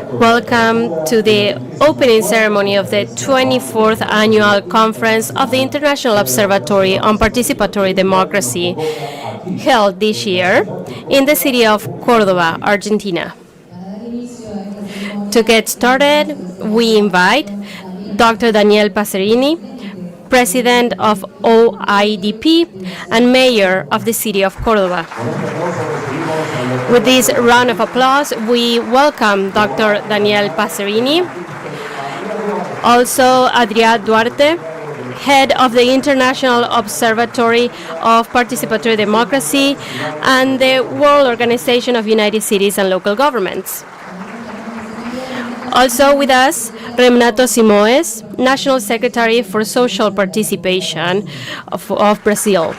Welcome to the opening ceremony of the 24th Annual Conference of the International Observatory on Participatory Democracy, held this year in the city of Córdoba, Argentina. To get started, we invite Dr. Daniel Passerini, President of Oidp and Mayor of the city of Córdoba. With this round of applause, we welcome Dr. Daniel Passerini, also Adrià Duarte, head of the International Observatory of Participatory Democracy and the World Organization of United Cities and Local Governments. Also with us, Renato Simoes, National Secretary for Social Participation of Brazil.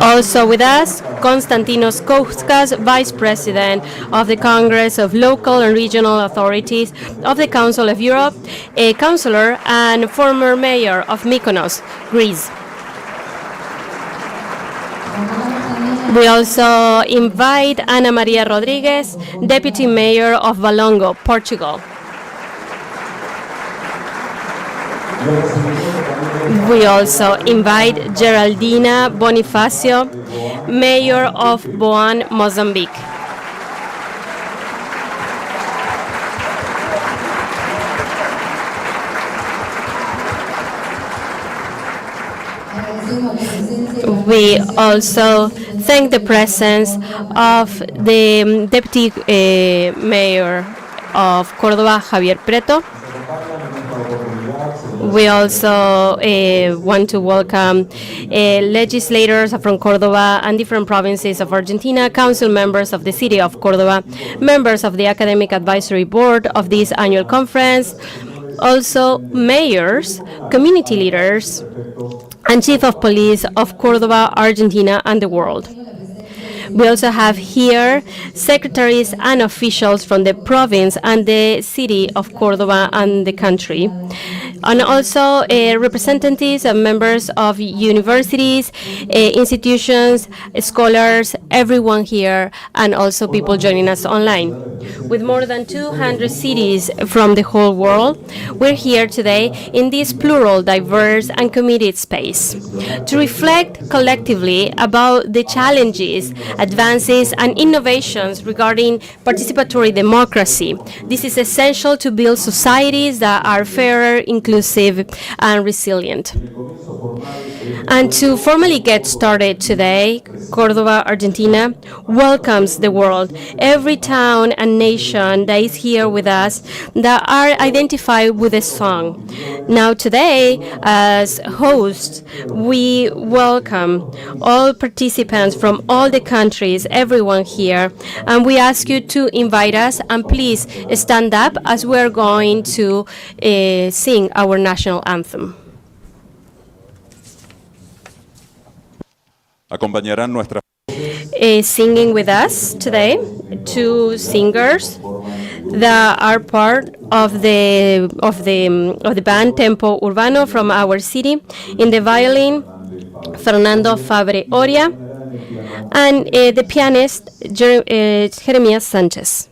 Also with us, Konstantinos Kouskas, Vice President of the Congress of Local and Regional Authorities of the Council of Europe, a councillor and former mayor of Mykonos, Greece. We also invite Ana Maria Rodrigues, Deputy Mayor of Valongo, Portugal. We also invite Geraldina Bonifacio, Mayor of Boan, Mozambique. We also thank the presence of the Deputy Mayor of Córdoba, Javier Preto. We also want to welcome legislators from Córdoba and different provinces of Argentina, council members of the city of Córdoba, members of the Academic Advisory Board of this annual conference, also mayors, community leaders, and chief of police of Córdoba, Argentina, and the world. We also have here secretaries and officials from the province and the city of Córdoba and the country, and also representatives and members of universities, institutions, scholars, everyone here, and also people joining us online. With more than 200 cities from the whole world, we're here today in this plural, diverse, and committed space to reflect collectively about the challenges, advances, and innovations regarding participatory democracy. This is essential to build societies that are fairer, inclusive, and resilient. And to formally get started today, Córdoba, Argentina welcomes the world, every town and nation that is here with us that are identified with a song. Now today, as hosts, we welcome all participants from all the countries, everyone here, and we ask you to invite us and please stand up as we're going to sing our national anthem. Acompañarán nuestra Singing with us today, two singers that are part of the band Tempo Urbano from our city. In the violin, Fernando Fabre Oria, and the pianist Jeremias Sanchez.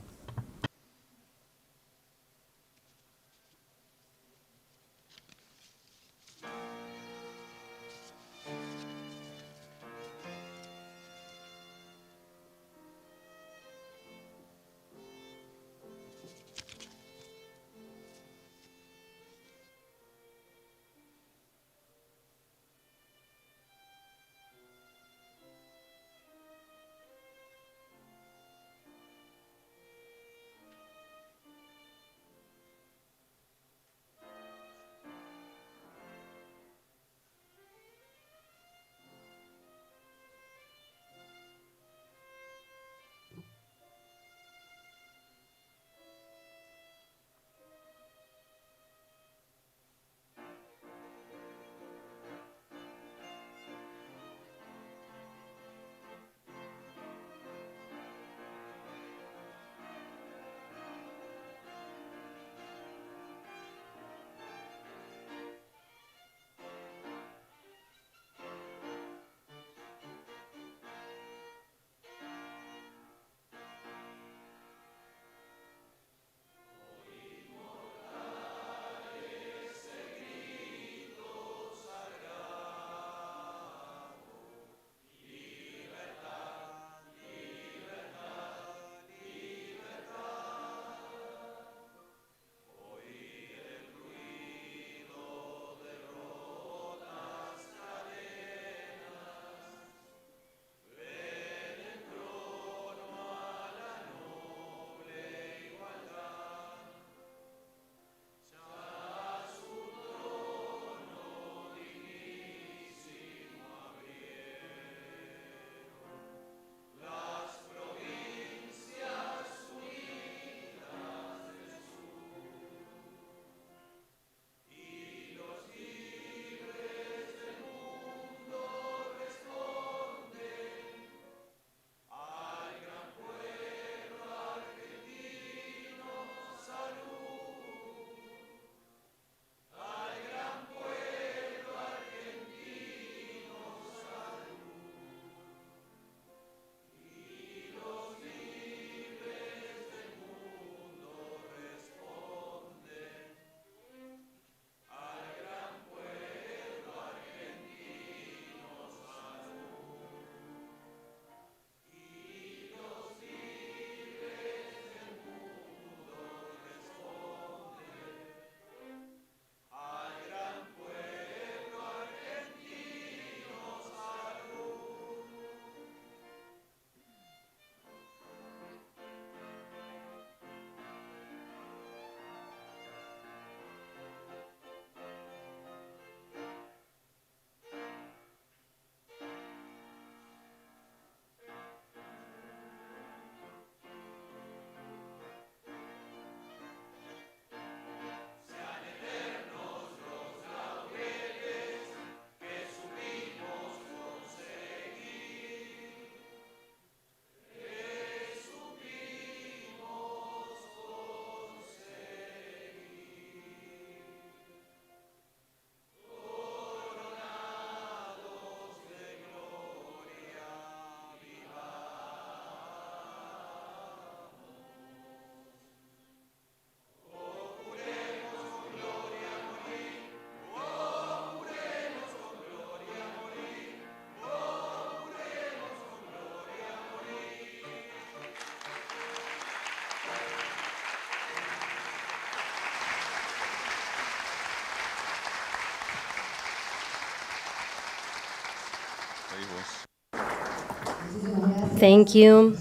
Thank you.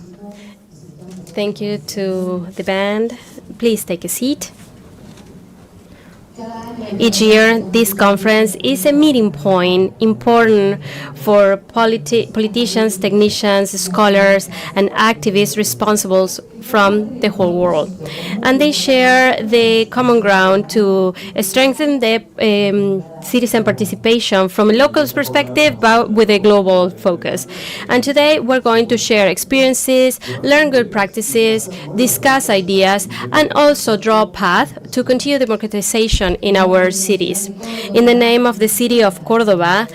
Thank you to the band. Please take a seat. Each year, this conference is a meeting point important for politicians, technicians, scholars, and activists responsible from the whole world. And they share the common ground to strengthen the citizen participation from a local perspective, but with a global focus. And today, we're going to share experiences, learn good practices, discuss ideas, and also draw a path to continue democratization in our cities. In the name of the city of Córdoba,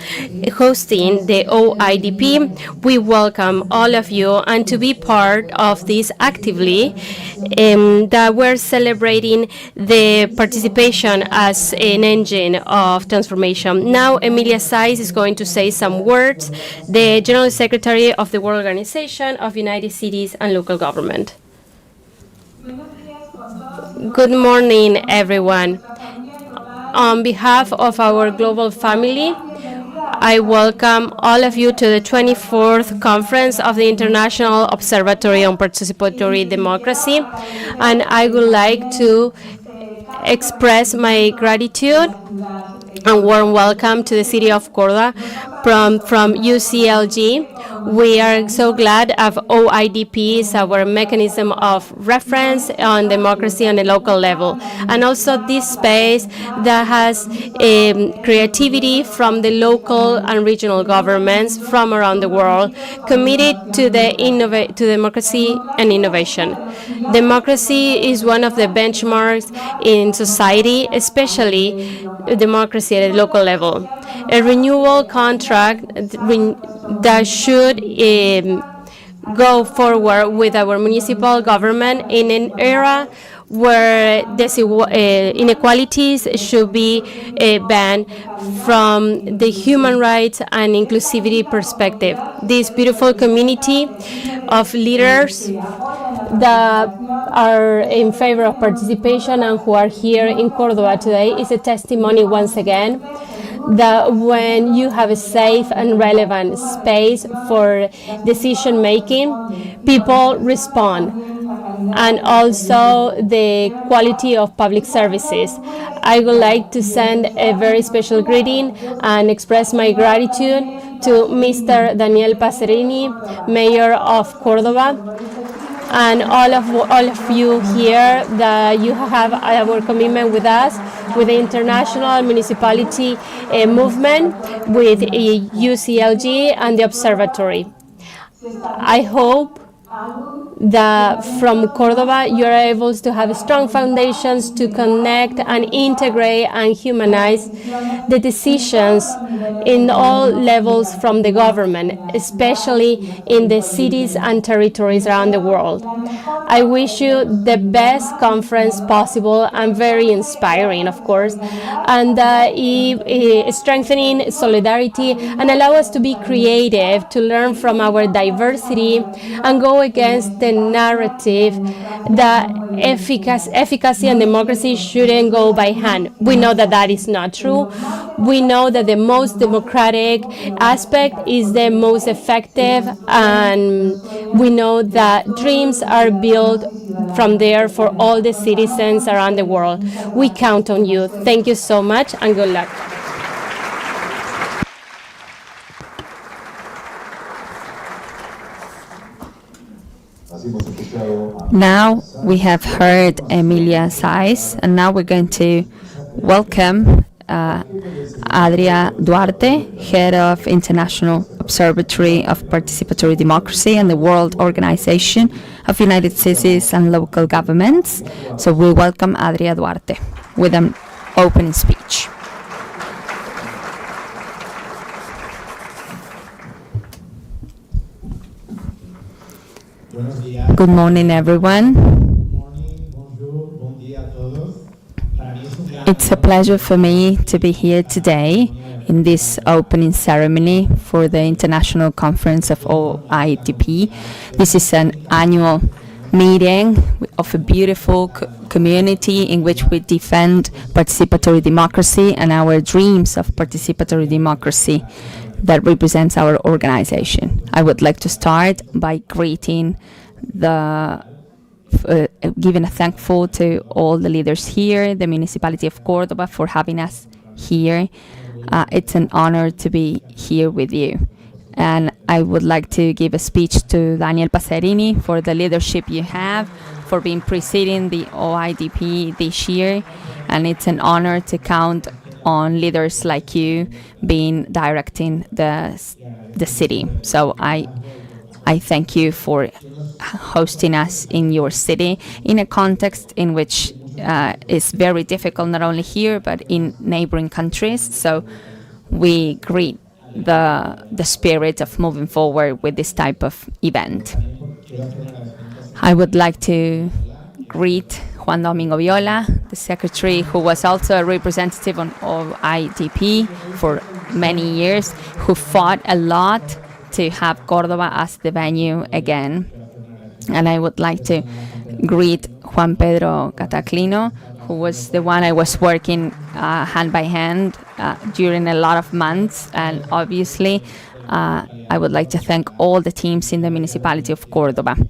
hosting the Oidp, we welcome all of you and to be part of this actively, that we're celebrating the participation as an engine of transformation. Now, Emilia Saiz is going to say some words, the General Secretary of the World Organization of United Cities and Local Government. Good morning, everyone. On behalf of our global family, I welcome all of you to the 24th Conference of the International Observatory on Participatory Democracy, and I would like to express my gratitude and warm welcome to the city of Córdoba from UCLG. We are so glad of OIDP is our mechanism of reference on democracy on a local level, and also this space that has creativity from the local and regional governments from around the world, committed to to democracy and innovation. Democracy is one of the benchmarks in society, especially democracy at a local level. A renewal contract that should go forward with our municipal government in an era where inequalities should be banned from the human rights and inclusivity perspective. This beautiful community of leaders that are in favor of participation and who are here in Córdoba today is a testimony once again that when you have a safe and relevant space for decision making, people respond, and also the quality of public services. I would like to send a very special greeting and express my gratitude to Mr. Daniel Pacerini, Mayor of Córdoba, and all of you here, that you have our commitment with us, with the international municipality movement, with UCLG and the observatory. I hope that from Córdoba you are able to have strong foundations to connect and integrate and humanize the decisions in all levels from the government, especially in the cities and territories around the world. I wish you the best conference possible and very inspiring, of course, and strengthening solidarity and allow us to be creative, to learn from our diversity and go against the narrative that efficacy and democracy shouldn't go by hand. We know that that is not true. We know that the most democratic aspect is the most effective, and we know that dreams are built from there for all the citizens around the world. We count on you. Thank you so much and good luck. Now we have heard Emilia Saiz, and now we're going to welcome Adria Duarte, Head of International Observatory of Participatory Democracy and the World Organization of United Cities and Local Governments. So we welcome Adria Duarte with an opening speech. Good morning, everyone. It's a pleasure for me to be here today in this opening ceremony for the International Conference of OIDP. This is an annual meeting of a beautiful community in which we defend participatory democracy and our dreams of participatory democracy. that represents our organization. I would like to start by greeting the giving a thankful to all the leaders here, the municipality of Córdoba, for having us here. It's an honor to be here with you. And I would like to give a speech to Daniel Passerini for the leadership you have, for being preceding the OIDP this year. And it's an honor to count on leaders like you being directing the city. So I thank you for hosting us in your city in a context in which is very difficult, not only here but in neighboring countries. So we greet the spirit of moving forward with this type of event. I would like to greet Juan Domingo Viola, the secretary, who was also a representative of IDP for many years, who fought a lot to have Córdoba as the venue again. And I would like to greet Juan Pedro Cataclino, who was the one I was working hand by hand during a lot of months. And obviously, I would like to thank all the teams in the municipality of Córdoba.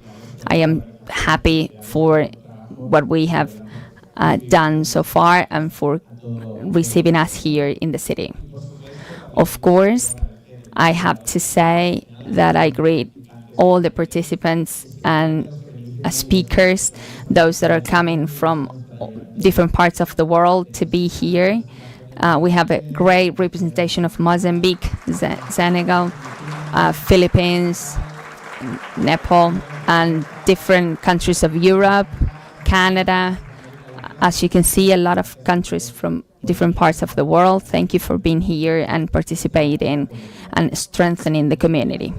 I am happy for what we have done so far and for receiving us here in the city. Of course, I have to say that I greet all the participants and speakers, those that are coming from different parts of the world to be here. We have a great representation of Mozambique, Senegal, Philippines, Nepal, and different countries of Europe, Canada. As you can see, a lot of countries from different parts of the world. Thank you for being here and participating and strengthening the community.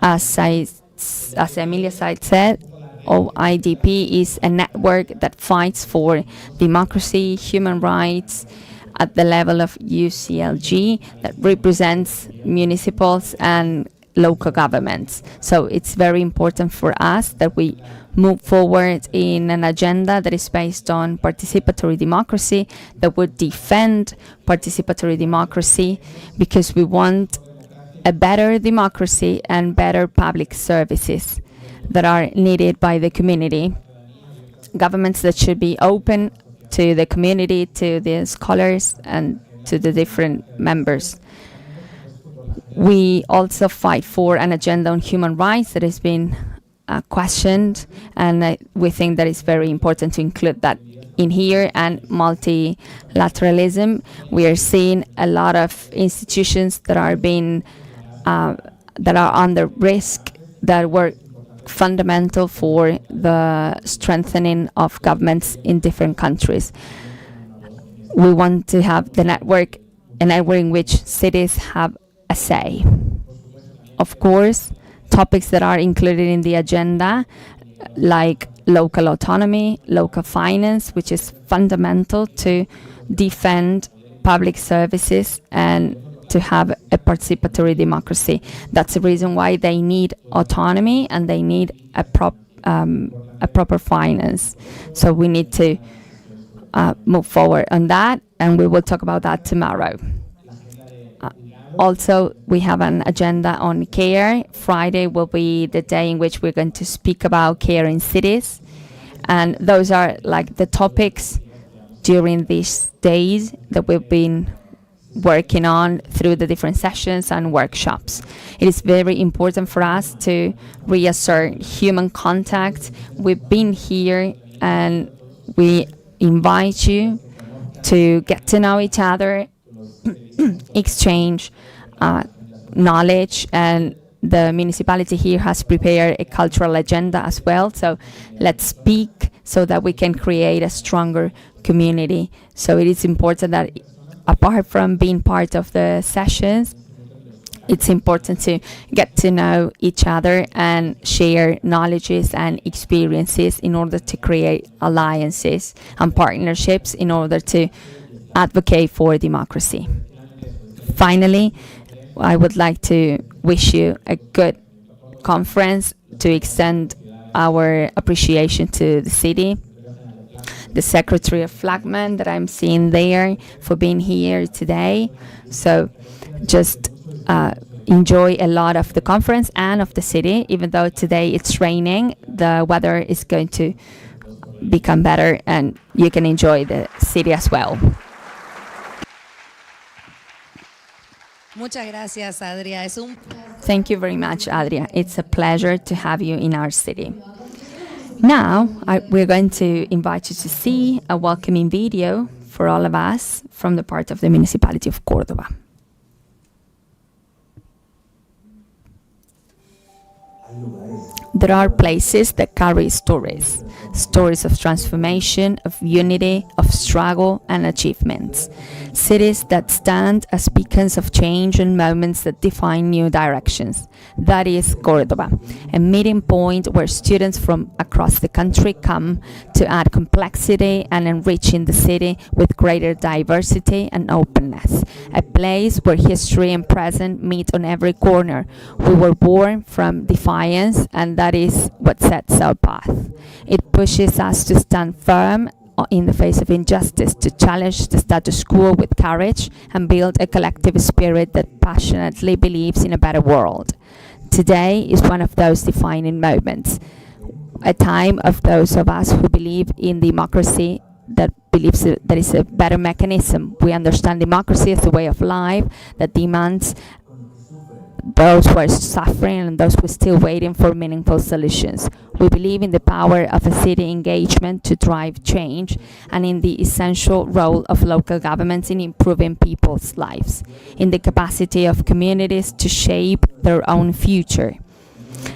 As Emilia said, OIDP is a network that fights for democracy, human rights at the level of UCLG, that represents municipals and local governments. So it's very important for us that we move forward in an agenda that is based on participatory democracy, that would defend participatory democracy, because we want a better democracy and better public services that are needed by the community. Governments that should be open to the community, to the scholars, and to the different members. We also fight for an agenda on human rights that has been questioned, and we think that it's very important to include that in here. And multilateralism, we are seeing a lot of institutions that are being that are under risk, that were fundamental for the strengthening of governments in different countries. We want to have a network in which cities have a say. Of course, topics that are included in the agenda, like local autonomy, local finance, which is fundamental to defend public services and to have a participatory democracy. That's the reason why they need autonomy and they need a proper finance. So we need to move forward on that, and we will talk about that tomorrow. Also, we have an agenda on care. Friday will be the day in which we're going to speak about care in cities. And those are like the topics during these days that we've been working on through the different sessions and workshops. It is very important for us to reassert human contact. We've been here and we invite you to get to know each other, exchange knowledge, and the municipality here has prepared a cultural agenda as well. So let's speak so that we can create a stronger community. So it is important that apart from being part of the sessions, it's important to get to know each other and share knowledges and experiences in order to create alliances and partnerships in order to advocate for democracy. Finally, I would like to wish you a good conference, to extend our appreciation to the city, the Secretary of Flagman that I'm seeing there, for being here today. So just enjoy a lot of the conference and of the city. Even though today it's raining, the weather is going to become better and you can enjoy the city as well. Muchas gracias, Adria. Thank you very much, Adria. It's a pleasure to have you in our city. Now, we're going to invite you to see a welcoming video for all of us from the part of the municipality of Córdoba. There are places that carry stories of transformation, of unity, of struggle and achievements. Cities that stand as beacons of change and moments that define new directions. That is Córdoba, a meeting point where students from across the country come to add complexity and enriching the city with greater diversity and openness. A place where history and present meet on every corner. We were born from defiance, and that is what sets our path. It pushes us to stand firm in the face of injustice, to challenge the status quo with courage and build a collective spirit that passionately believes in a better world. Today is one of those defining moments, a time of those of us who believe in democracy, that believes that there is a better mechanism. We understand democracy as a way of life that demands those who are suffering and those who are still waiting for meaningful solutions. We believe in the power of a city engagement to drive change and in the essential role of local governments in improving people's lives, in the capacity of communities to shape their own future.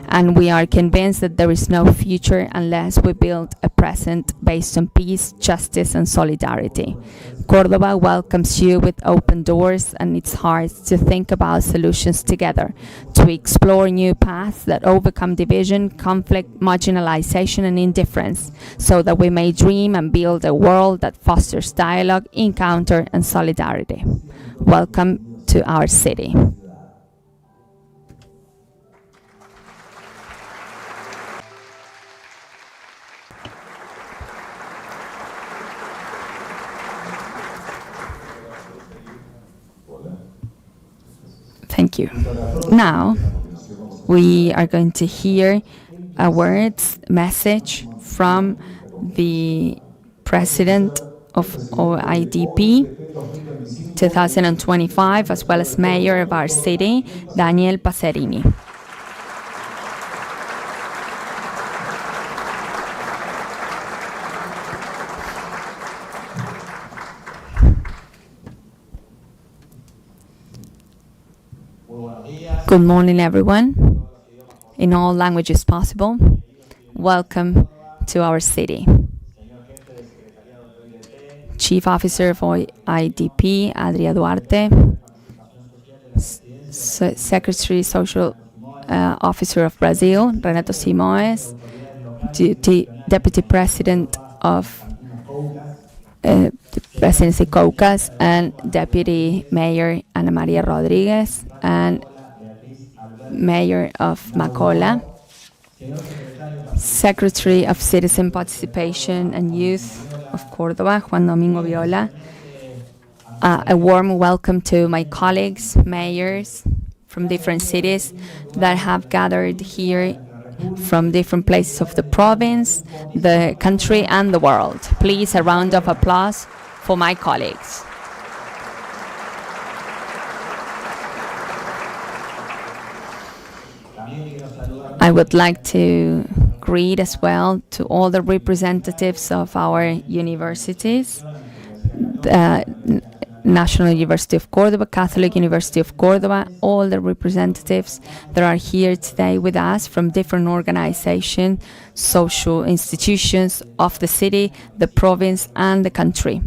And we are convinced that there is no future unless we build a present based on peace, justice, and solidarity. Córdoba welcomes you with open doors and its heart to think about solutions together, to explore new paths that overcome division, conflict, marginalization, and indifference, so that we may dream and build a world that fosters dialogue, encounter, and solidarity. Welcome to our city. Thank you. Now, we are going to hear a message from the President of Oidp 2025, as well as Mayor of our city, Daniel Passerini. Good morning, everyone, in all languages possible. Welcome to our city. Chief Officer of Oidp, Adria Duarte, Secretary Social Officer of Brazil, Renato Simoes, Deputy President of the Presidency Caucas, and Deputy Mayor Ana Maria Rodriguez, and Mayor of Macola, Secretary of Citizen Participation and Youth of Córdoba, Juan Domingo Viola. A warm welcome to my colleagues, mayors from different cities that have gathered here from different places of the province, the country, and the world. Please, a round of applause for my colleagues. I would like to greet as well to all the representatives of our universities, the National University of Córdoba, Catholic University of Córdoba, all the representatives that are here today with us from different organizations, social institutions of the city, the province, and the country.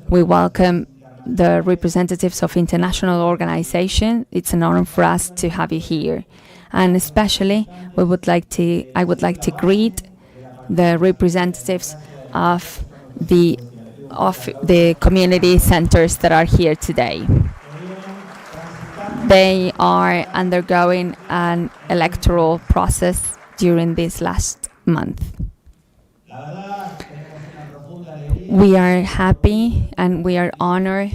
We welcome the representatives of international organizations. It's an honor for us to have you here. And especially, I would like to greet the representatives of the community centers that are here today. They are undergoing an electoral process during this last month. We are happy and we are honored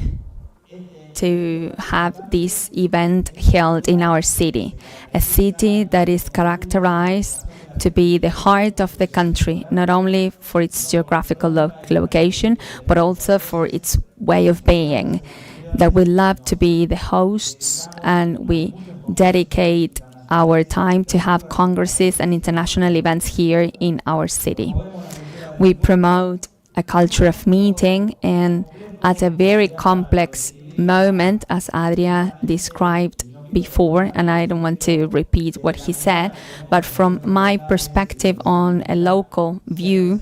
to have this event held in our city, a city that is characterized to be the heart of the country, not only for its geographical location, but also for its way of being, that we love to be the hosts and we dedicate our time to have congresses and international events here in our city. We promote a culture of meeting, and at a very complex moment, as Adria described before, and I don't want to repeat what he said, but from my perspective on a local view,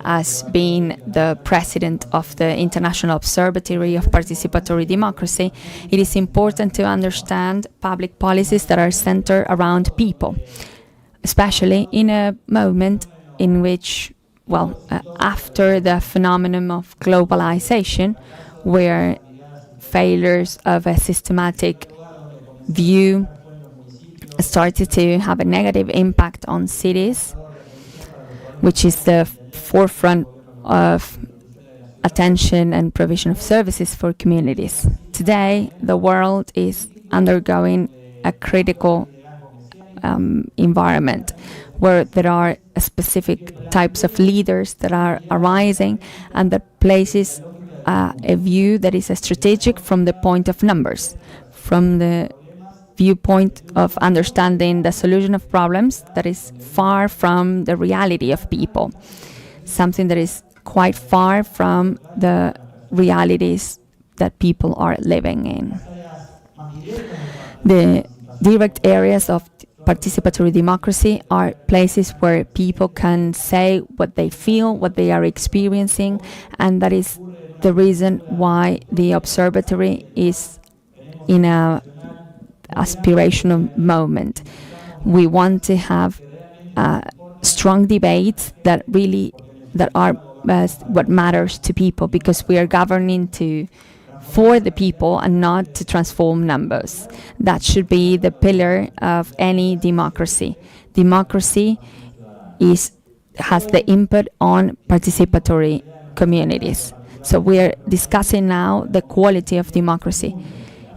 as being the president of the International Observatory of Participatory Democracy, it is important to understand public policies that are centered around people, especially in a moment in which, after the phenomenon of globalization, where failures of a systematic view started to have a negative impact on cities, which is the forefront of attention and provision of services for communities. Today, the world is undergoing a critical environment where there are specific types of leaders that are arising, and that places a view that is strategic from the point of numbers, from the viewpoint of understanding the solution of problems that is far from the reality of people, something that is quite far from the realities that people are living in. The direct areas of participatory democracy are places where people can say what they feel, what they are experiencing, and that is the reason why the observatory is in a aspirational moment. We want to have strong debates that are what matters to people, because we are governing for the people and not to transform numbers. That should be the pillar of any democracy. Democracy has the input on participatory communities. So we are discussing now the quality of democracy.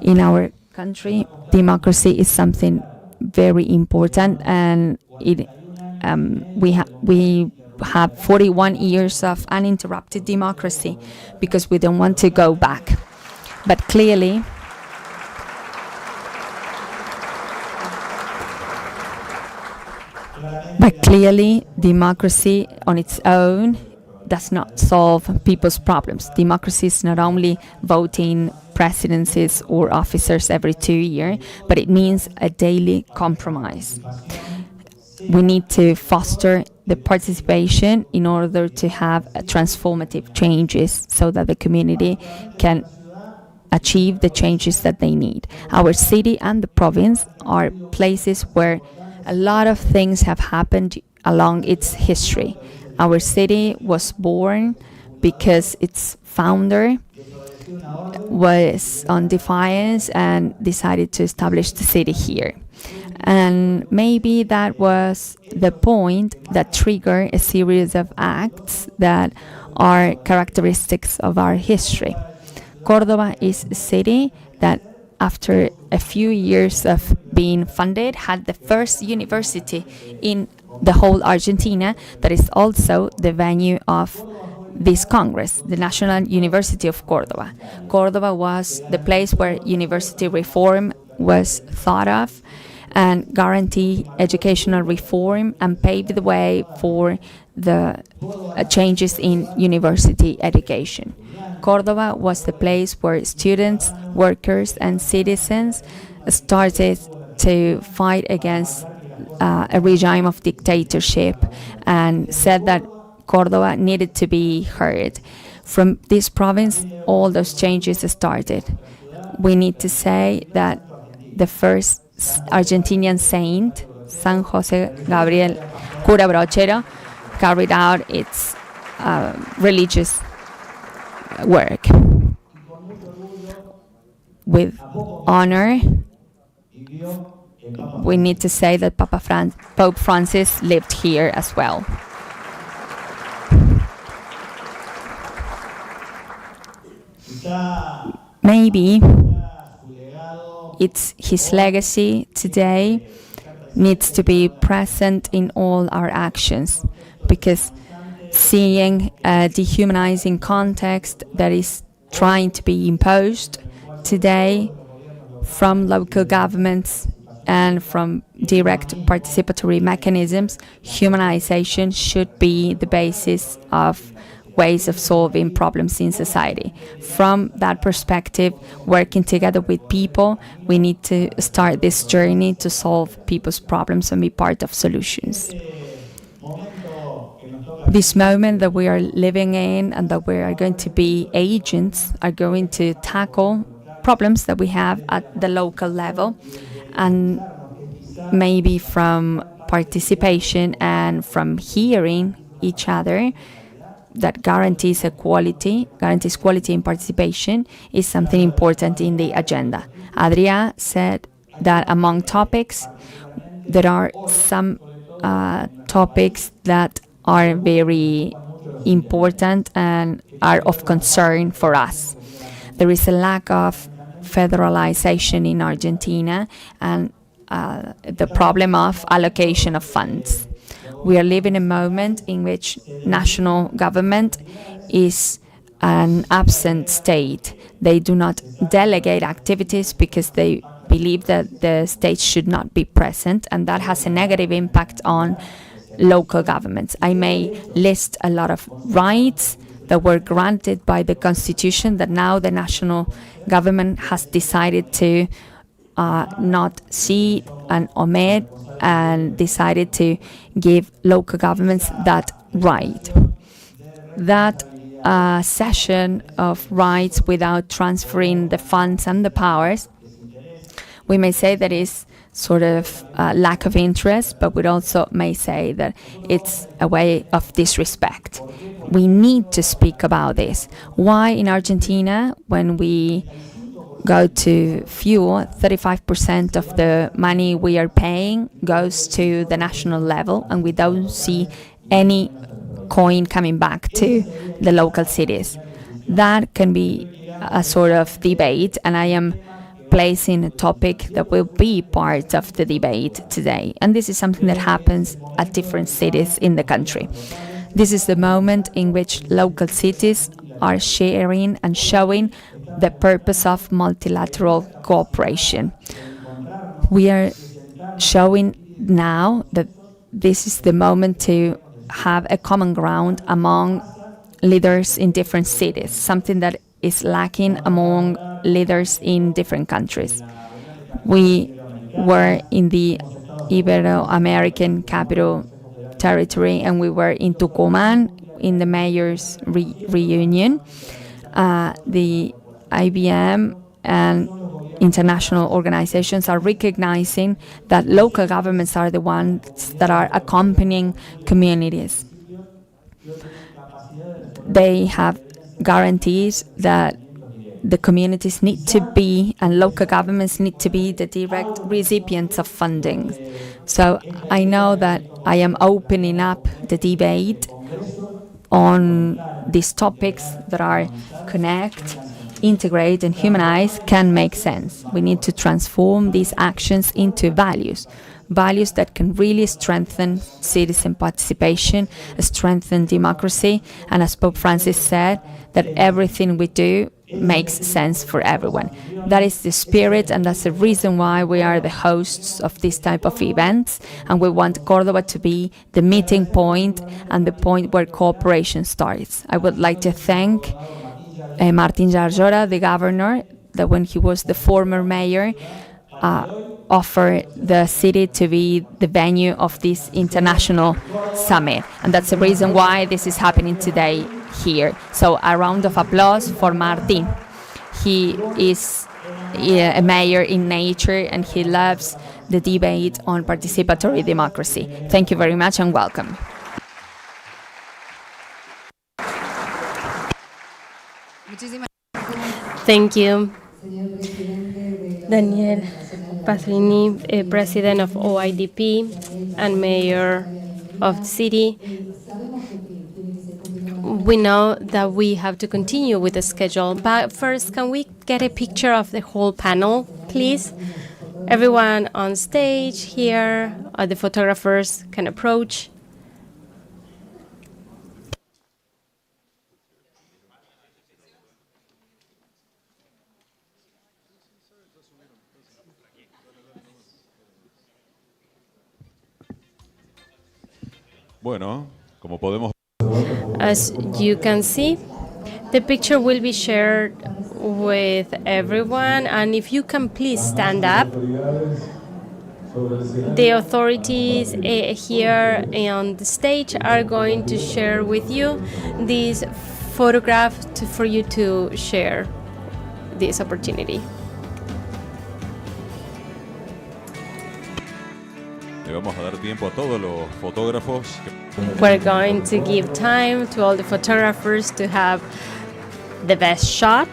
In our country, democracy is something very important, and we have 41 years of uninterrupted democracy because we don't want to go back. But clearly, democracy on its own does not solve people's problems. Democracy is not only voting presidencies or officers every 2 years, but it means a daily compromise. We need to foster the participation in order to have transformative changes so that the community can achieve the changes that they need. Our city and the province are places where a lot of things have happened along its history. Our city was born because its founder was on defiance and decided to establish the city here. And maybe that was the point that triggered a series of acts that are characteristics of our history. Córdoba is a city that, after a few years of being funded, had the first university in the whole Argentina that is also the venue of this Congress, the National University of Córdoba. Córdoba was the place where university reform was thought of and guarantee educational reform and paved the way for the changes in university education. Córdoba was the place where students, workers, and citizens started to fight against a regime of dictatorship and said that Córdoba needed to be heard. From this province, all those changes started. We need to say that the first Argentinian saint, San Jose Gabriel Cura Brochero, carried out its religious work with honor. We need to say that Pope Francis lived here as well. Maybe it's his legacy today needs to be present in all our actions, because seeing a dehumanizing context that is trying to be imposed today from local governments and from direct participatory mechanisms, humanization should be the basis of ways of solving problems in society. From that perspective, working together with people, we need to start this journey to solve people's problems and be part of solutions. This moment that we are living in and that we are going to be agents are going to tackle problems that we have at the local level, and maybe from participation and from hearing each other that guarantees quality in participation is something important in the agenda. Adria said that among topics, there are some topics that are very important and are of concern for us. There is a lack of federalization in Argentina and the problem of allocation of funds. We are living a moment in which national government is an absent state. They do not delegate activities because they believe that the state should not be present, and that has a negative impact on local governments. I may list a lot of rights that were granted by the Constitution that now the national government has decided to not see and omit, and decided to give local governments that right. That cession of rights without transferring the funds and the powers, we may say that is sort of lack of interest, but we also may say that it's a way of disrespect. We need to speak about this. Why in Argentina, when we go to fuel, 35% of the money we are paying goes to the national level, and we don't see any coin coming back to the local cities? That can be a sort of debate, and I am placing a topic that will be part of the debate today. And this is something that happens at different cities in the country. This is the moment in which local cities are sharing and showing the purpose of multilateral cooperation. We are showing now that this is the moment to have a common ground among leaders in different cities, something that is lacking among leaders in different countries. We were in the Ibero-American Capital Territory, and we were in Tucumán in the mayor's reunion. The IBM and international organizations are recognizing that local governments are the ones that are accompanying communities. They have guarantees that the communities need to be, and local governments need to be, the direct recipients of funding. So I know that I am opening up the debate on these topics that are connect, integrate, and humanize can make sense. We need to transform these actions into values that can really strengthen citizen participation, strengthen democracy, and as Pope Francis said, that everything we do makes sense for everyone. That is the spirit, and that's the reason why we are the hosts of this type of events, and we want Córdoba to be the meeting point and the point where cooperation starts. I would like to thank Martín Yarlora, the governor, that when he was the former mayor, offered the city to be the venue of this international summit. And that's the reason why this is happening today here. So a round of applause for Martín. He is a mayor in nature, and he loves the debate on participatory democracy. Thank you very much and welcome. Thank you, Daniel Pasolini, president of Oidp and mayor of the city. we know that we have to continue with the schedule. But first, can we get a picture of the whole panel, please? Everyone on stage here, the photographers can approach. Bueno, como podemos As you can see, the picture will be shared with everyone, and if you can please stand up. The authorities here on the stage are going to share with you this photograph for you to share this opportunity. le vamos a dar tiempo a todos los fotógrafos. We're going to give time to all the photographers to have the best shot.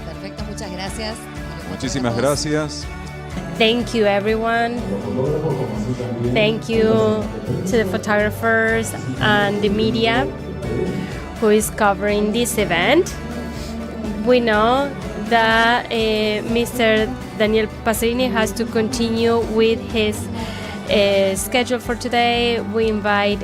Perfecto, muchas gracias. Muchísimas gracias. Thank you, everyone. Thank you to the photographers and the media who is covering this event. We know that Mr. Daniel Paserini has to continue with his schedule for today. We invite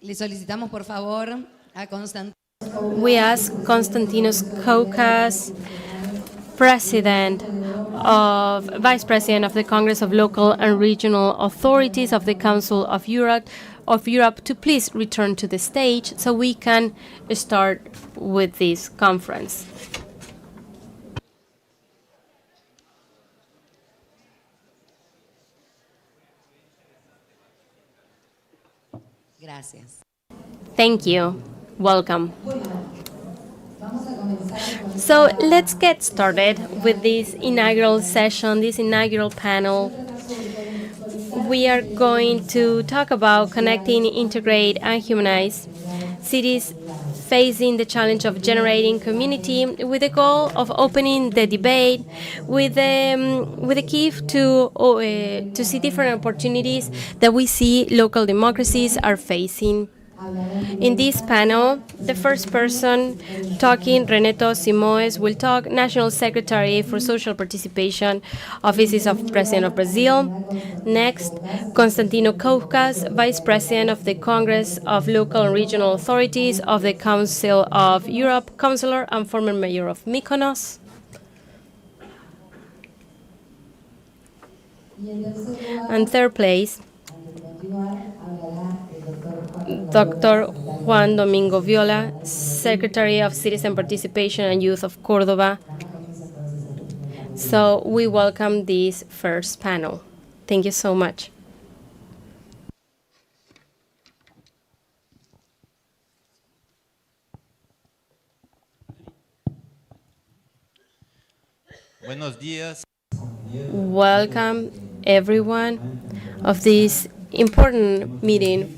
Le solicitamos, por favor, a Constantino. We ask Konstantinos Koukas, Vice President of the Congress of Local and Regional Authorities of the Council of Europe, to please return to the stage so we can start with this conference. Gracias. Thank you. Welcome. So let's get started with this inaugural session, this inaugural panel. We are going to talk about connecting, integrate, and humanize cities facing the challenge of generating community, with the goal of opening the debate with a key to see different opportunities that we see local democracies are facing. In this panel, the first person talking, Renato Simoes, will talk, National Secretary for Social Participation, Offices of President of Brazil. Next, Constantino Koukas, Vice President of the Congress of Local and Regional Authorities of the Council of Europe, Councillor and former Mayor of Mykonos. And third place, Dr. Juan Domingo Viola, Secretary of Citizen Participation and Youth of Córdoba. So we welcome this first panel. Thank you so much. Buenos días. Welcome everyone of this important meeting.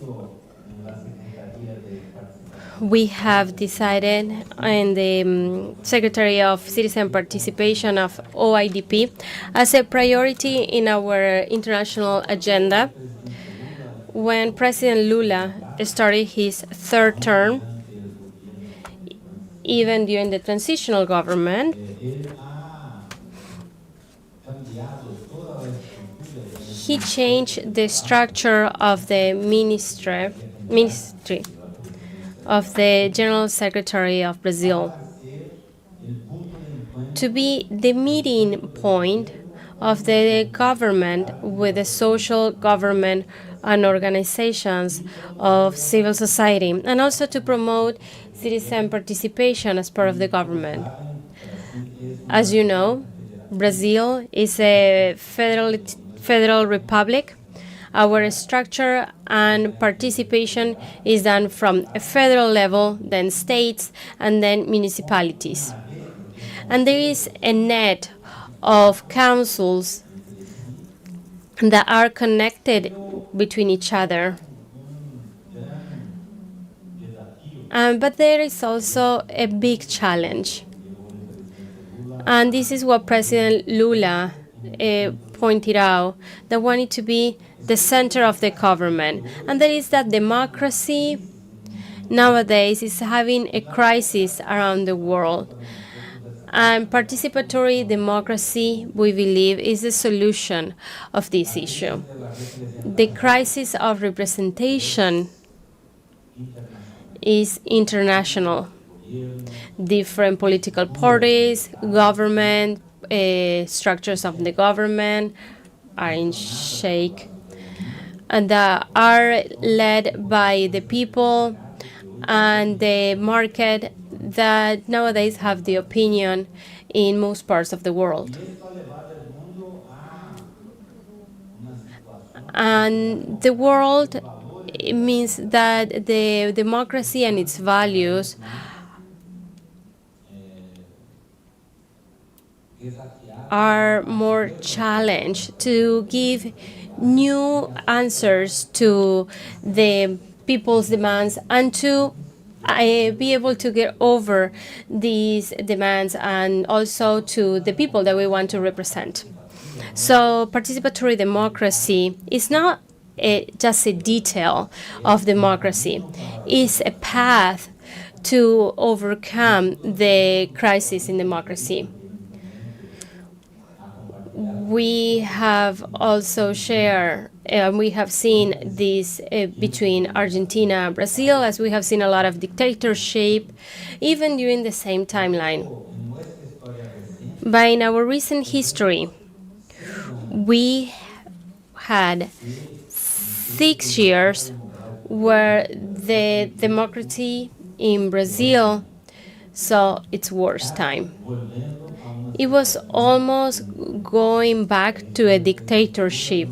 We have decided in the Secretary of Citizen Participation of Oidp as a priority in our international agenda. When President Lula started his third term, even during the transitional government, he changed the structure of the ministry of the General Secretary of Brazil. to be the meeting point of the government with the social government and organizations of civil society, and also to promote citizen participation as part of the government. As you know, Brazil is a federal republic. Our structure and participation is done from a federal level, then states, and then municipalities. And there is a net of councils that are connected between each other. But there is also a big challenge. And this is what President Lula pointed out, that wanted to be the center of the government. And that is that democracy nowadays is having a crisis around the world. And participatory democracy, we believe, is the solution of this issue. The crisis of representation is international. Different political parties, government, structures of the government are in shake, and are led by the people and the market that nowadays have the opinion in most parts of the world. And the world, it means that the democracy and its values are more challenged to give new answers to the people's demands and to be able to get over these demands and also to the people that we want to represent. So participatory democracy is not just a detail of democracy. It's a path to overcome the crisis in democracy. We have also shared, we have seen this between Argentina and Brazil, as we have seen a lot of dictatorship, even during the same timeline. But in our recent history, we had 6 years where the democracy in Brazil saw its worst time. It was almost going back to a dictatorship.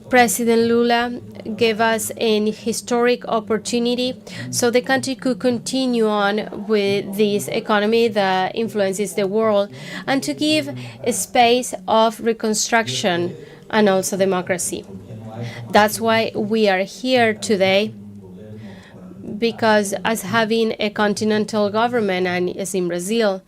President Lula gave us an historic opportunity so the country could continue on with this economy that influences the world and to give a space of reconstruction and also democracy. That's why we are here today, because as having a continental government, and as in Brazil,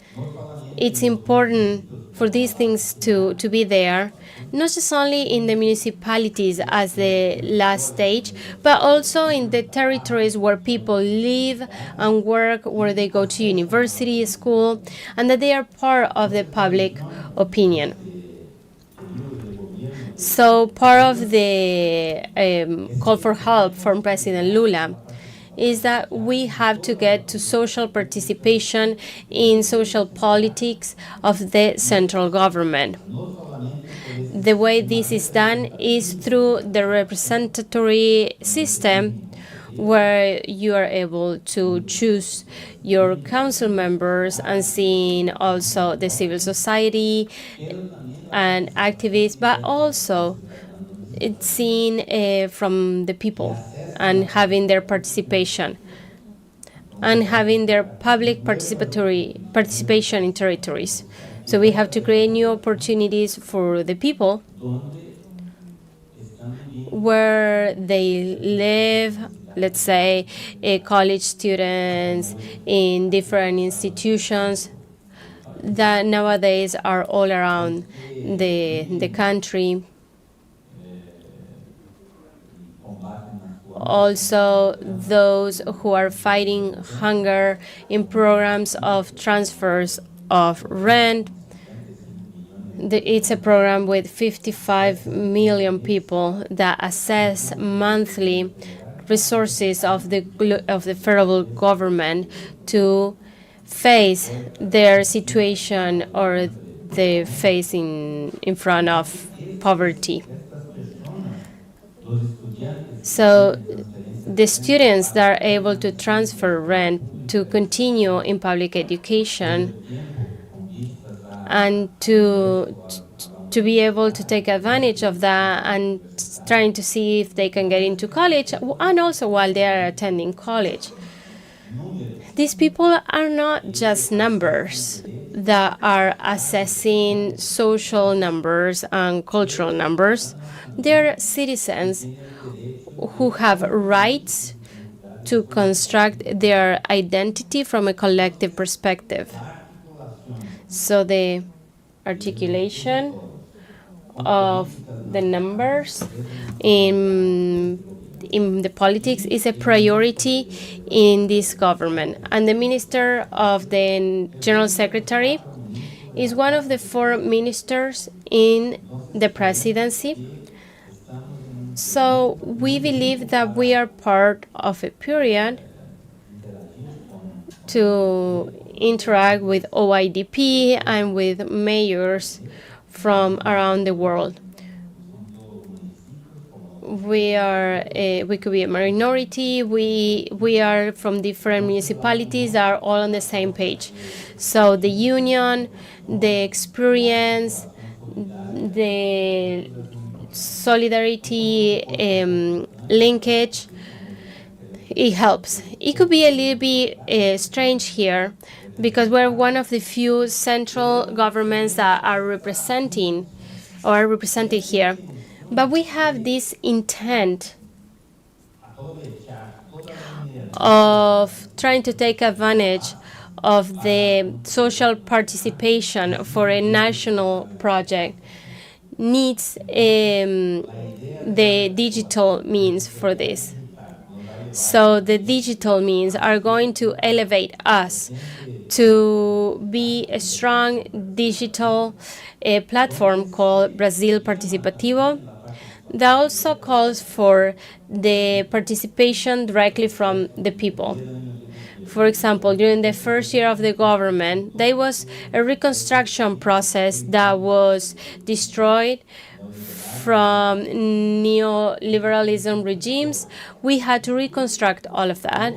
it's important for these things to be there, not just only in the municipalities as the last stage, but also in the territories where people live and work, where they go to university, school, and that they are part of the public opinion. So part of the call for help from President Lula is that we have to get to social participation in social politics of the central government. The way this is done is through the representatory system, where you are able to choose your council members and seeing also the civil society and activists, but also it's seen from the people and having their participation and having their public participation in territories. So we have to create new opportunities for the people where they live, let's say college students in different institutions that nowadays are all around the country. Also, those who are fighting hunger in programs of transfers of rent. It's a program with 55 million people that assess monthly resources of the federal government to face their situation or they face in front of poverty. So the students that are able to transfer rent to continue in public education and to be able to take advantage of that and trying to see if they can get into college, and also while they are attending college. These people are not just numbers that are assessing social numbers and cultural numbers. They're citizens who have rights to construct their identity from a collective perspective. So the articulation of the numbers in the politics is a priority in this government. And the Minister of the General Secretary is one of the 4 ministers in the presidency. So we believe that we are part of a period to interact with Oidp and with mayors from around the world. We could be a minority. We are from different municipalities that are all on the same page. So the union, the experience, the solidarity linkage, it helps. It could be a little bit strange here because we're one of the few central governments that are represented here. But we have this intent of trying to take advantage of the social participation for a national project needs the digital means for this. So the digital means are going to elevate us to be a strong digital platform called Brazil Participativo that also calls for the participation directly from the people. For example, during the first year of the government, there was a reconstruction process that was destroyed from neoliberalism regimes. We had to reconstruct all of that.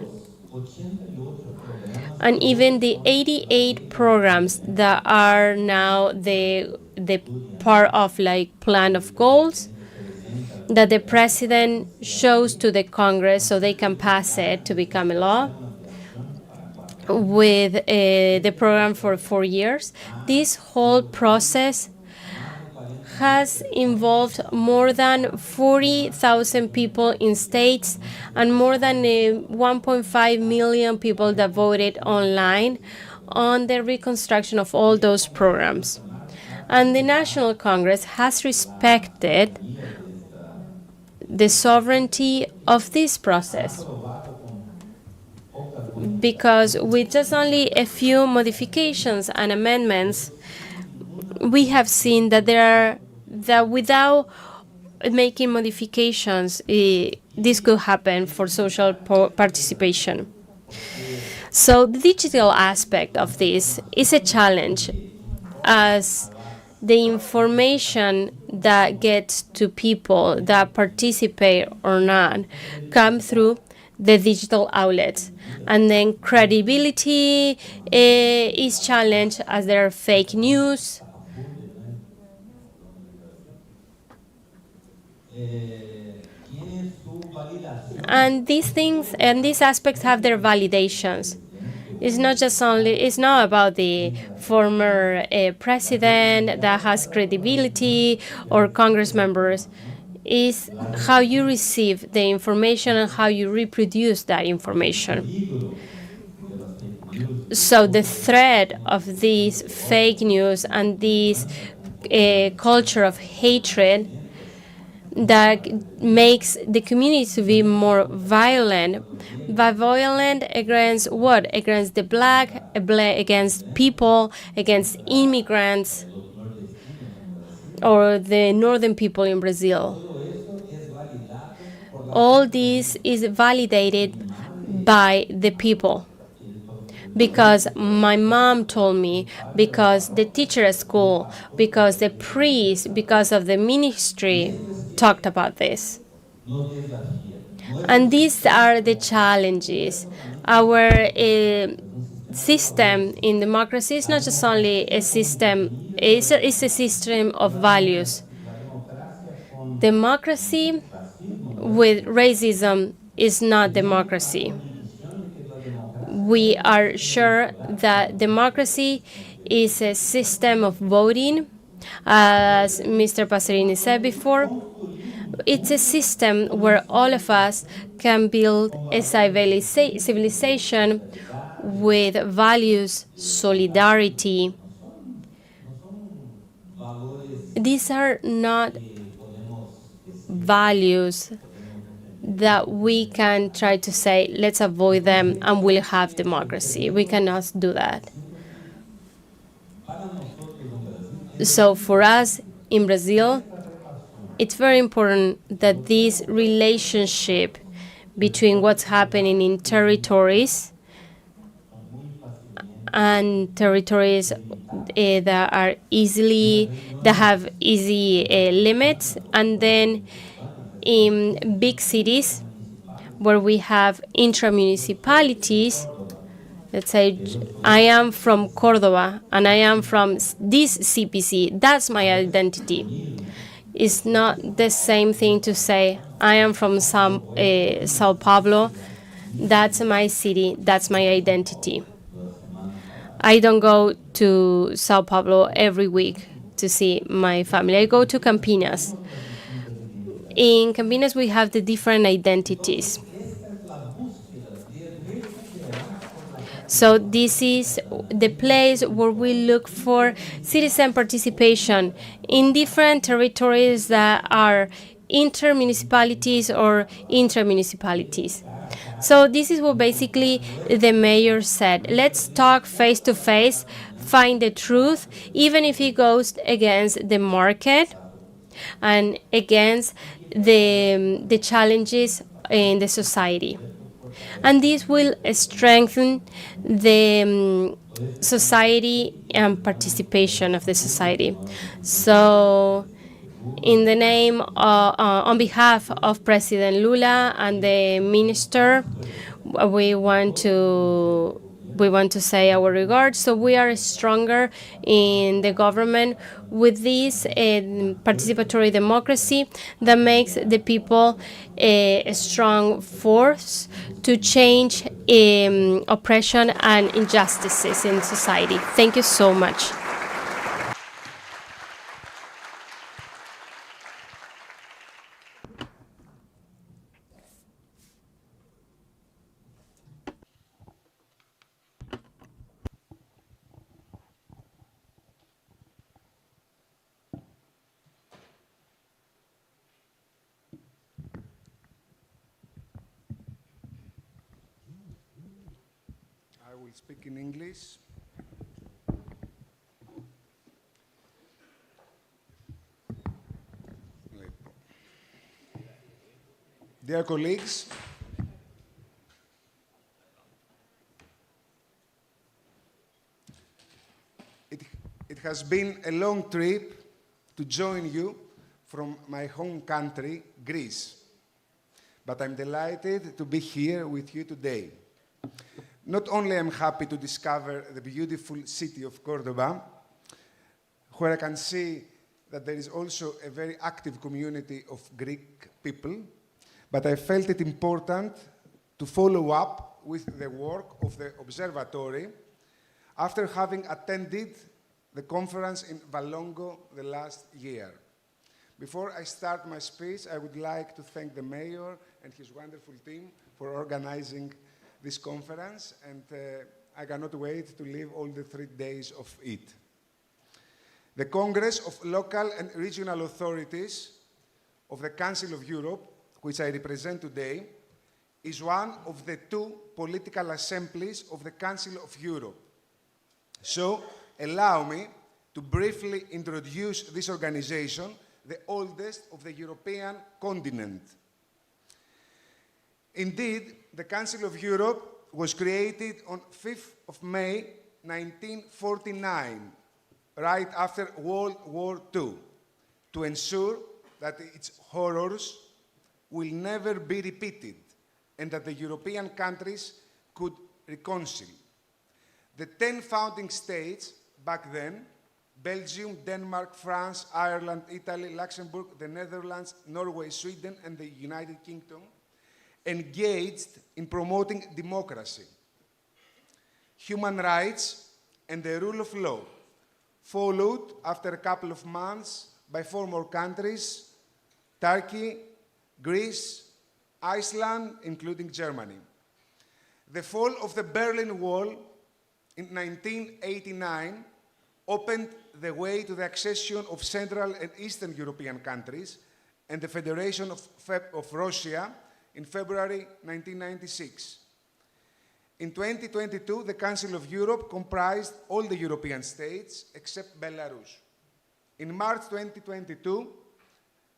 And even the 88 programs that are now the part of like plan of goals that the president shows to the Congress so they can pass it to become a law with the program for 4 years. This whole process has involved more than 40,000 people in states and more than 1.5 million people that voted online on the reconstruction of all those programs. And the National Congress has respected the sovereignty of this process, because with just only a few modifications and amendments, we have seen that that without making modifications, this could happen for social participation. So the digital aspect of this is a challenge, as the information that gets to people that participate or not come through the digital outlets. And then credibility is challenged as there are fake news. And these things and these aspects have their validations. It's not about the former president that has credibility or Congress members. It's how you receive the information and how you reproduce that information. So the threat of these fake news and this culture of hatred that makes the community to be more violent. But violent against what? Against the black, against people, against immigrants, or the northern people in Brazil. All this is validated by the people, because my mom told me, because the teacher at school, because the priest, because of the ministry talked about this. And these are the challenges. Our system in democracy is not just only a system, it's a system of values. Democracy with racism is not democracy. We are sure that democracy is a system of voting, as Mr. Passerini said before. It's a system where all of us can build a civilization with values, solidarity. These are not values that we can try to say, let's avoid them and we'll have democracy. We cannot do that. So for us in Brazil, it's very important that this relationship between what's happening in territories and territories that have easy limits, and then in big cities where we have intra-municipalities. Let's say I am from Córdoba and I am from this CPC. That's my identity. It's not the same thing to say I am from Sao Paulo. That's my city. That's my identity. I don't go to Sao Paulo every week to see my family. I go to Campinas. In Campinas, we have the different identities. So this is the place where we look for citizen participation in different territories that are inter-municipalities or intra-municipalities. So this is what basically the mayor said. Let's talk face to face, find the truth, even if it goes against the market and against the challenges in the society. And this will strengthen the society and participation of the society. So in the name, on behalf of President Lula and the minister, we want to say our regards. So we are stronger in the government with this participatory democracy that makes the people a strong force to change oppression and injustices in society. Thank you so much. I will speak in English. Dear colleagues, it has been a long trip to join you from my home country, Greece. But I'm delighted to be here with you today. Not only am I happy to discover the beautiful city of Córdoba, where I can see that there is also a very active community of Greek people, but I felt it important to follow up with the work of the observatory after having attended the conference in Valongo the last year. Before I start my speech, I would like to thank the mayor and his wonderful team for organizing this conference, and I cannot wait to live all the 3 days of it. The Congress of Local and Regional Authorities of the Council of Europe, which I represent today, is one of the 2 political assemblies of the Council of Europe. So, allow me to briefly introduce this organization, the oldest of the European continent. Indeed, the Council of Europe was created on 5th of May 1949, right after World War II, to ensure that its horrors will never be repeated and that the European countries could reconcile. The 10 founding states back then, Belgium, Denmark, France, Ireland, Italy, Luxembourg, the Netherlands, Norway, Sweden, and the United Kingdom, engaged in promoting democracy, human rights, and the rule of law, followed after a couple of months by 4 more countries, Turkey, Greece, Iceland, including Germany. The fall of the Berlin Wall in 1989 opened the way to the accession of Central and Eastern European countries and the Federation of Russia in February 1996. In 2022, the Council of Europe comprised all the European states except Belarus. In March 2022,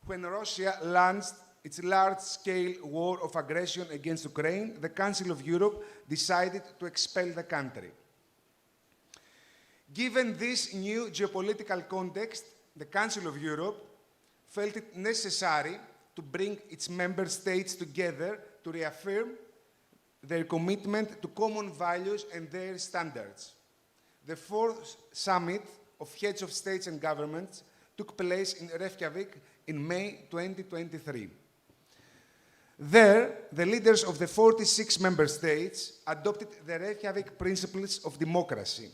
when Russia launched its large-scale war of aggression against Ukraine, the Council of Europe decided to expel the country. Given this new geopolitical context, the Council of Europe felt it necessary to bring its member states together to reaffirm their commitment to common values and their standards. The 4th summit of heads of states and governments took place in Reykjavik in May 2023. There, the leaders of the 46 member states adopted the Reykjavik Principles of Democracy,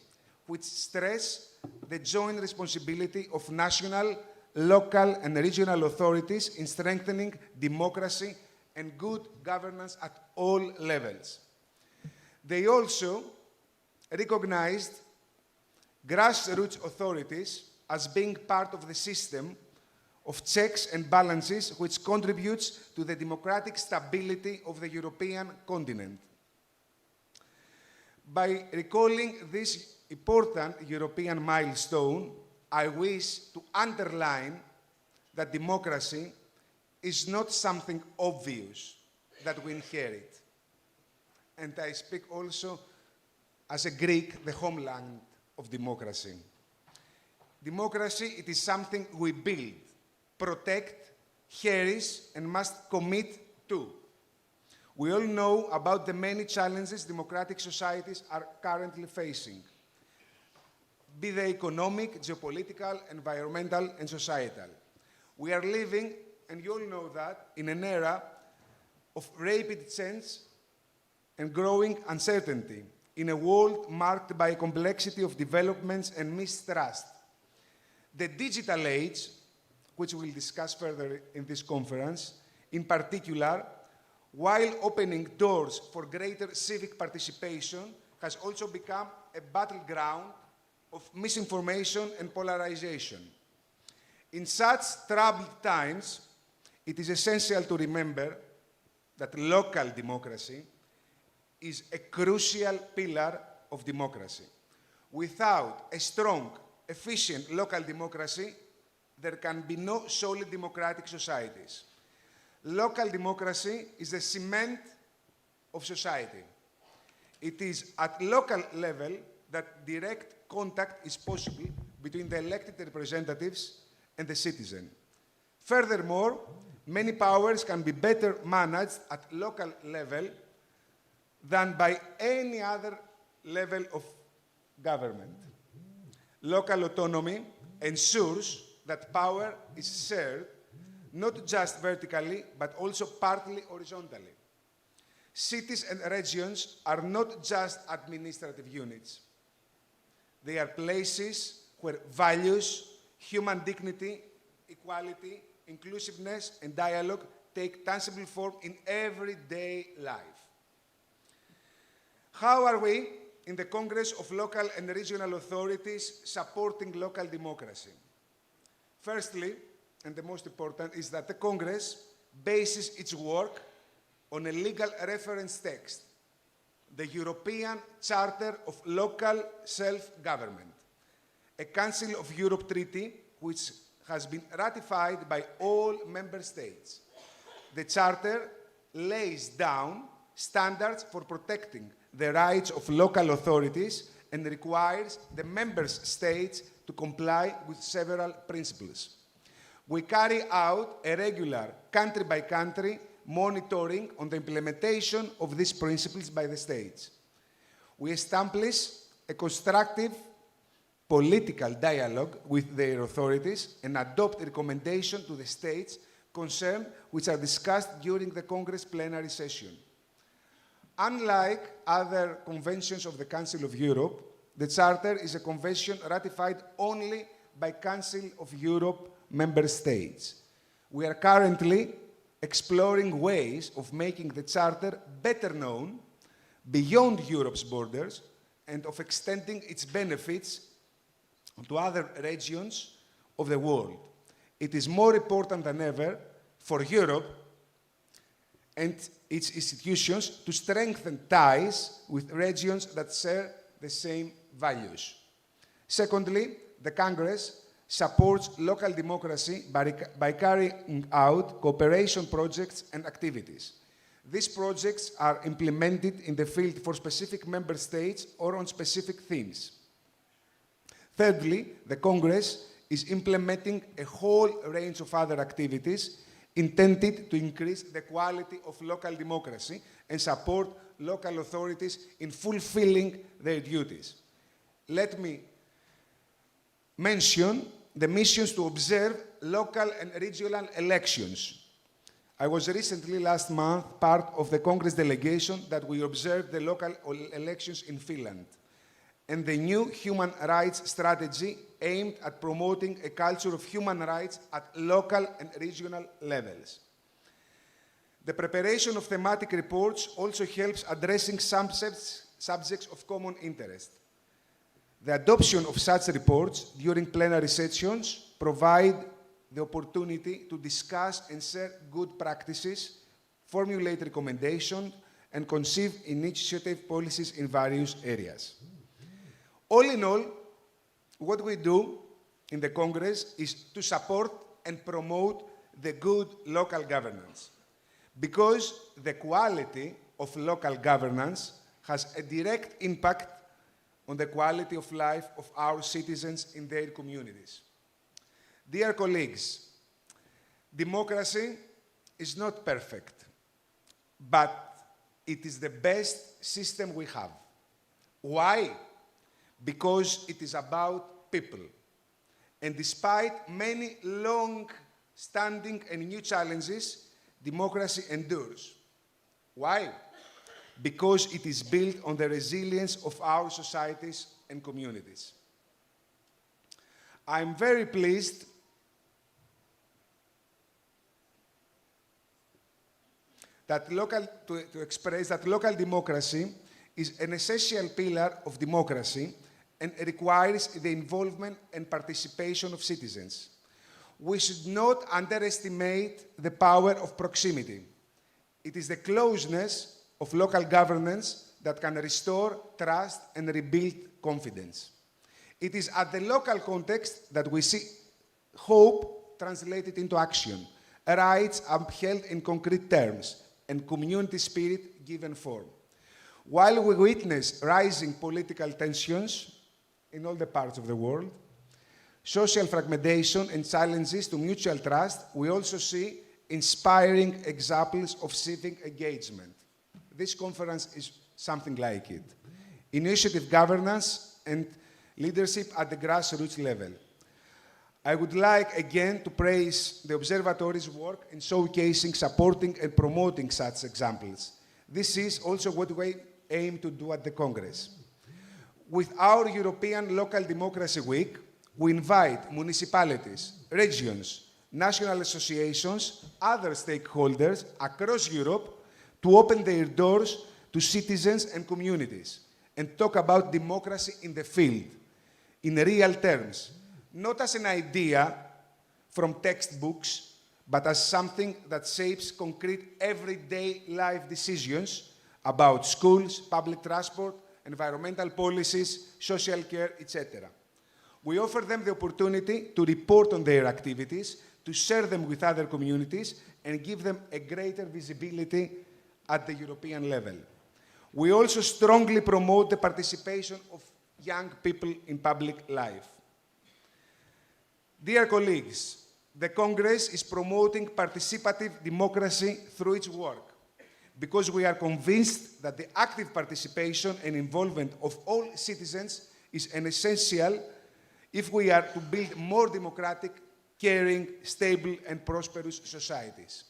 which stress the joint responsibility of national, local, and regional authorities in strengthening democracy and good governance at all levels. They also recognized grassroots authorities as being part of the system of checks and balances which contributes to the democratic stability of the European continent. By recalling this important European milestone, I wish to underline that democracy is not something obvious that we inherit. And I speak also as a Greek, the homeland of democracy. Democracy, it is something we build, protect, cherish, and must commit to. We all know about the many challenges democratic societies are currently facing, be they economic, geopolitical, environmental, and societal. We are living, and you all know that, in an era of rapid change and growing uncertainty, in a world marked by a complexity of developments and mistrust. The digital age, which we'll discuss further in this conference, in particular, while opening doors for greater civic participation, has also become a battleground of misinformation and polarization. In such troubled times, it is essential to remember that local democracy is a crucial pillar of democracy. Without a strong, efficient local democracy, there can be no solid democratic societies. Local democracy is the cement of society. It is at local level that direct contact is possible between the elected representatives and the citizen. Furthermore, many powers can be better managed at local level than by any other level of government. Local autonomy ensures that power is shared not just vertically, but also partly horizontally. Cities and regions are not just administrative units. They are places where values, human dignity, equality, inclusiveness, and dialogue take tangible form in everyday life. How are we, in the Congress of Local and Regional Authorities, supporting local democracy? Firstly, and the most important, is that the Congress bases its work on a legal reference text, the European Charter of Local Self-Government, a Council of Europe treaty which has been ratified by all member states. The Charter lays down standards for protecting the rights of local authorities and requires the member states to comply with several principles. We carry out a regular country-by-country monitoring on the implementation of these principles by the states. We establish a constructive political dialogue with their authorities and adopt recommendations to the states concerned which are discussed during the Congress plenary session. Unlike other conventions of the Council of Europe, the Charter is a convention ratified only by Council of Europe member states. We are currently exploring ways of making the Charter better known beyond Europe's borders and of extending its benefits to other regions of the world. It is more important than ever for Europe and its institutions to strengthen ties with regions that share the same values. Secondly, the Congress supports local democracy by carrying out cooperation projects and activities. These projects are implemented in the field for specific member states or on specific themes. Thirdly, the Congress is implementing a whole range of other activities intended to increase the quality of local democracy and support local authorities in fulfilling their duties. Let me mention the missions to observe local and regional elections. I was recently, last month, part of the Congress delegation that we observed the local elections in Finland and the new human rights strategy aimed at promoting a culture of human rights at local and regional levels. The preparation of thematic reports also helps addressing subjects of common interest. The adoption of such reports during plenary sessions provide the opportunity to discuss and share good practices, formulate recommendations, and conceive initiative policies in various areas. All in all, what we do in the Congress is to support and promote the good local governance, because the quality of local governance has a direct impact on the quality of life of our citizens in their communities. Dear colleagues, democracy is not perfect, but it is the best system we have. Why? Because it is about people. And despite many long-standing and new challenges, democracy endures. Why? Because it is built on the resilience of our societies and communities. I'm very pleased that to express that local democracy is an essential pillar of democracy and requires the involvement and participation of citizens. We should not underestimate the power of proximity. It is the closeness of local governance that can restore trust and rebuild confidence. It is at the local context that we see hope translated into action, rights upheld in concrete terms, and community spirit given form. While we witness rising political tensions in all the parts of the world, social fragmentation and challenges to mutual trust, we also see inspiring examples of civic engagement. This conference is something like it. Initiative governance and leadership at the grassroots level. I would like again to praise the Observatory's work in showcasing, supporting, and promoting such examples. This is also what we aim to do at the Congress. With our European Local Democracy Week, we invite municipalities, regions, national associations, other stakeholders across Europe to open their doors to citizens and communities and talk about democracy in the field, in real terms, not as an idea from textbooks, but as something that shapes concrete everyday life decisions about schools, public transport, environmental policies, social care, etc. We offer them the opportunity to report on their activities, to share them with other communities, and give them a greater visibility at the European level. We also strongly promote the participation of young people in public life. Dear colleagues, the Congress is promoting participative democracy through its work because we are convinced that the active participation and involvement of all citizens is an essential if we are to build more democratic, caring, stable, and prosperous societies.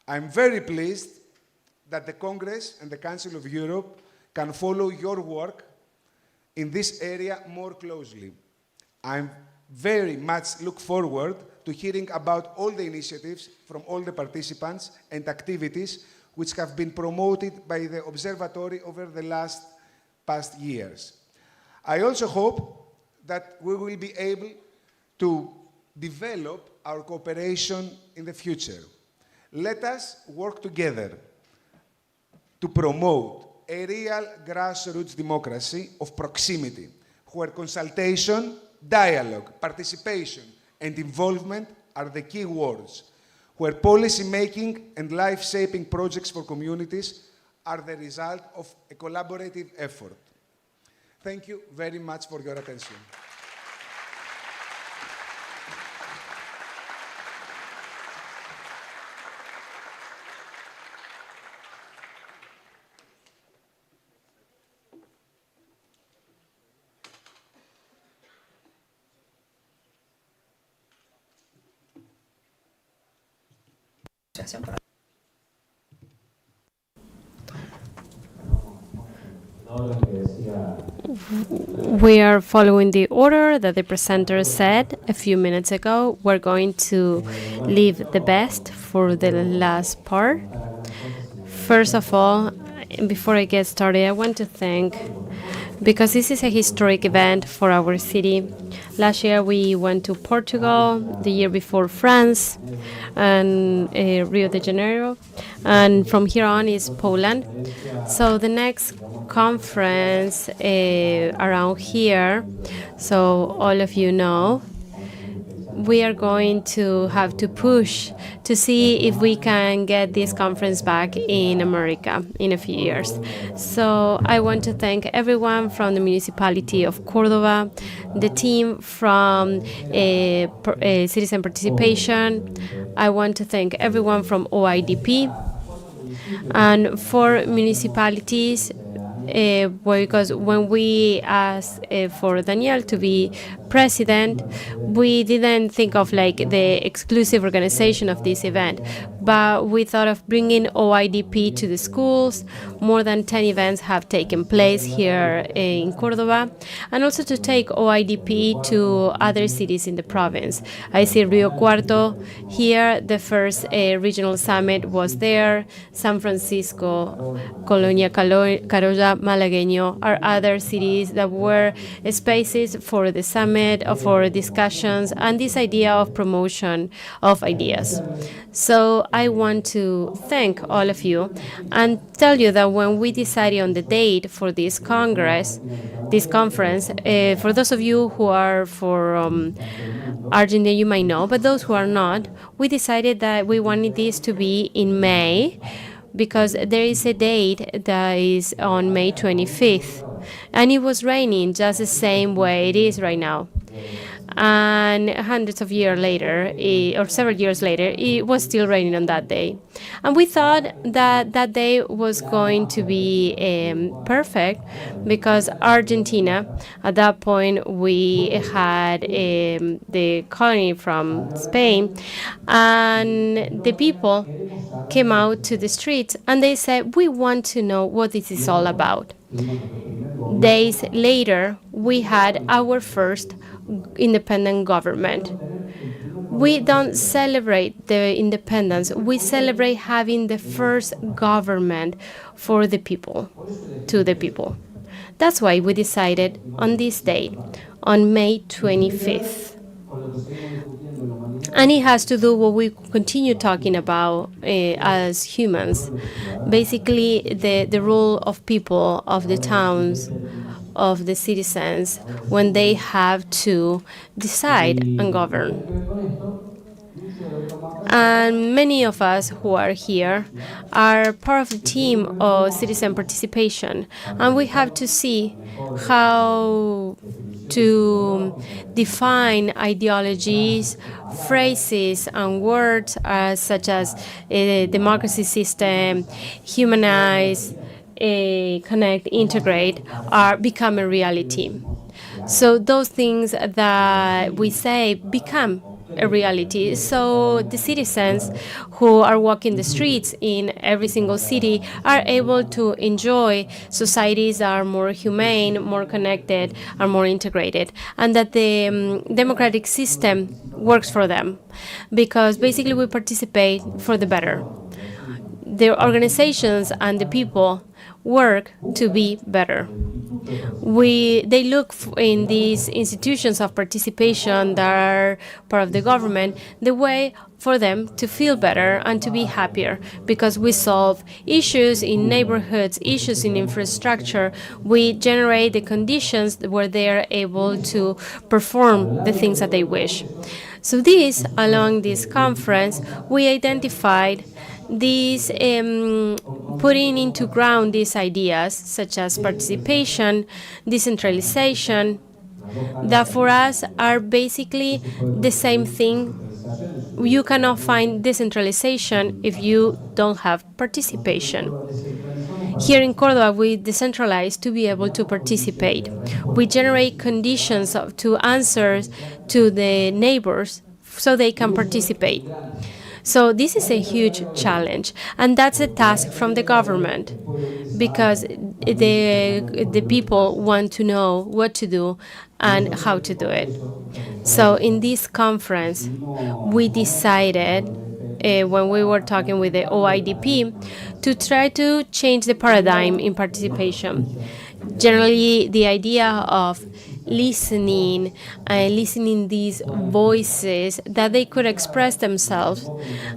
I'm very pleased that the Congress and the Council of Europe can follow your work in this area more closely. I'm very much look forward to hearing about all the initiatives from all the participants and activities which have been promoted by the Observatory over the past years. I also hope that we will be able to develop our cooperation in the future. Let us work together to promote a real grassroots democracy of proximity, where consultation, dialogue, participation, and involvement are the key words, where policy making and life-shaping projects for communities are the result of a collaborative effort. Thank you very much for your attention. We are following the order that the presenter said a few minutes ago. We're going to leave the best for the last part. First of all, before I get started, I want to thank, because this is a historic event for our city. Last year we went to Portugal, the year before France, and Rio de Janeiro, and from here on is Poland. So the next conference around here, so all of you know, we are going to have to push to see if we can get this conference back in America in a few years. So I want to thank everyone from the municipality of Córdoba, the team from citizen participation. I want to thank everyone from Oidp, and for municipalities, because when we asked for Daniel to be president, we didn't think of like the exclusive organization of this event, but we thought of bringing Oidp to the schools. More than 10 events have taken place here in Córdoba, and also to take Oidp to other cities in the province. I see Rio Cuarto here, the first regional summit was there, San Francisco, Colonia Carolla, Malagueño are other cities that were spaces for the summit, for discussions, and this idea of promotion of ideas. So I want to thank all of you and tell you that when we decided on the date for this conference, for those of you who are for Argentina, you might know, but those who are not, we decided that we wanted this to be in May, because there is a date that is on May 25th, and it was raining just the same way it is right now. And hundreds of years later, or several years later, it was still raining on that day. And we thought that that day was going to be perfect, because Argentina, at that point, we had the colony from Spain, and the people came out to the streets and they said, we want to know what this is all about. Days later, we had our first independent government. We don't celebrate the independence, we celebrate having the first government for the people, to the people. That's why we decided on this date, on May 25th. And it has to do what we continue talking about as humans. Basically, the role of people, of the towns, of the citizens, when they have to decide and govern. And many of us who are here are part of the team of citizen participation. And we have to see how to define ideologies, phrases, and words such as democracy system, humanize, connect, integrate, are become a reality. So those things that we say become a reality. So the citizens who are walking the streets in every single city are able to enjoy societies that are more humane, more connected, and more integrated, and that the democratic system works for them, because basically we participate for the better. The organizations and the people work to be better. They look in these institutions of participation that are part of the government the way for them to feel better and to be happier, because we solve issues in neighborhoods, issues in infrastructure. We generate the conditions where they are able to perform the things that they wish. So along this conference, we identified these putting into ground these ideas such as participation, decentralization, that for us are basically the same thing. You cannot find decentralization if you don't have participation. Here in Córdoba, we decentralize to be able to participate. We generate conditions to answer to the neighbors so they can participate. So this is a huge challenge, and that's a task from the government, because the people want to know what to do and how to do it. So in this conference, we decided, when we were talking with the Oidp, to try to change the paradigm in participation. Generally, the idea of listening these voices, that they could express themselves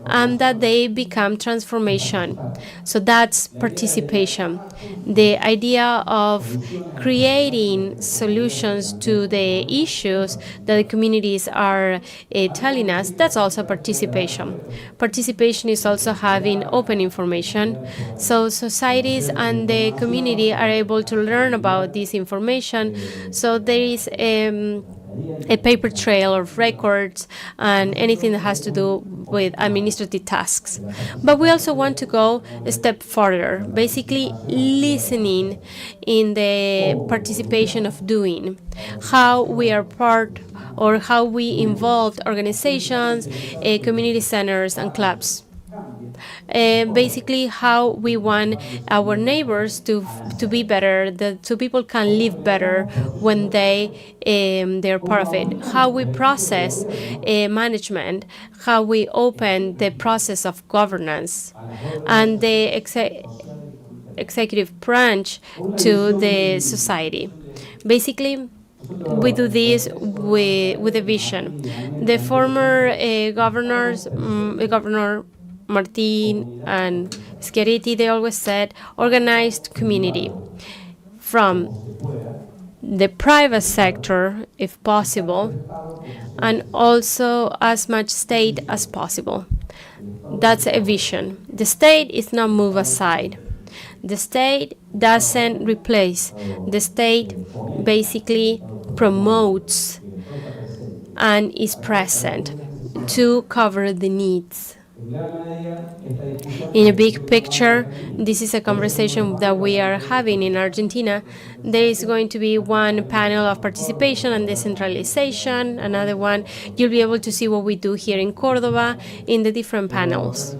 and that they become transformation. So that's participation. The idea of creating solutions to the issues that the communities are telling us, that's also participation. Participation is also having open information, so societies and the community are able to learn about this information, so there is a paper trail of records and anything that has to do with administrative tasks. But we also want to go a step further, basically listening in the participation of doing, how we are part or how we involved organizations, community centers, and clubs. Basically how we want our neighbors to be better, so people can live better when they're part of it. How we process management, how we open the process of governance, and the executive branch to the society. Basically, we do this with a vision. The former Governor Martin and Schiaretti, they always said organized community from the private sector, if possible, and also as much state as possible. That's a vision. The state is not moved aside. The state doesn't replace. The state basically promotes and is present to cover the needs. In a big picture, this is a conversation that we are having in Argentina. There is going to be one panel of participation and decentralization, another one. You'll be able to see what we do here in Córdoba in the different panels.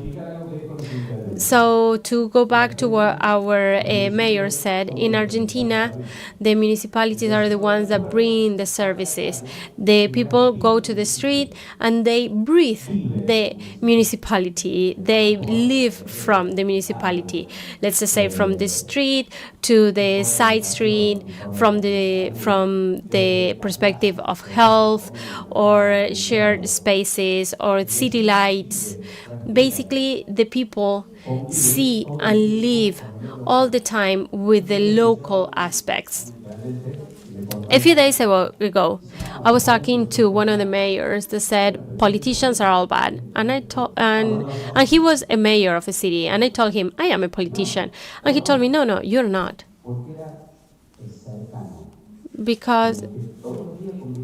So to go back to what our mayor said, in Argentina, the municipalities are the ones that bring the services. The people go to the street and they breathe the municipality. They live from the municipality. Let's just say from the street to the side street, from the perspective of health or shared spaces or city lights. Basically, the people see and live all the time with the local aspects. A few days ago, I was talking to one of the mayors that said politicians are all bad, and and he was a mayor of a city, and I told him I am a politician, and he told me, no, you're not, because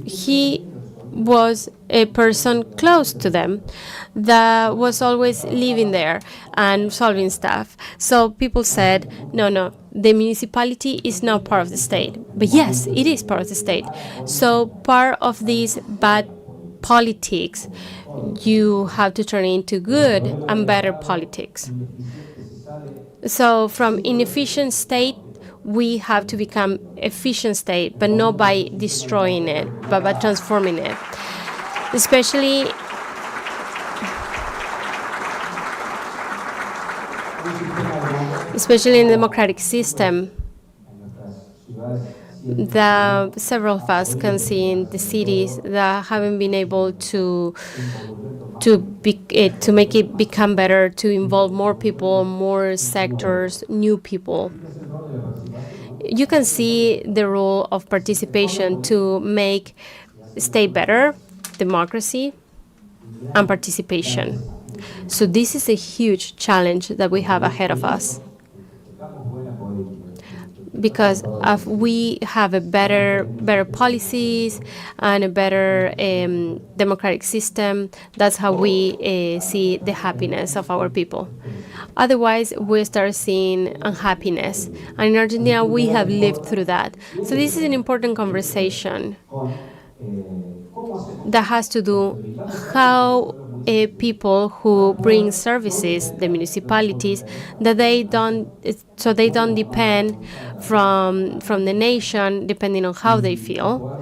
he was a person close to them that was always living there and solving stuff. So people said, no, the municipality is not part of the state. But yes, it is part of the state. So part of these bad politics, you have to turn into good and better politics. So from inefficient state, we have to become efficient state, but not by destroying it, but by transforming it. Especially in the democratic system that several of us can see in the cities that haven't been able to make it become better, to involve more people, more sectors, new people. You can see the role of participation to make state better, democracy, and participation. So this is a huge challenge that we have ahead of us. Because if we have a better policies and a better democratic system, that's how we see the happiness of our people. Otherwise, we start seeing unhappiness. And in Argentina, we have lived through that. So this is an important conversation that has to do how people who bring services, the municipalities, that they don't depend from the nation, depending on how they feel.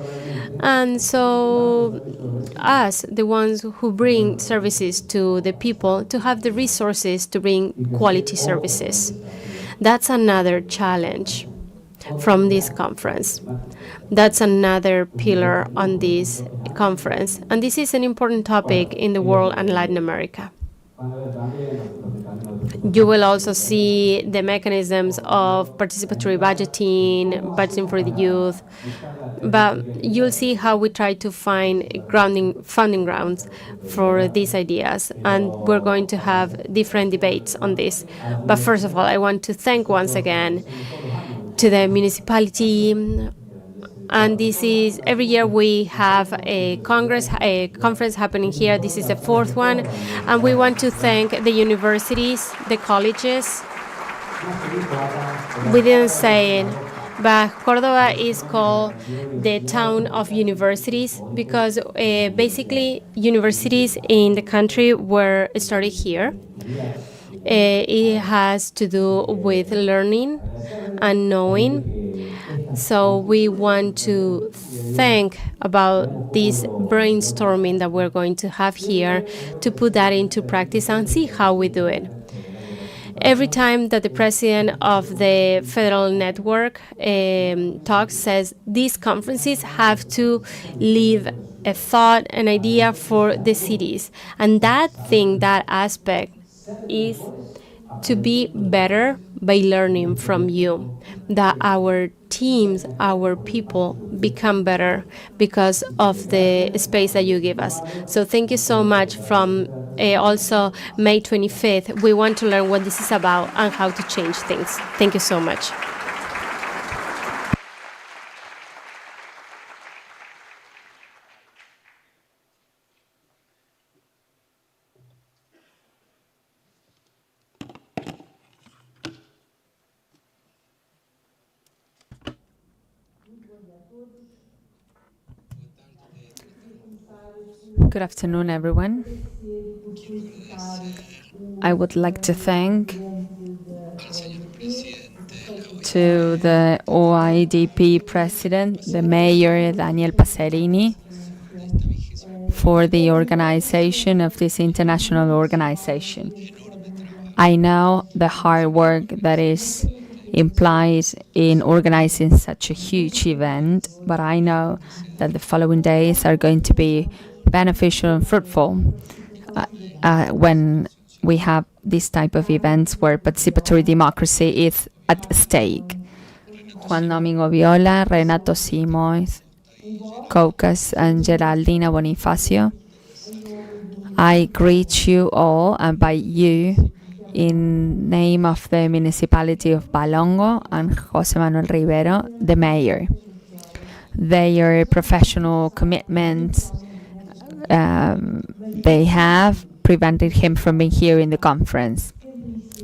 And so us, the ones who bring services to the people, to have the resources to bring quality services. That's another challenge from this conference. That's another pillar on this conference. And this is an important topic in the world and Latin America. You will also see the mechanisms of participatory budgeting for the youth, but you'll see how we try to find funding grounds for these ideas, and we're going to have different debates on this. But first of all, I want to thank once again to the municipality. And this is, every year we have a conference happening here. This is the fourth one. And we want to thank the universities, the colleges. We didn't say it, but Córdoba is called the town of universities because basically universities in the country were started here. It has to do with learning and knowing. So we want to think about this brainstorming that we're going to have here to put that into practice and see how we do it. Every time that the president of the federal network talks, says these conferences have to leave a thought, an idea for the cities. And that aspect is to be better by learning from you, that our teams, our people become better because of the space that you give us. So thank you so much. From also May 25th, we want to learn what this is about and how to change things. Thank you so much. Good afternoon, everyone. I would like to thank to the Oidp president, the mayor Daniel Passerini, for the organization of this international organization. I know the hard work that is implied in organizing such a huge event, but I know that the following days are going to be beneficial and fruitful when we have this type of events where participatory democracy is at stake. Juan Domingo Viola, Renato Simoes, Caucas, and Geraldina Bonifacio. I greet you all, and by you, in name of the municipality of Balongo and José Manuel Rivero, the mayor. Their professional commitments they have prevented him from being here in the conference.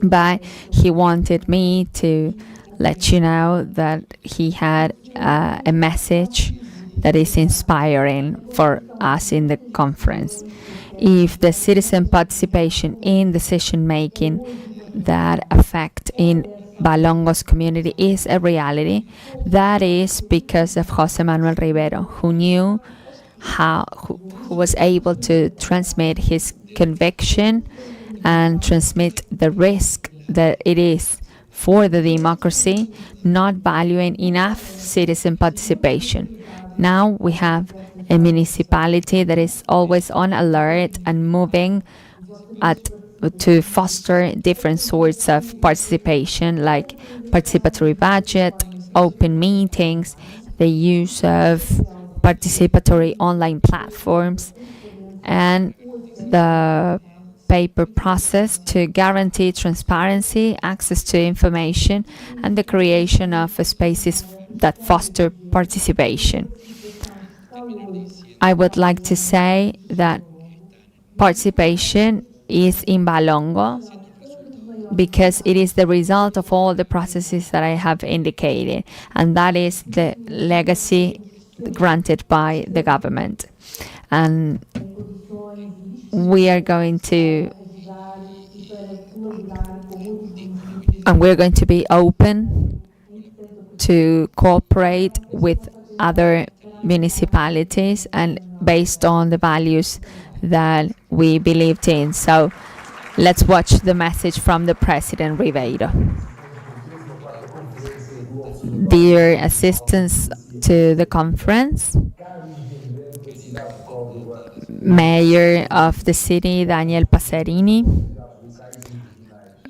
But he wanted me to let you know that he had a message that is inspiring for us in the conference. If the citizen participation in decision making that affect in Balongo's community is a reality, that is because of José Manuel Rivero, who knew who was able to transmit his conviction and transmit the risk that it is for the democracy not valuing enough citizen participation. Now we have a municipality that is always on alert and moving to foster different sorts of participation, like participatory budget, open meetings, the use of participatory online platforms, and the paper process to guarantee transparency, access to information, and the creation of spaces that foster participation. I would like to say that participation is in Balongo because it is the result of all the processes that I have indicated, and that is the legacy granted by the government. And we're going to be open to cooperate with other municipalities and based on the values that we believed in. So let's watch the message from the President Ribeiro. Dear assistants to the conference, Mayor of the city, Daniel Passerini,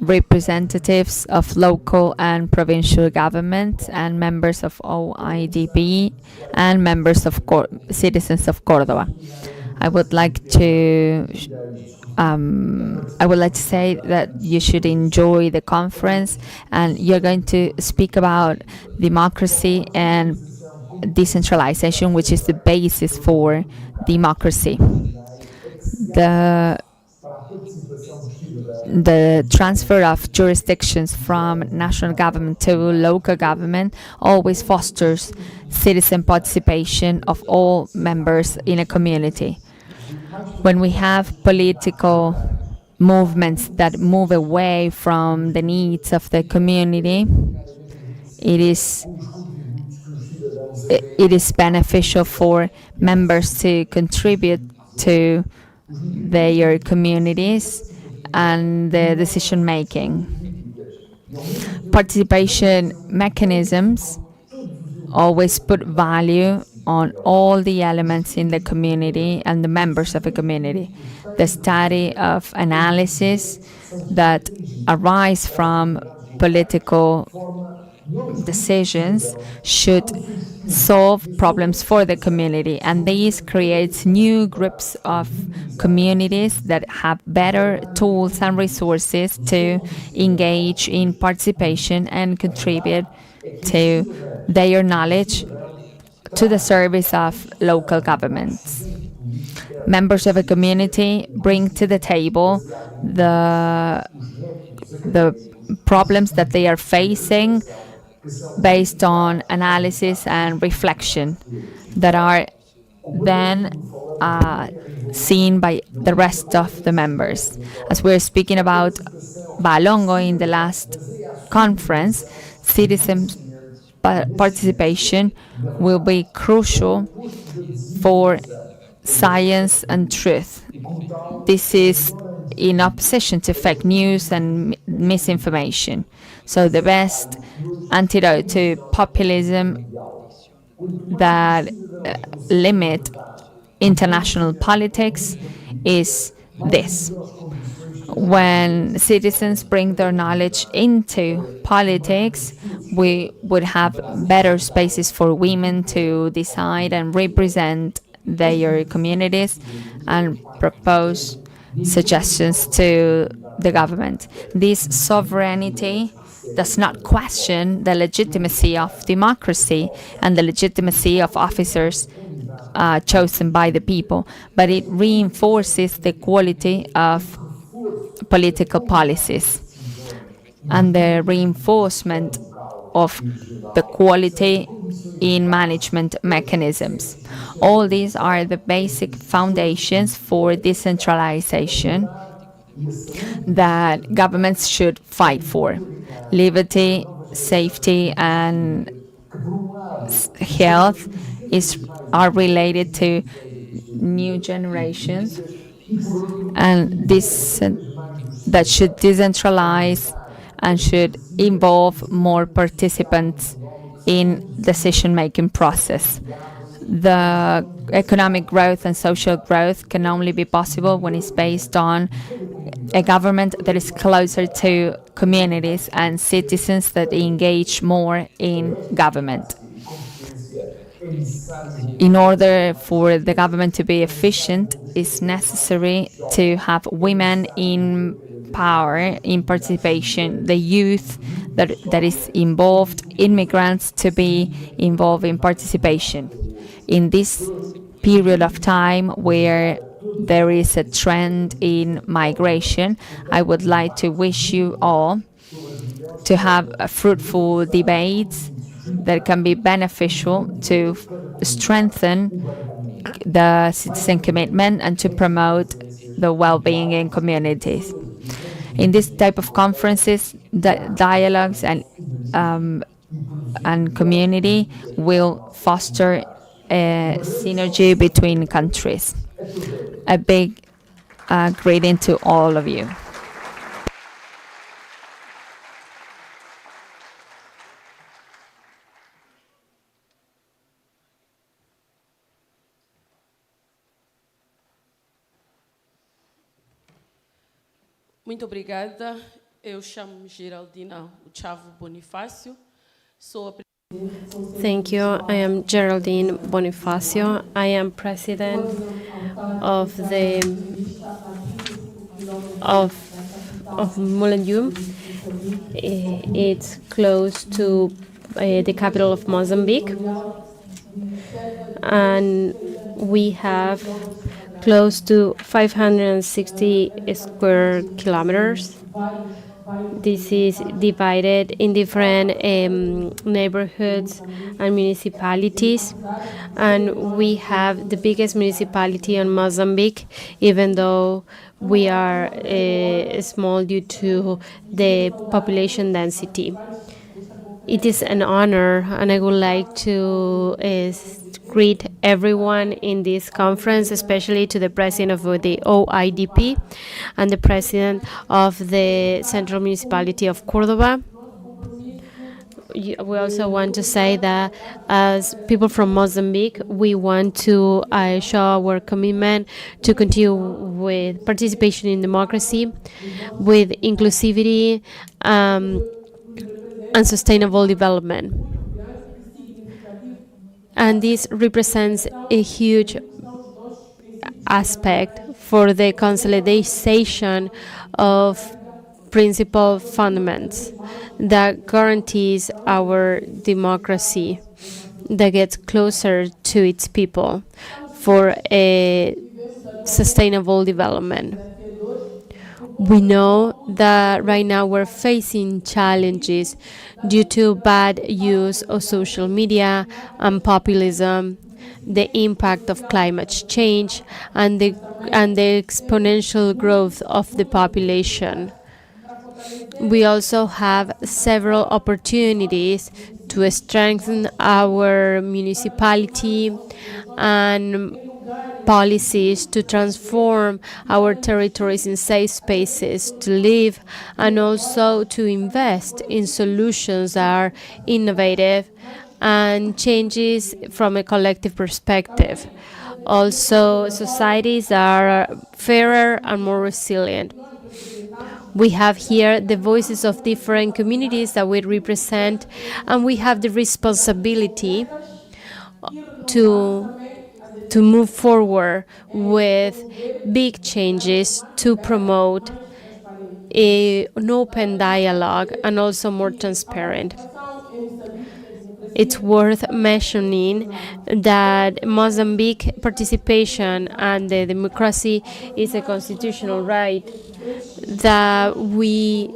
representatives of local and provincial governments and members of Oidp and members of citizens of Córdoba. I would like to say that you should enjoy the conference, and you're going to speak about democracy and decentralization, which is the basis for democracy. The transfer of jurisdictions from national government to local government always fosters citizen participation of all members in a community. When we have political movements that move away from the needs of the community, it is beneficial for members to contribute to their communities and the decision making. Participation mechanisms always put value on all the elements in the community and the members of a community. The study of analysis that arise from political decisions should solve problems for the community, and this creates new groups of communities that have better tools and resources to engage in participation and contribute to their knowledge to the service of local governments. Members of a community bring to the table the problems that they are facing based on analysis and reflection that are then seen by the rest of the members. As we're speaking about Balongo in the last conference, citizen participation will be crucial for science and truth. This is in opposition to fake news and misinformation. So the best antidote to populism that limit international politics is this. When citizens bring their knowledge into politics, we would have better spaces for women to decide and represent their communities and propose suggestions to the government. This sovereignty does not question the legitimacy of democracy and the legitimacy of officers chosen by the people, but it reinforces the quality of political policies and the reinforcement of the quality in management mechanisms. All these are the basic foundations for decentralization that governments should fight for. Liberty, safety, and health are related to new generations, and this that should decentralize and should involve more participants in decision-making process. The economic growth and social growth can only be possible when it's based on a government that is closer to communities and citizens that engage more in government. In order for the government to be efficient, it's necessary to have women in power, in participation, the youth that is involved, immigrants to be involved in participation. In this period of time where there is a trend in migration, I would like to wish you all to have a fruitful debates that can be beneficial to strengthen the citizen commitment and to promote the well-being in communities. In this type of conferences, dialogues and community will foster a synergy between countries. A big greeting to all of you. Muito obrigada. Eu chamo-me Geraldina Chavo Bonifácio. Sou a Thank you. I am Geraldine Bonifacio. I am president of the of Mulanjum. It's close to the capital of Mozambique, and we have close to 560 square kilometers. This is divided in different neighborhoods and municipalities, and we have the biggest municipality in Mozambique, even though we are small due to the population density. It is an honor, and I would like to greet everyone in this conference, especially to the president of the Oidp and the president of the Central Municipality of Córdoba. We also want to say that as people from Mozambique, we want to show our commitment to continue with participation in democracy, with inclusivity and sustainable development. And this represents a huge aspect for the consolidation of principal fundaments that guarantees our democracy, that gets closer to its people for a sustainable development. We know that right now we're facing challenges due to bad use of social media and populism, the impact of climate change, and the exponential growth of the population. We also have several opportunities to strengthen our municipality and policies to transform our territories in safe spaces to live, and also to invest in solutions that are innovative and changes from a collective perspective. Also, societies that are fairer and more resilient. We have here the voices of different communities that we represent, and we have the responsibility to move forward with big changes to promote an open dialogue and also more transparent. It's worth mentioning that Mozambique participation and the democracy is a constitutional right that we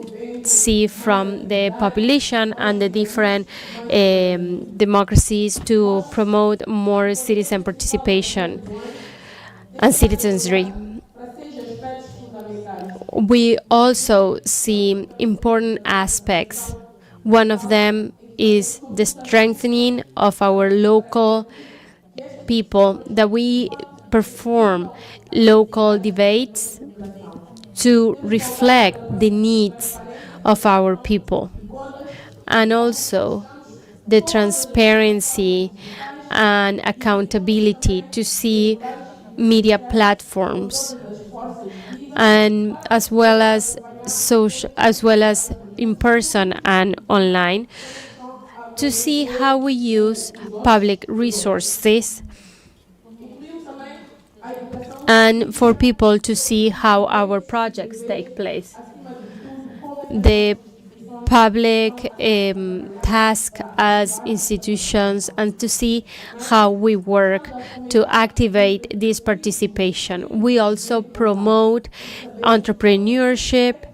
see from the population and the different democracies to promote more citizen participation and citizenry. We also see important aspects. One of them is the strengthening of our local people, that we perform local debates to reflect the needs of our people, and also the transparency and accountability to see media platforms, and as well as social, as well as in person and online, to see how we use public resources, and for people to see how our projects take place. The public task as institutions, and to see how we work to activate this participation. We also promote entrepreneurship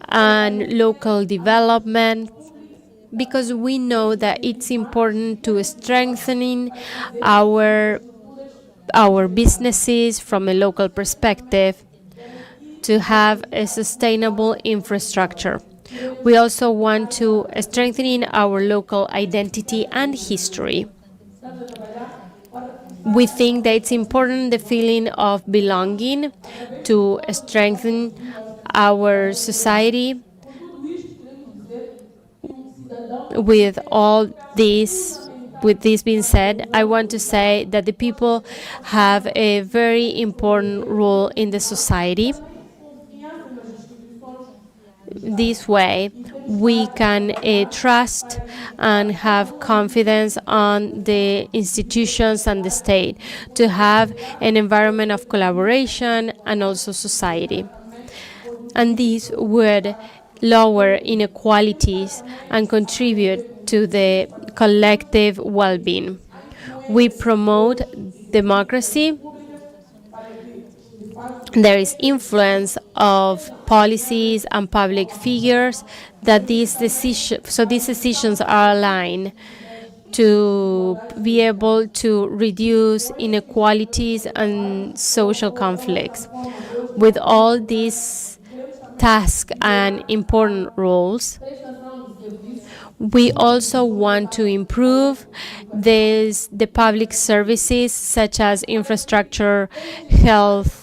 and local development, because we know that it's important to strengthening our businesses from a local perspective, to have a sustainable infrastructure. We also want to strengthen our local identity and history. We think that it's important, the feeling of belonging, to strengthen our society. With this being said, I want to say that the people have a very important role in the society. This way, we can trust and have confidence on the institutions and the state, to have an environment of collaboration and also society. And this would lower inequalities and contribute to the collective well-being. We promote democracy. There is influence of policies and public figures that these decisions are aligned to be able to reduce inequalities and social conflicts. With all these tasks and important roles, we also want to improve the public services such as infrastructure, health,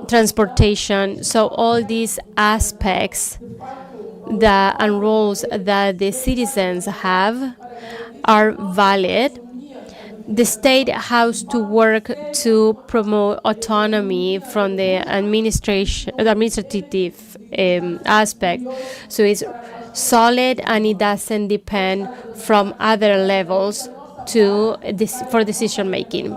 transportation. So all these aspects and roles that the citizens have are valid. The state has to work to promote autonomy from the administrative aspect, so it's solid and it doesn't depend from other levels for decision making.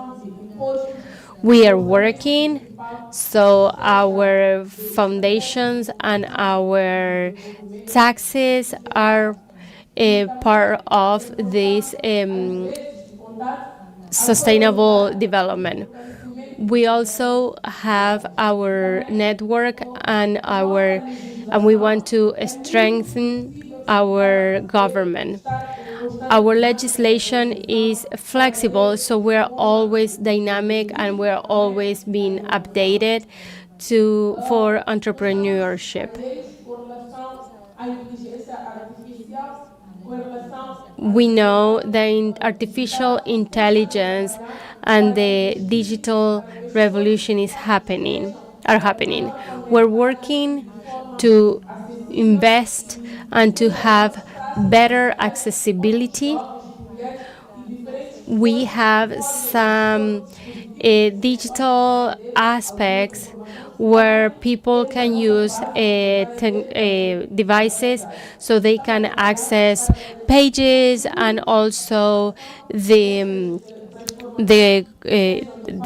We are working, so our foundations and our taxes are a part of this sustainable development. We also have our network and we want to strengthen our government. Our legislation is flexible, so we're always dynamic and we're always being updated for entrepreneurship. We know that artificial intelligence and the digital revolution are happening. We're working to invest and to have better accessibility. We have some digital aspects where people can use devices so they can access pages and also the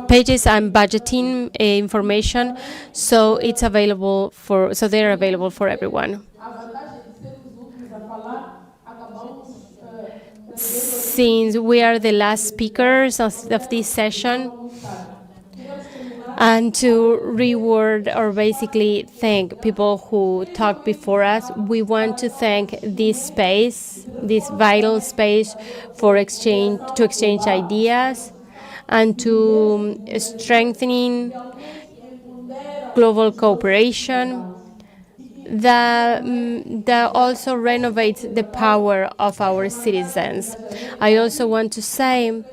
pages and budgeting information, so it's available for they're available for everyone. Since we are the last speakers of this session, and to reward or basically thank people who talked before us, we want to thank this space, this vital space to exchange ideas and to strengthening global cooperation that also renovates the power of our citizens. I also want to say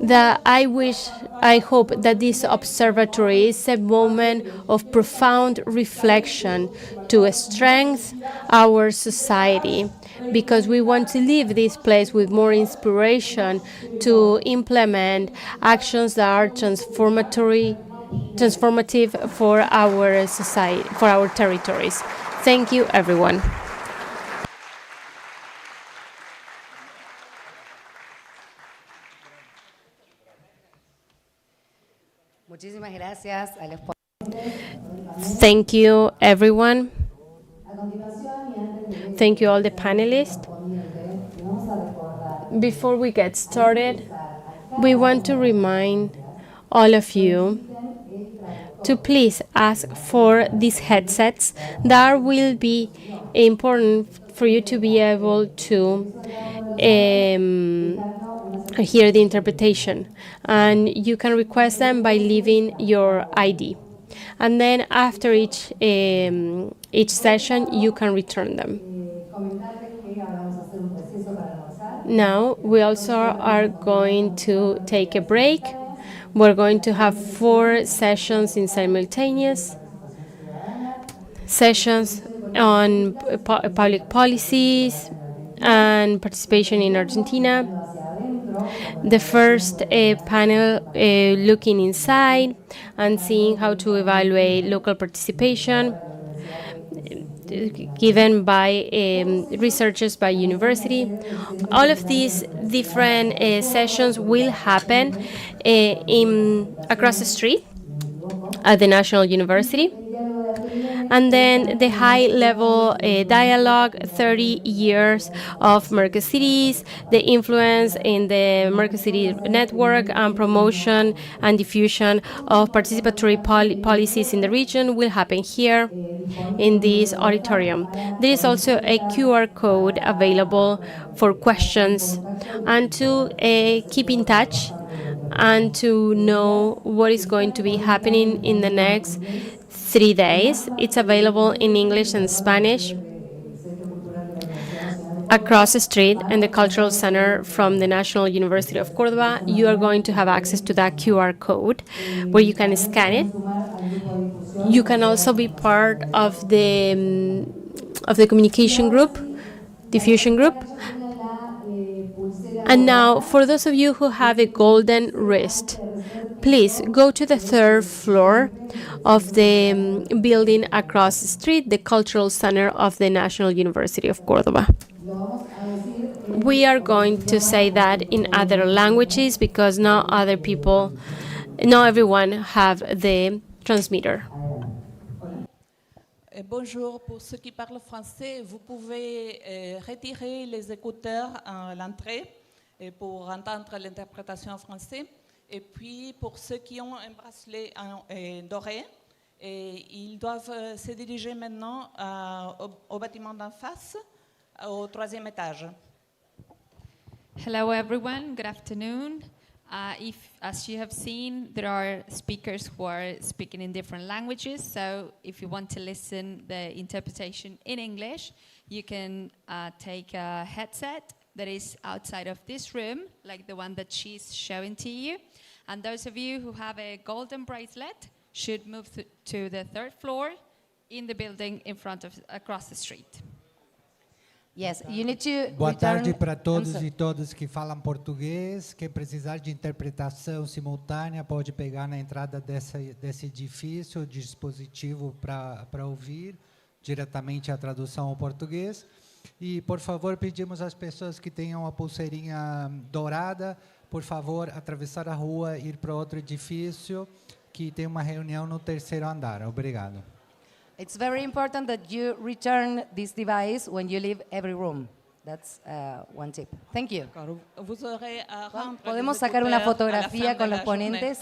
that I hope that this observatory is a moment of profound reflection to strengthen our society, because we want to leave this place with more inspiration to implement actions that are transformative for our society, for our territories. Thank you, everyone. Muchísimas gracias a los Thank you, everyone. Thank you, all the panelists. Before we get started, we want to remind all of you to please ask for these headsets that will be important for you to be able to hear the interpretation. And you can request them by leaving your ID. And then after each session, you can return them. Now, we also are going to take a break. We're going to have 4 sessions in simultaneous sessions on public policies and participation in Argentina. The first panel looking inside and seeing how to evaluate local participation given by researchers by university. All of these different sessions will happen across the street at the National University. And then the high-level dialogue, 30 years of Mercosities, the influence in the Mercosity network and promotion and diffusion of participatory policies in the region will happen here in this auditorium. There is also a QR code available for questions and to keep in touch and to know what is going to be happening in the next 3 days. It's available in English and Spanish. Across the street in the Cultural Center from the National University of Córdoba, you are going to have access to that QR code where you can scan it. You can also be part of the communication group, diffusion group. And now, for those of you who have a golden wrist, please go to the 3rd floor of the building across the street, the Cultural Center of the National University of Córdoba. We are going to say that in other languages because not everyone have the transmitter. Bonjour, pour ceux qui parlent français, vous pouvez retirer les écouteurs à l'entrée pour entendre l'interprétation en français. Et puis, pour ceux qui ont un bracelet doré, ils doivent se diriger maintenant au bâtiment d'en face, au 3e étage. Hello, everyone. Good afternoon. As you have seen, there are speakers who are speaking in different languages. So if you want to listen the interpretation in English, you can take a headset that is outside of this room, like the one that she's showing to you. And those of you who have a golden bracelet should move to the 3rd floor in the building across the street. Yes, you need to Boa return. tarde para I'm todos sorry. e todas que falam português. Quem precisar de interpretação simultânea pode pegar na entrada desse edifício o dispositivo para ouvir diretamente a tradução ao português. E, por favor, pedimos às pessoas que tenham a pulseirinha dourada, por favor, atravessar a rua e ir para outro edifício, que tem uma reunião no 3º andar. Obrigado. It's very important that you return this device when you leave every room. That's one tip. Thank you. Vous aurez à rendre les Podemos sacar una écouteurs à la fotografía fin con de los la journée. ponentes.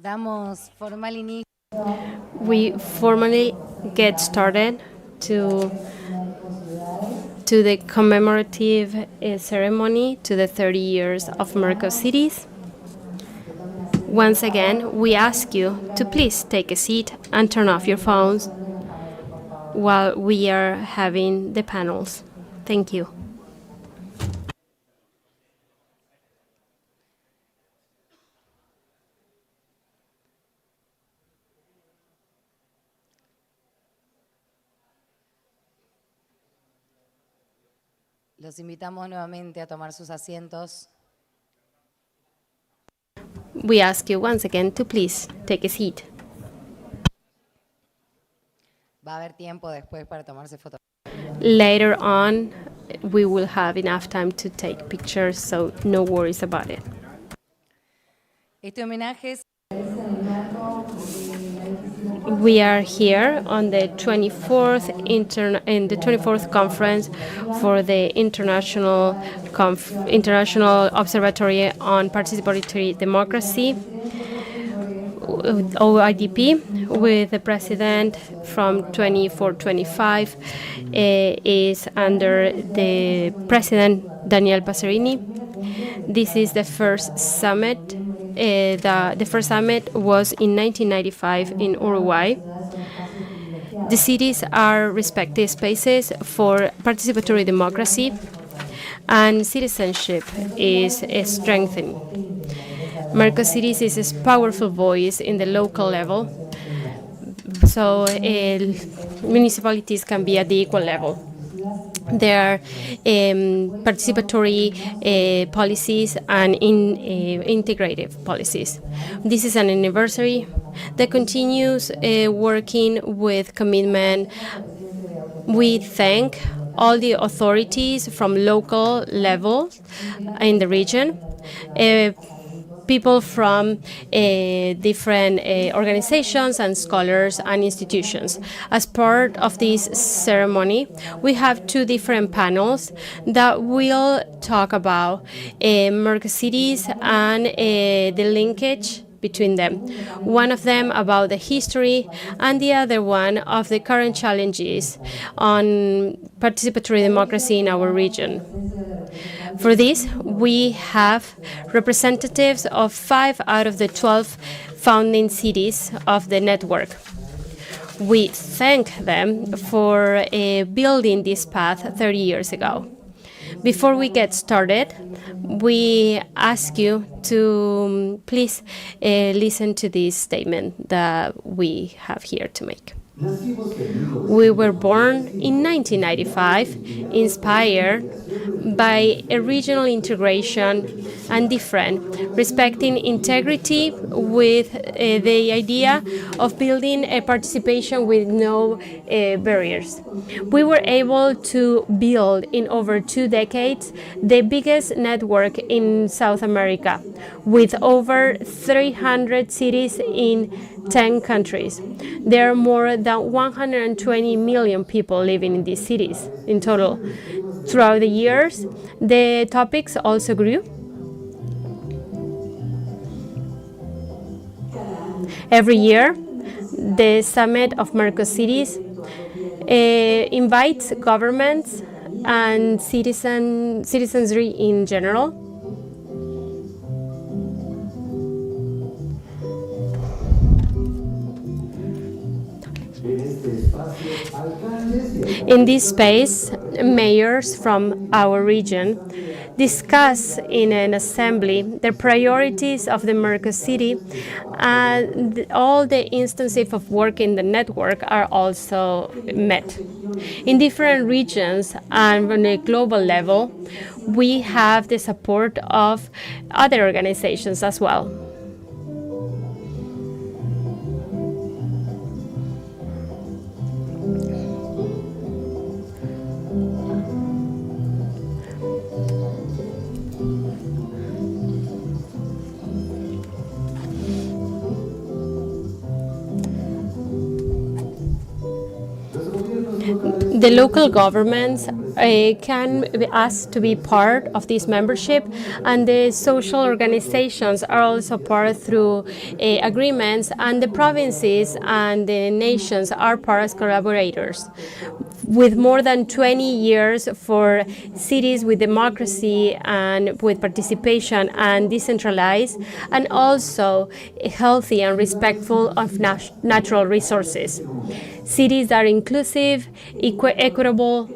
Damos formal inicio. We formally get started to the commemorative ceremony to the 30 years of Mercos Cities. Once again, we ask you to please take a seat and turn off your phones while we are having the panels. Thank you. Los invitamos nuevamente a tomar sus asientos. We ask you once again to please take a seat. Va a haber tiempo después para tomarse fotos. Later on, we will have enough time to take pictures, so no worries about it. Este homenaje es We are here on the 24th conference for the International Observatory on Participatory Democracy, Oidp, with the president from 24-25 is under the President Daniel Passerini. This is the first summit. The first summit was in 1995 in Uruguay. The cities are respective spaces for participatory democracy, and citizenship is strengthened. Mercos Cities is a powerful voice in the local level, so municipalities can be at the equal level. There are participatory policies and integrative policies. This is an anniversary that continues working with commitment. We thank all the authorities from local level in the region, people from different organizations and scholars and institutions. As part of this ceremony, we have two different panels that will talk about Mercos Cities and the linkage between them. One of them about the history and the other one of the current challenges on participatory democracy in our region. For this, we have representatives of 5 out of the 12 founding cities of the network. We thank them for building this path 30 years ago. Before we get started, we ask you to please listen to this statement that we have here to make. We were born in 1995, inspired by a regional integration and different, respecting integrity with the idea of building a participation with no barriers. We were able to build in over 2 decades the biggest network in South America, with over 300 cities in 10 countries. There are more than 120 million people living in these cities in total. Throughout the years, the topics also grew. Every year, the Summit of Mercos Cities invites governments and citizenry in general in this space. Mayors from our region discuss in an assembly the priorities of the Mercos City, and all the instances of work in the network are also met. In different regions and on a global level, we have the support of other organizations as well. The local governments can be asked to be part of this membership, and the social organizations are also part through agreements, and the provinces and the nations are part as collaborators. With more than 20 years for cities with democracy and with participation and decentralized, and also healthy and respectful of natural resources. Cities that are inclusive, equitable,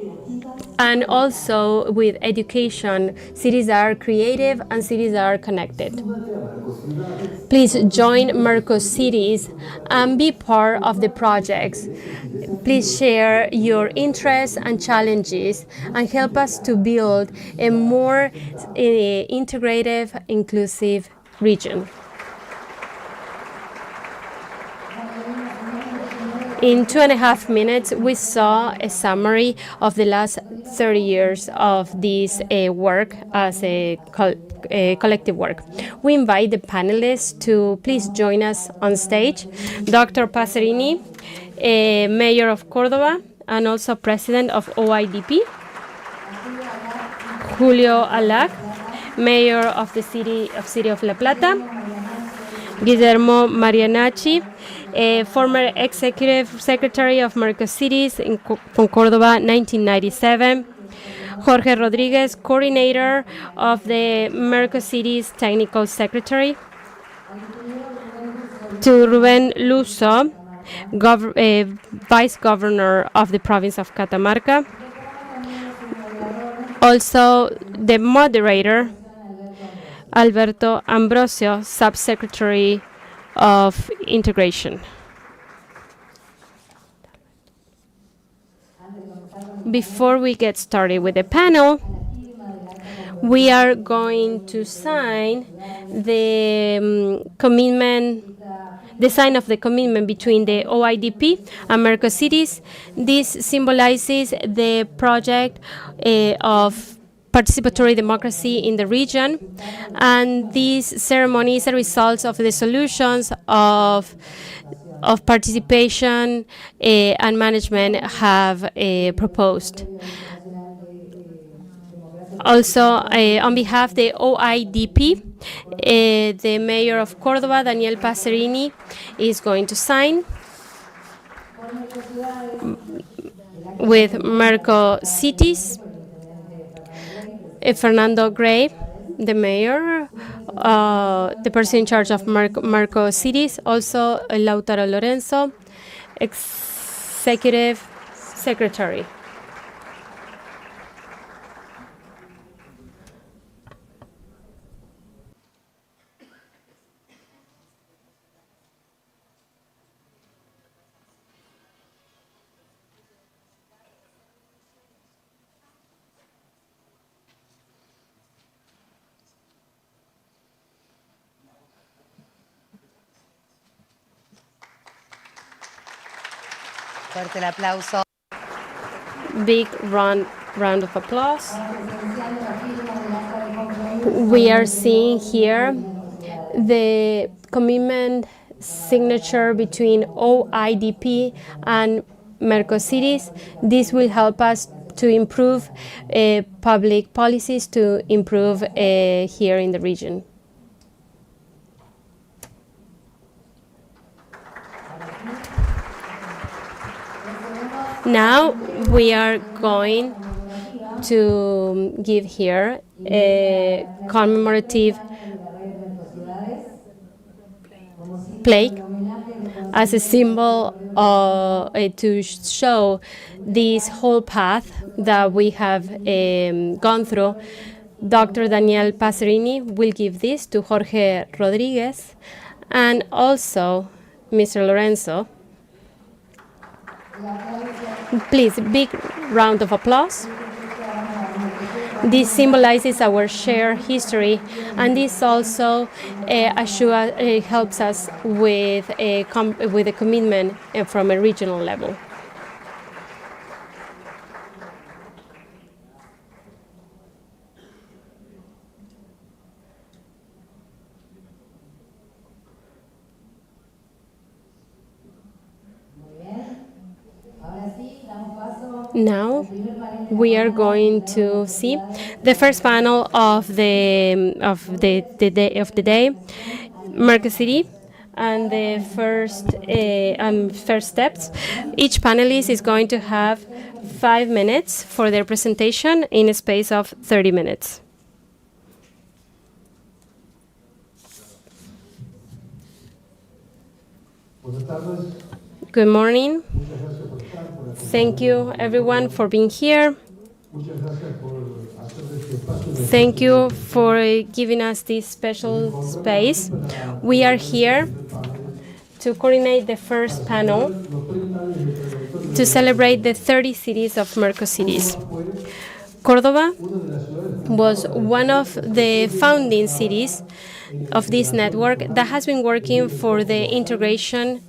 and also with education, cities that are creative and cities that are connected. Please join Merco Cities and be part of the projects. Please share your interests and challenges and help us to build a more integrative, inclusive region. In 2.5 minutes, we saw a summary of the last 30 years of this work as a collective work. We invite the panelists to please join us on stage. Dr. Pacerini, Mayor of Córdoba and also President of Oidp. Julio Alac, Mayor of the City of La Plata. Guillermo Marianacci, former Executive Secretary of Merco Cities from Córdoba, 1997. Jorge Rodriguez, Coordinator of the Merco Cities Technical Secretary. To Rubén Luso, Vice Governor of the Province of Catamarca. Also, the moderator, Alberto Ambrosio, Subsecretary of Integration. Before we get started with the panel, we are going to sign the commitment, the sign of the commitment between the Oidp and Merco Cities. This symbolizes the project of participatory democracy in the region, and this ceremony is a result of the solutions of participation and management have proposed. Also, on behalf of the Oidp, the Mayor of Córdoba, Daniel Pacerini, is going to sign with Merco Cities. Fernando Gray, the mayor, the person in charge of Merco Cities, also Lautaro Lorenzo, executive secretary. Fuerte el aplauso. Big round of applause. We are seeing here the commitment signature between Oidp and Merco Cities. This will help us to improve public policies, to improve here in the region. Now we are going to give here a commemorative plaque as a symbol to show this whole path that we have gone through. Dr. Daniel Pacerini will give this to Jorge Rodriguez and also Mr. Lorenzo. Please, big round of applause. This symbolizes our shared history, and this also helps us with a commitment from a regional level. Now we are going to see the first panel of the day, Mercosity, and the first steps. Each panelist is going to have 5 minutes for their presentation in a space of 30 minutes. Good morning. Thank you, everyone, for being here. Thank you for giving us this special space. We are here to coordinate the first panel to celebrate the 30 cities of Mercosities. Córdoba was one of the founding cities of this network that has been working for the integration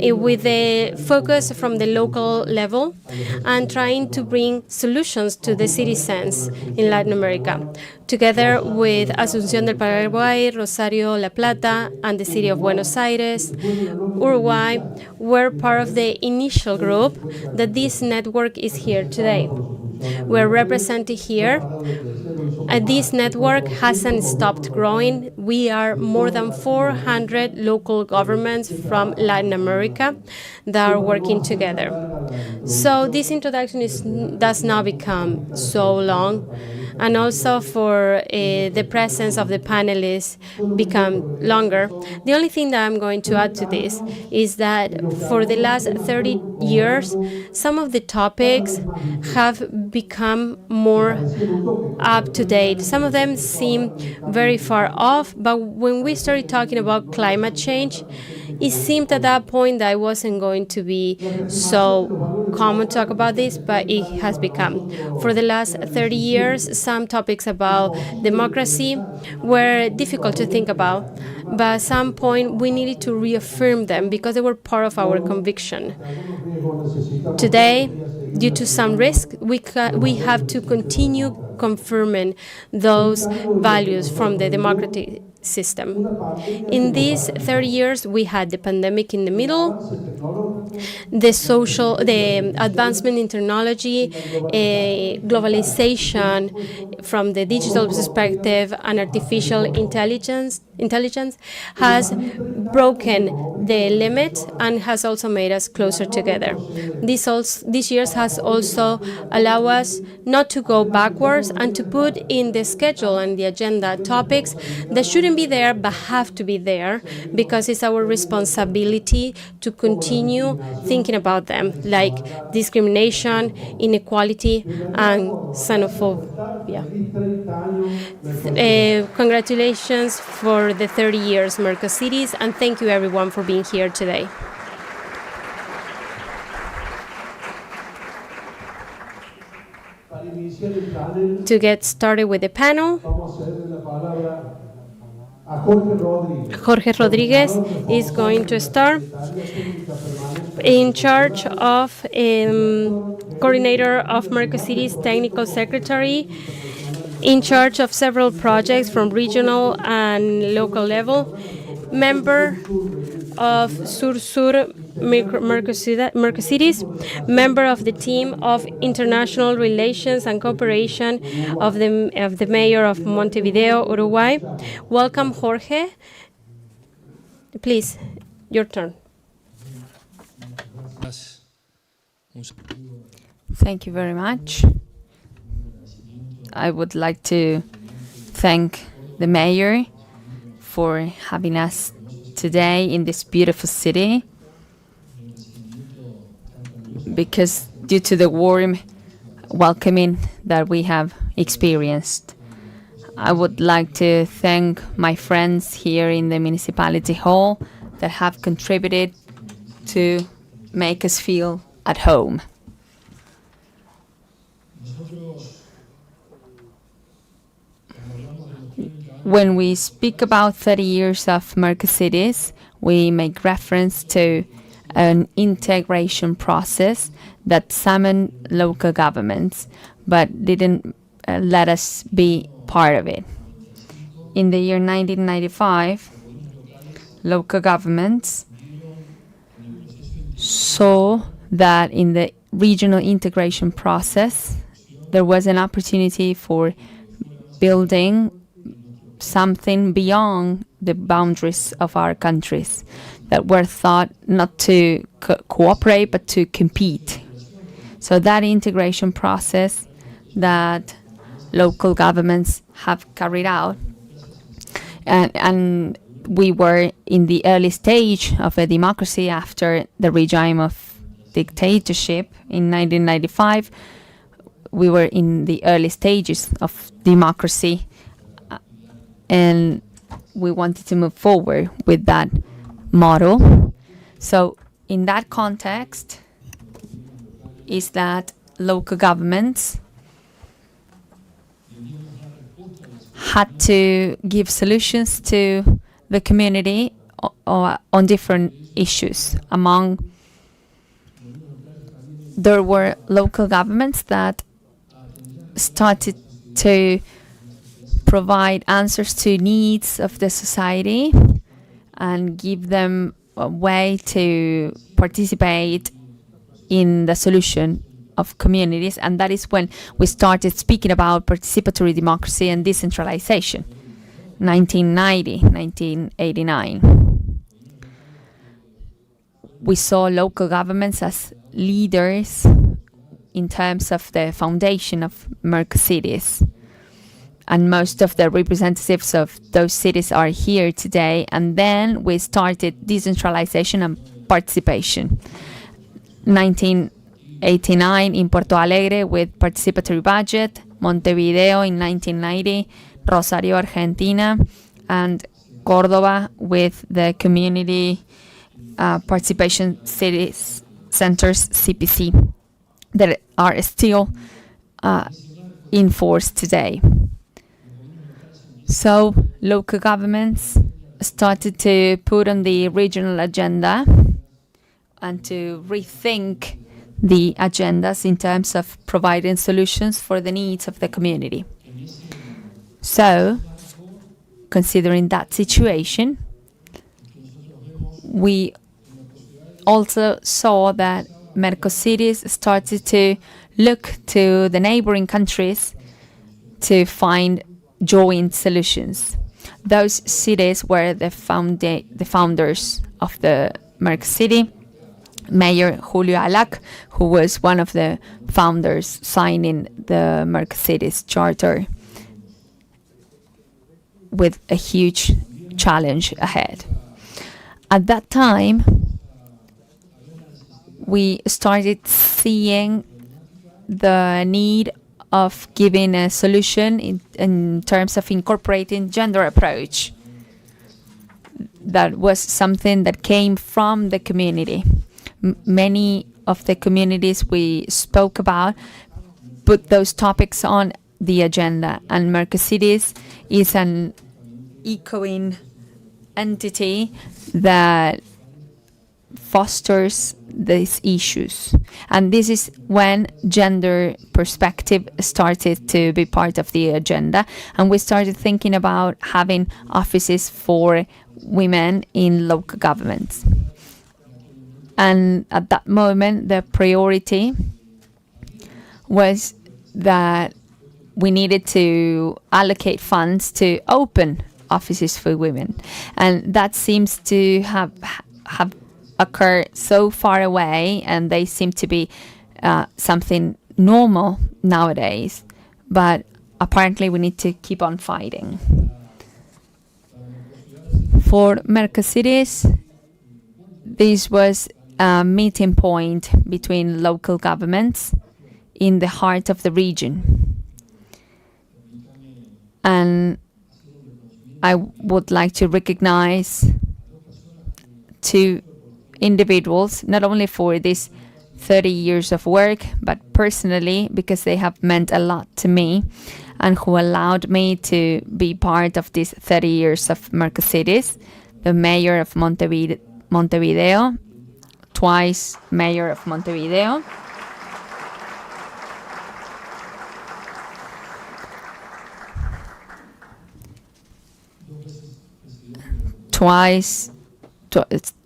with the focus from the local level and trying to bring solutions to the citizens in Latin America. Together with Asunción del Paraguay, Rosario, La Plata, and the city of Buenos Aires, Uruguay were part of the initial group that this network is here today. We're represented here. This network hasn't stopped growing. We are more than 400 local governments from Latin America that are working together. So this introduction does not become so long, and also for the presence of the panelists become longer. The only thing that I'm going to add to this is that for the last 30 years, some of the topics have become more up to date. Some of them seem very far off, but when we started talking about climate change, it seemed at that point that it wasn't going to be so common to talk about this, but it has become. For the last 30 years, some topics about democracy were difficult to think about, but at some point we needed to reaffirm them because they were part of our conviction. Today, due to some risk, we have to continue confirming those values from the democratic system. In these 30 years, we had the pandemic in the middle, the advancement in technology, globalization from the digital perspective, and artificial intelligence has broken the limit and has also made us closer together. These years has also allowed us not to go backwards and to put in the schedule and the agenda topics that shouldn't be there but have to be there because it's our responsibility to continue thinking about them, like discrimination, inequality, and xenophobia. Congratulations for the 30 years, Mercosities, and thank you everyone for being here today. To get started with the panel, Jorge Rodriguez is going to start, in charge of coordinator of Mercosities, technical secretary, in charge of several projects from regional and local level, member of Sur-Sur Mercosities, member of the team of international relations and cooperation of the mayor of Montevideo, Uruguay. Welcome, Jorge. Please, your turn. Thank you very much. I would like to thank the mayor for having us today in this beautiful city, because due to the warm welcoming that we have experienced. I would like to thank my friends here in the municipality hall that have contributed to make us feel at home. When we speak about 30 years of Mercosities, we make reference to an integration process that summoned local governments, but didn't let us be part of it. In the year 1995, local governments saw that in the regional integration process, there was an opportunity for building something beyond the boundaries of our countries that were thought not to cooperate but to compete. So that integration process that local governments have carried out, and we were in the early stage of a democracy after the regime of dictatorship in 1995. We were in the early stages of democracy, and we wanted to move forward with that model. So in that context is that local governments had to give solutions to the community on different issues. There were local governments that started to provide answers to needs of the society and give them a way to participate in the solution of communities. And that is when we started speaking about participatory democracy and decentralization, 1990, 1989. We saw local governments as leaders in terms of the foundation of Mercosides. And most of the representatives of those cities are here today. And then we started decentralization and participation. 1989 in Porto Alegre with participatory budget, Montevideo in 1990, Rosario, Argentina, and Córdoba with the community participation cities centers, CPC, that are still in force today. So local governments started to put on the regional agenda and to rethink the agendas in terms of providing solutions for the needs of the community. So, considering that situation, we also saw that Mercosides started to look to the neighboring countries to find joint solutions. Those cities were the founders of the Mercosidi. Mayor Julio Alac, who was one of the founders signing the Mercosides Charter, with a huge challenge ahead. At that time, we started seeing the need of giving a solution in terms of incorporating gender approach. That was something that came from the community. Many of the communities we spoke about put those topics on the agenda, and Mercosides is an echoing entity that fosters these issues. And this is when gender perspective started to be part of the agenda, and we started thinking about having offices for women in local governments. And at that moment, the priority was that we needed to allocate funds to open offices for women. And that seems to have occurred so far away, and they seem to be something normal nowadays. But apparently we need to keep on fighting. For Mercosides, this was a meeting point between local governments in the heart of the region. And I would like to recognize two individuals, not only for this 30 years of work, but personally because they have meant a lot to me and who allowed me to be part of these 30 years of Mercosides. The mayor of Montevideo, twice mayor of Montevideo,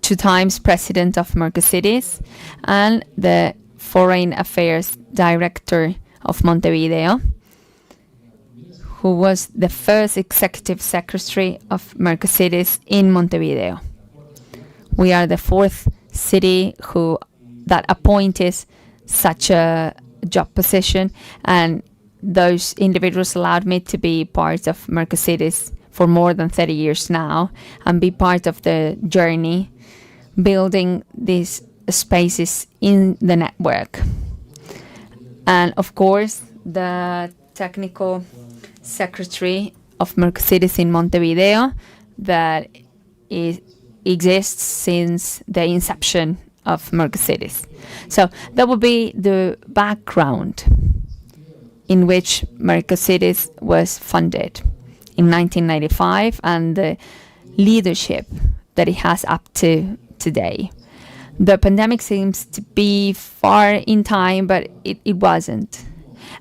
two times president of Mercosides, and the foreign affairs director of Montevideo, who was the first executive secretary of Mercosur in Montevideo. We are the fourth city that appointed such a job position, and those individuals allowed me to be part of Mercosur for more than 30 years now and be part of the journey building these spaces in the network. And of course, the technical secretary of Mercosur in Montevideo that exists since the inception of Mercosur. So that would be the background in which Mercosur was funded in 1995 and the leadership that it has up to today. The pandemic seems to be far in time, but it wasn't.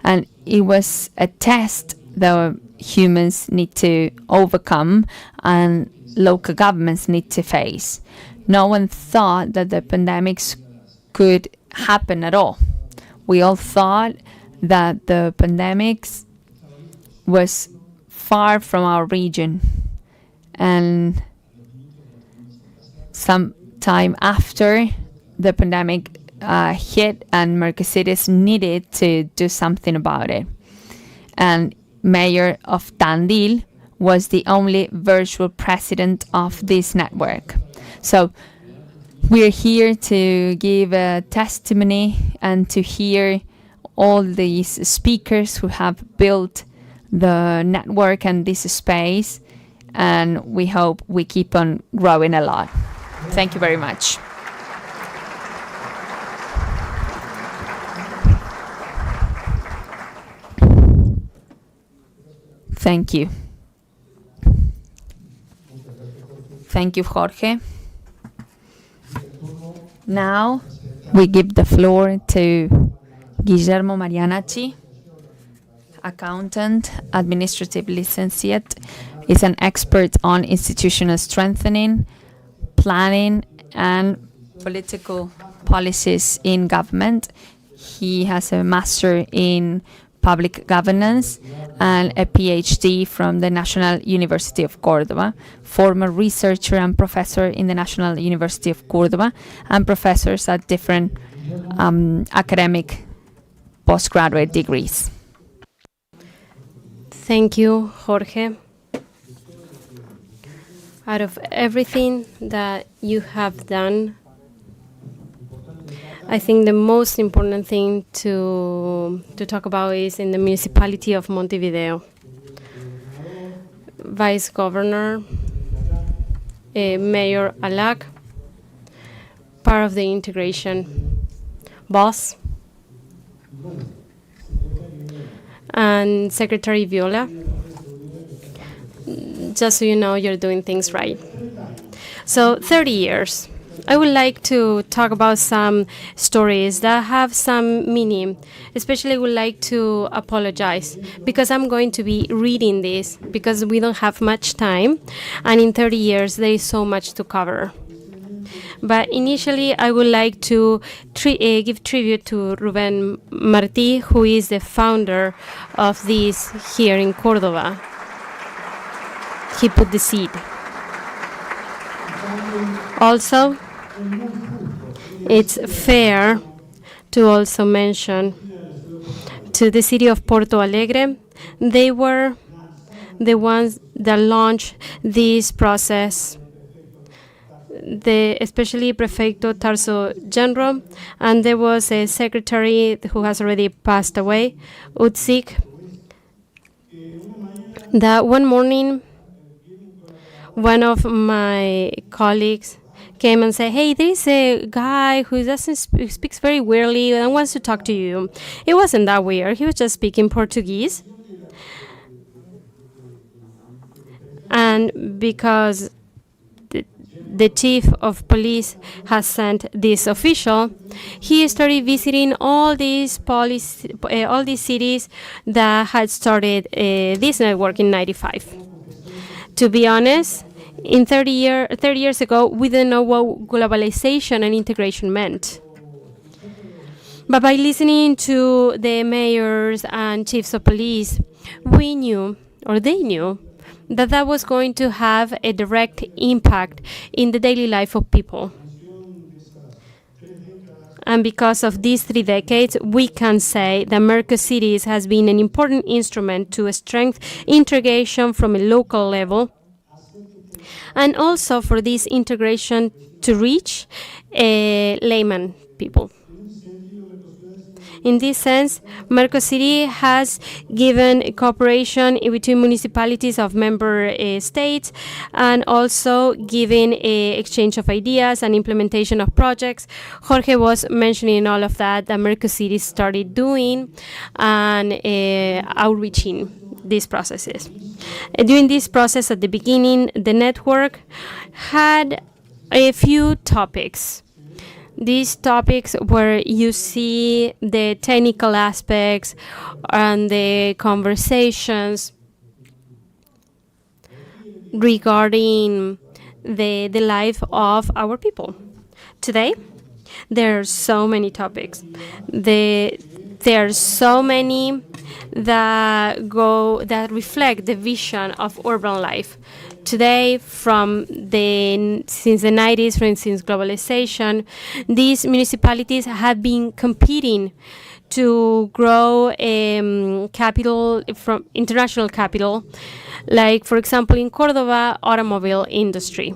And it was a test that humans need to overcome and local governments need to face. No one thought that the pandemics could happen at all. We all thought that the pandemics was far from our region, and some time after the pandemic hit and Mercosur needed to do something about it. And Mayor of Tandil was the only virtual president of this network. So we're here to give a testimony and to hear all these speakers who have built the network and this space, and we hope we keep on growing a lot. Thank you very much. Thank you. Thank you, Jorge. Now we give the floor to Guillermo Marianacci, accountant, administrative licentiate, is an expert on institutional strengthening, planning, and political policies in government. He has a master in public governance and a PhD from the National University of Córdoba, former researcher and professor in the National University of Córdoba, and professors at different academic postgraduate degrees. Thank you, Jorge. Out of everything that you have done, I think the most important thing to talk about is in the municipality of Montevideo. Vice Governor, Mayor Alac, part of the integration, boss, and Secretary Viola. Just so you know, you're doing things right. So 30 years. I would like to talk about some stories that have some meaning. Especially, I would like to apologize because I'm going to be reading this because we don't have much time. And in 30 years, there is so much to cover. But initially, I would like to give tribute to Rubén Martí, who is the founder of this here in Córdoba. He put the seed. Also, it's fair to also mention to the city of Porto Alegre. They were the ones that launched this process, especially Prefecto Tarso Genro, and there was a secretary who has already passed away, Utzik, that one morning one of my colleagues came and said, hey, there's a guy who speaks very weirdly and wants to talk to you. It wasn't that weird. He was just speaking Portuguese. And because the chief of police has sent this official, he started visiting all these cities that had started this network in '95. To be honest, in 30 years ago, we didn't know what globalization and integration meant. But by listening to the mayors and chiefs of police, we knew, or they knew, that that was going to have a direct impact in the daily life of people. And because of these 3 decades, we can say that Mercosiris has been an important instrument to strengthen integration from a local level, and also for this integration to reach layman people. In this sense, Mercosur has given cooperation between municipalities of member states, and also given exchange of ideas and implementation of projects. Jorge was mentioning all of that Mercosur started doing and outreaching these processes. During this process at the beginning, the network had a few topics. These topics where you see the technical aspects and the conversations regarding the life of our people. Today, there are so many topics. There are so many that reflect the vision of urban life. Today, since the 90s, since globalization, these municipalities have been competing to grow capital from international capital, like, for example, in Córdoba, automobile industry.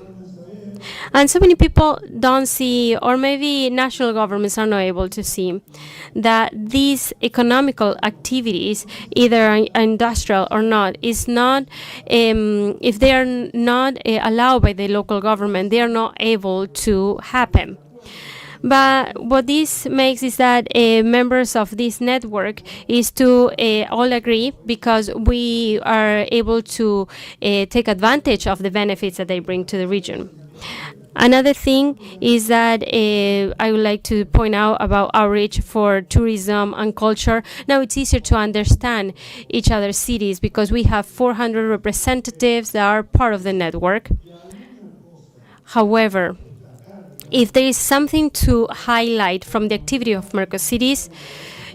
And so many people don't see, or maybe national governments are not able to see, that these economical activities, either industrial or not, is not, if they are not allowed by the local government, they are not able to happen. But what this makes is that members of this network is to all agree, because we are able to take advantage of the benefits that they bring to the region. Another thing is that I would like to point out about outreach for tourism and culture. Now it's easier to understand each other's cities because we have 400 representatives that are part of the network. However, if there is something to highlight from the activity of Mercosiris,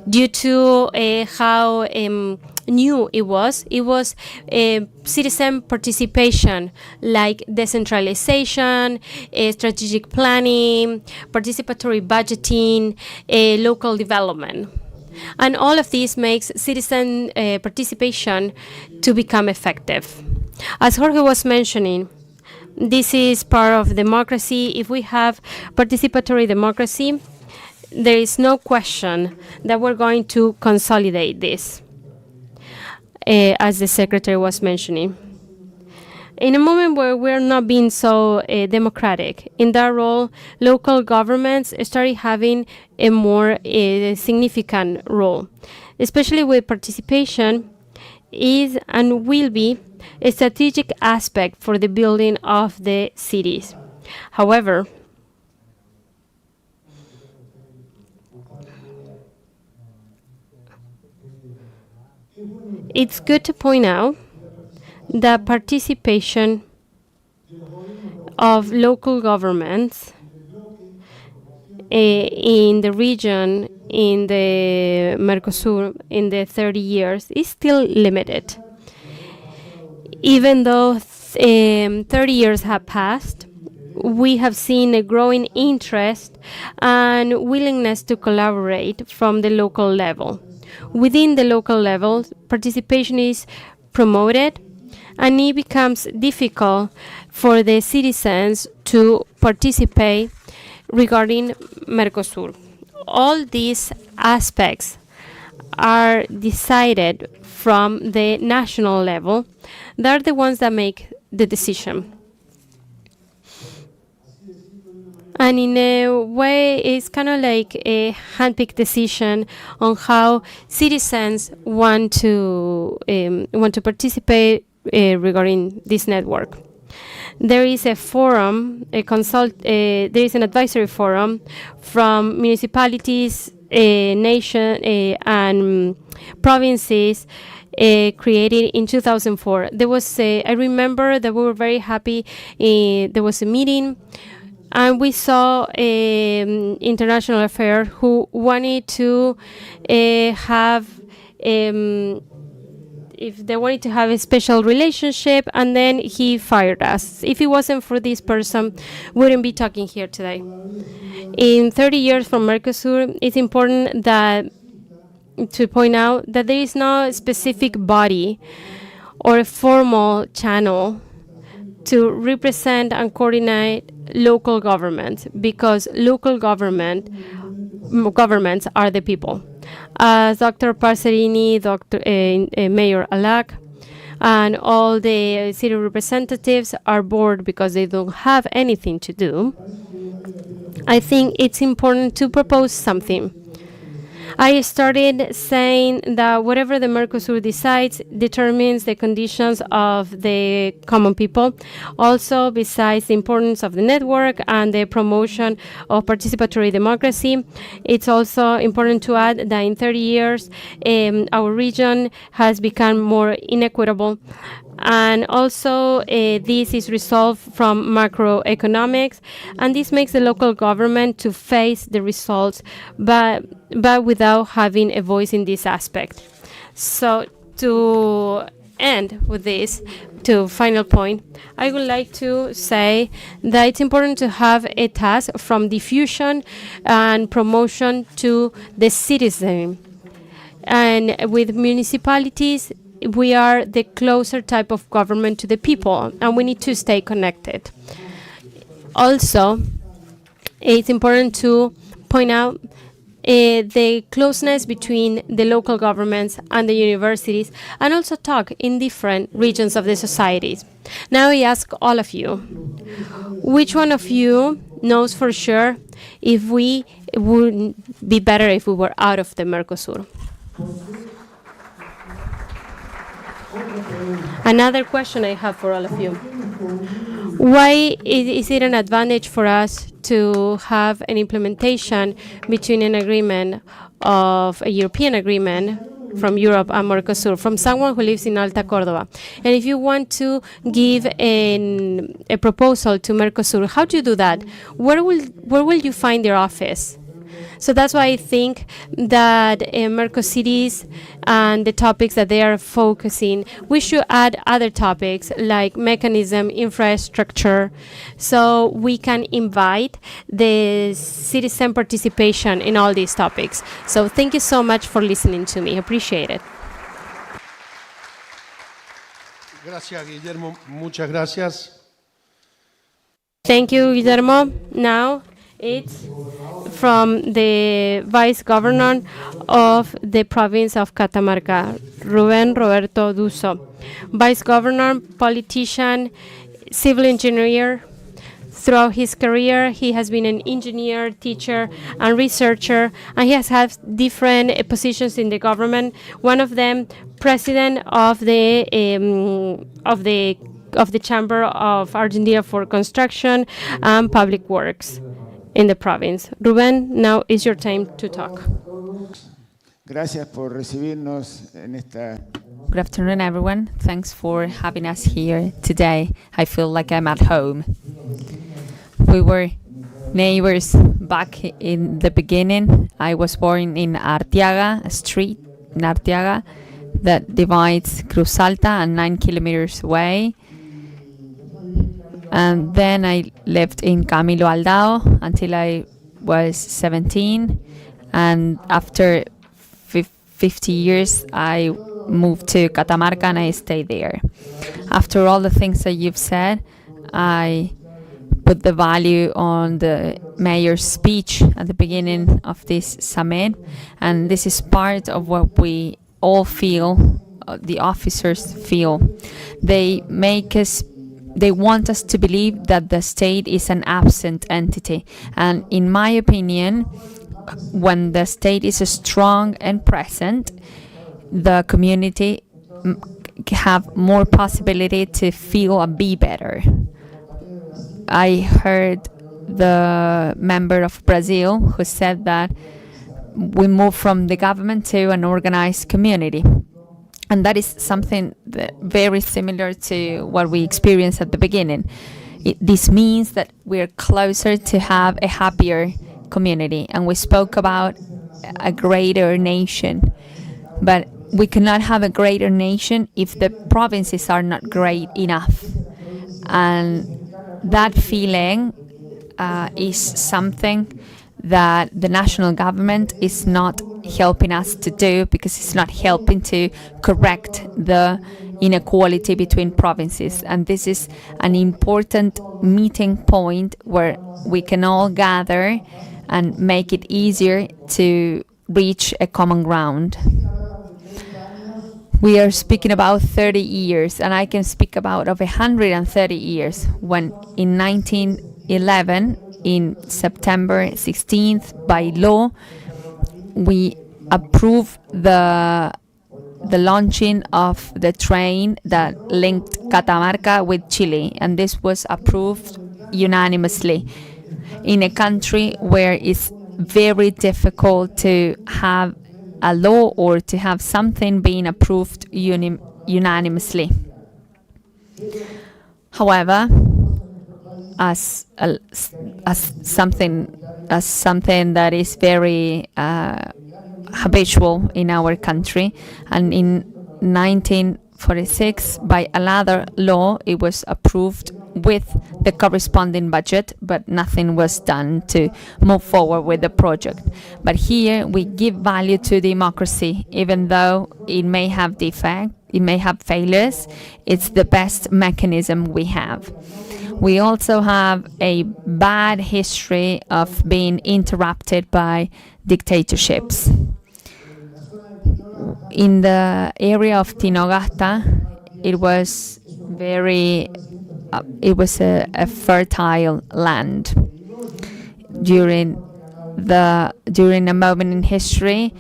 due to how new it was citizen participation, like decentralization, strategic planning, participatory budgeting, local development. And all of this makes citizen participation to become effective. As Jorge was mentioning, this is part of democracy. If we have participatory democracy, there is no question that we're going to consolidate this, as the secretary was mentioning. In a moment where we're not being so democratic, in that role, local governments started having a more significant role, especially with participation is and will be a strategic aspect for the building of the cities. However, it's good to point out that participation of local governments in the region, in the Mercosur, in the 30 years, is still limited. Even though 30 years have passed, we have seen a growing interest and willingness to collaborate from the local level. Within the local level, participation is promoted, and it becomes difficult for the citizens to participate regarding Mercosur. All these aspects are decided from the national level. They're the ones that make the decision. And in a way, it's kind of like a handpicked decision on how citizens want to participate regarding this network. There is a forum, there is an advisory forum from municipalities, and provinces created in 2004. There was I remember that we were very happy. There was a meeting And we saw international affair who wanted to have if they wanted to have a special relationship, and then he fired us. If it wasn't for this person, we wouldn't be talking here today. In 30 years from Mercosur, it's important that to point out that there is no specific body or a formal channel to represent and coordinate local government, because local governments are the people. As Dr. Parcerini, Mayor Alak, and all the city representatives are bored because they don't have anything to do, I think it's important to propose something. I started saying that whatever the Mercosur decides determines the conditions of the common people. Also, besides the importance of the network and the promotion of participatory democracy, it's also important to add that in 30 years, our region has become more inequitable. And also, this is resolved from macroeconomics, and this makes the local government to face the results, but without having a voice in this aspect. So, to end with this, to final point, I would like to say that it's important to have a task from diffusion and promotion to the citizen. And with municipalities, we are the closer type of government to the people, and we need to stay connected. Also, it's important to point out the closeness between the local governments and the universities, and also talk in different regions of the societies. Now I ask all of you, which one of you knows for sure if we would be better if we were out of the Mercosur? Another question I have for all of you. Why is it an advantage for us to have an implementation between an agreement of a European agreement from Europe and Mercosur, from someone who lives in Alta Córdoba? And if you want to give a proposal to Mercosur, how do you do that? Where will you find their office? So that's why I think that Mercosities and the topics that they are focusing, we should add other topics like mechanism, infrastructure, so we can invite the citizen participation in all these topics. So thank you so much for listening to me. Appreciate it. Gracias, Guillermo. Muchas gracias. Thank you, Guillermo. Now it's from the Vice Governor of the province of Catamarca, Rubén Roberto Duso. Vice Governor, politician, civil engineer. Throughout his career, he has been an engineer, teacher, and researcher, and he has had different positions in the government. One of them, president of the Chamber of Argentina for Construction and Public Works in the province. Rubén, now is your time to talk. Gracias por recibirnos en esta. Good afternoon, everyone. Thanks for having us here today. I feel like I'm at home. We were neighbors back in the beginning. I was born in Arteaga, a street in Arteaga that divides Cruz Alta and 9 kilometers away. And then I lived in Camilo Aldao until I was 17. And after 50 years, I moved to Catamarca and I stayed there. After all the things that you've said, I put the value on the mayor's speech at the beginning of this summit. And this is part of what we all feel, the officers feel. They want us to believe that the state is an absent entity. And in my opinion, when the state is strong and present, the community have more possibility to feel and be better. I heard the member of Brazil who said that we move from the government to an organized community. And that is something that very similar to what we experienced at the beginning. This means that we're closer to have a happier community. And we spoke about a greater nation. But we cannot have a greater nation if the provinces are not great enough. And that feeling is something that the national government is not helping us to do, because it's not helping to correct the inequality between provinces. And this is an important meeting point where we can all gather and make it easier to reach a common ground. We are speaking about 30 years, and I can speak about of 130 years, when in 1911, in September 16th, by law, we approved the launching of the train that linked Catamarca with Chile, and this was approved unanimously in a country where it's very difficult to have a law or to have something being approved unanimously. However, as something that is very habitual in our country, and in 1946 by another law it was approved with the corresponding budget, but nothing was done to move forward with the project. But here we give value to democracy, even though it may have defects, it may have failures, it's the best mechanism we have. We also have a bad history of being interrupted by dictatorships. In the area of Tinogasta, it was a fertile land. During a moment in history,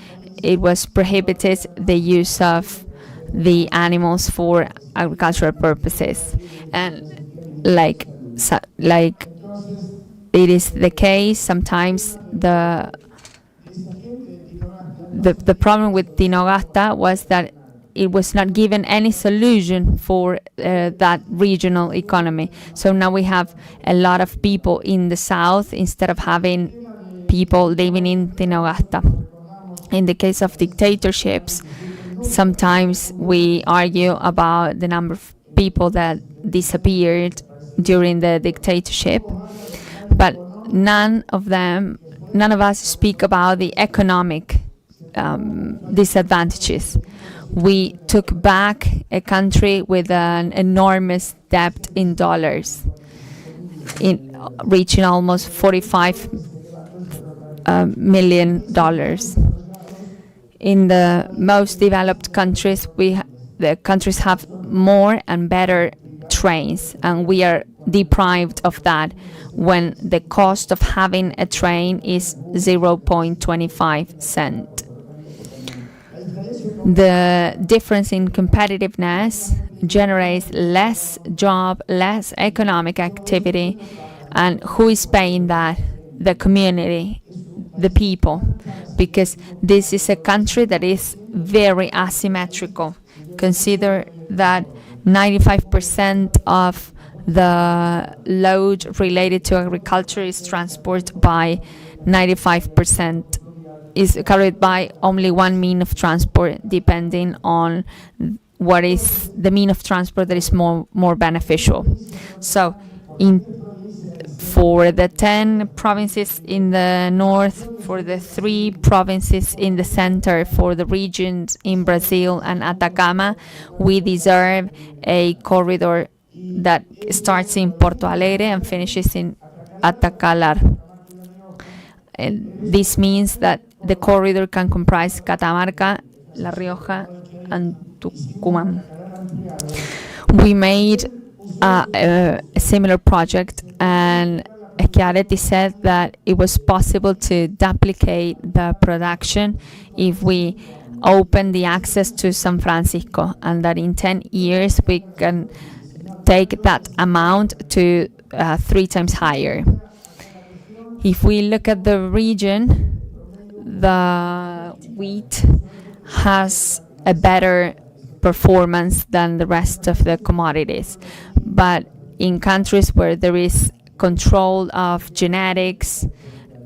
it was prohibited the use of the animals for agricultural purposes, and like it is the case sometimes, the problem with Tinogasta was that it was not given any solution for that regional economy. So now we have a lot of people in the south instead of having people living in Tinogasta. In the case of dictatorships, sometimes we argue about the number of people that disappeared during the dictatorship, but none of us speak about the economic disadvantages. We took back a country with an enormous debt in dollars, reaching almost $45 million. In the most developed countries, the countries have more and better trains, and we are deprived of that when the cost of having a train is 0.25 cents. The difference in competitiveness generates less job, less economic activity, and who is paying that? The community, the people, because this is a country that is very asymmetrical. Consider that 95% of the load related to agriculture is transported by 95%. Is carried by only one mean of transport, depending on what is the mean of transport that is more beneficial. So for the 10 provinces in the north, for the 3 provinces in the center, for the regions in Brazil and Atacama, we deserve a corridor that starts in Porto Alegre and finishes in Atacalar. And this means that the corridor can comprise Catamarca, La Rioja, and Tucumán. We made a similar project, and Schiaretti said that it was possible to duplicate the production if we open the access to San Francisco, and that in 10 years we can take that amount to 3 times higher. If we look at the region, the wheat has a better performance than the rest of the commodities. But in countries where there is control of genetics,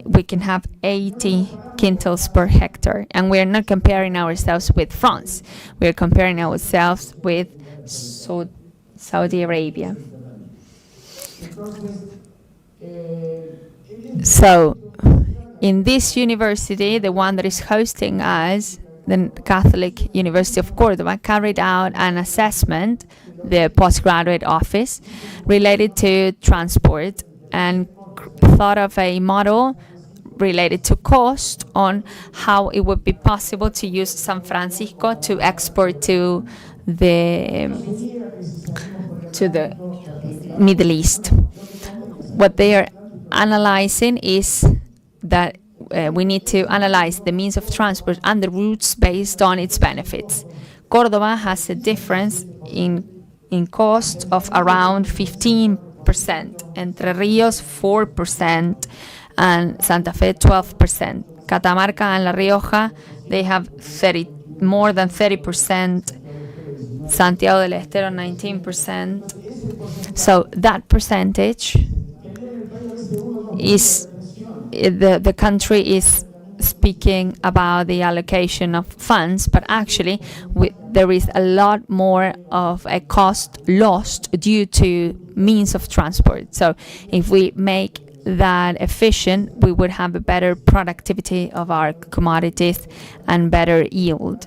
we can have 80 quintals per hectare. And we're not comparing ourselves with France. We're comparing ourselves with Saudi Arabia. So, in this university, the one that is hosting us, the Catholic University of Córdoba, carried out an assessment, the postgraduate office, related to transport, and thought of a model related to cost on how it would be possible to use San Francisco to export to the Middle East. What they are analyzing is that we need to analyze the means of transport and the routes based on its benefits. Córdoba has a difference in cost of around 15%, Entre Ríos 4%, and Santa Fe 12%. Catamarca and La Rioja, they have more than 30%. Santiago del Estero 19%. So that percentage is the country is speaking about the allocation of funds, but actually there is a lot more of a cost lost due to means of transport. So if we make that efficient, we would have a better productivity of our commodities and better yield.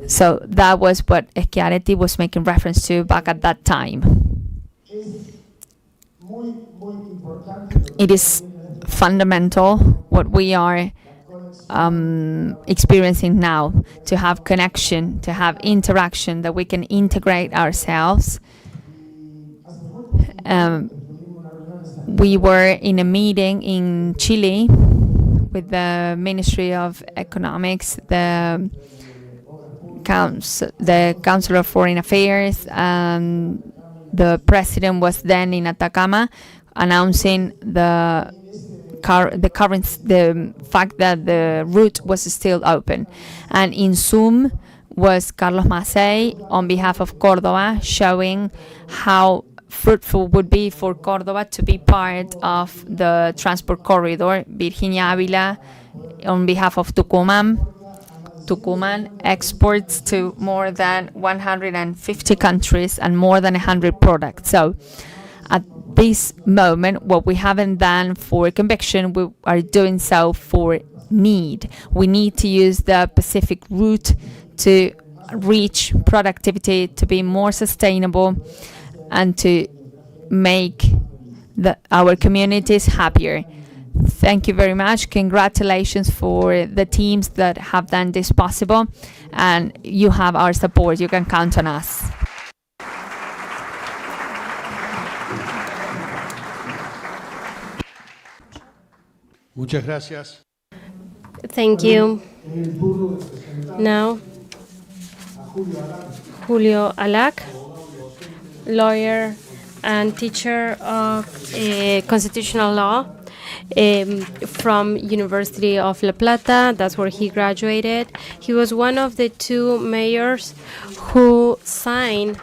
So that was what Schiaretti was making reference to back at that time. It is fundamental what we are experiencing now, to have connection, to have interaction, that we can integrate ourselves. We were in a meeting in Chile with the Ministry of Economics, the Council of Foreign Affairs, and the president was then in Atacama announcing the fact that the route was still open. And in Zoom was Carlos Macei on behalf of Córdoba, showing how fruitful would be for Córdoba to be part of the transport corridor. Virginia Ávila on behalf of Tucumán exports to more than 150 countries and more than 100 products. So at this moment, what we haven't done for conviction, we are doing so for need. We need to use the Pacific route to reach productivity, to be more sustainable, and to make our communities happier. Thank you very much. Congratulations for the teams that have done this possible, and you have our support. You can count on us. Muchas gracias. Thank you. Now, Julio Alac, lawyer and teacher of constitutional law from University of La Plata. That's where he graduated. He was one of the two mayors who signed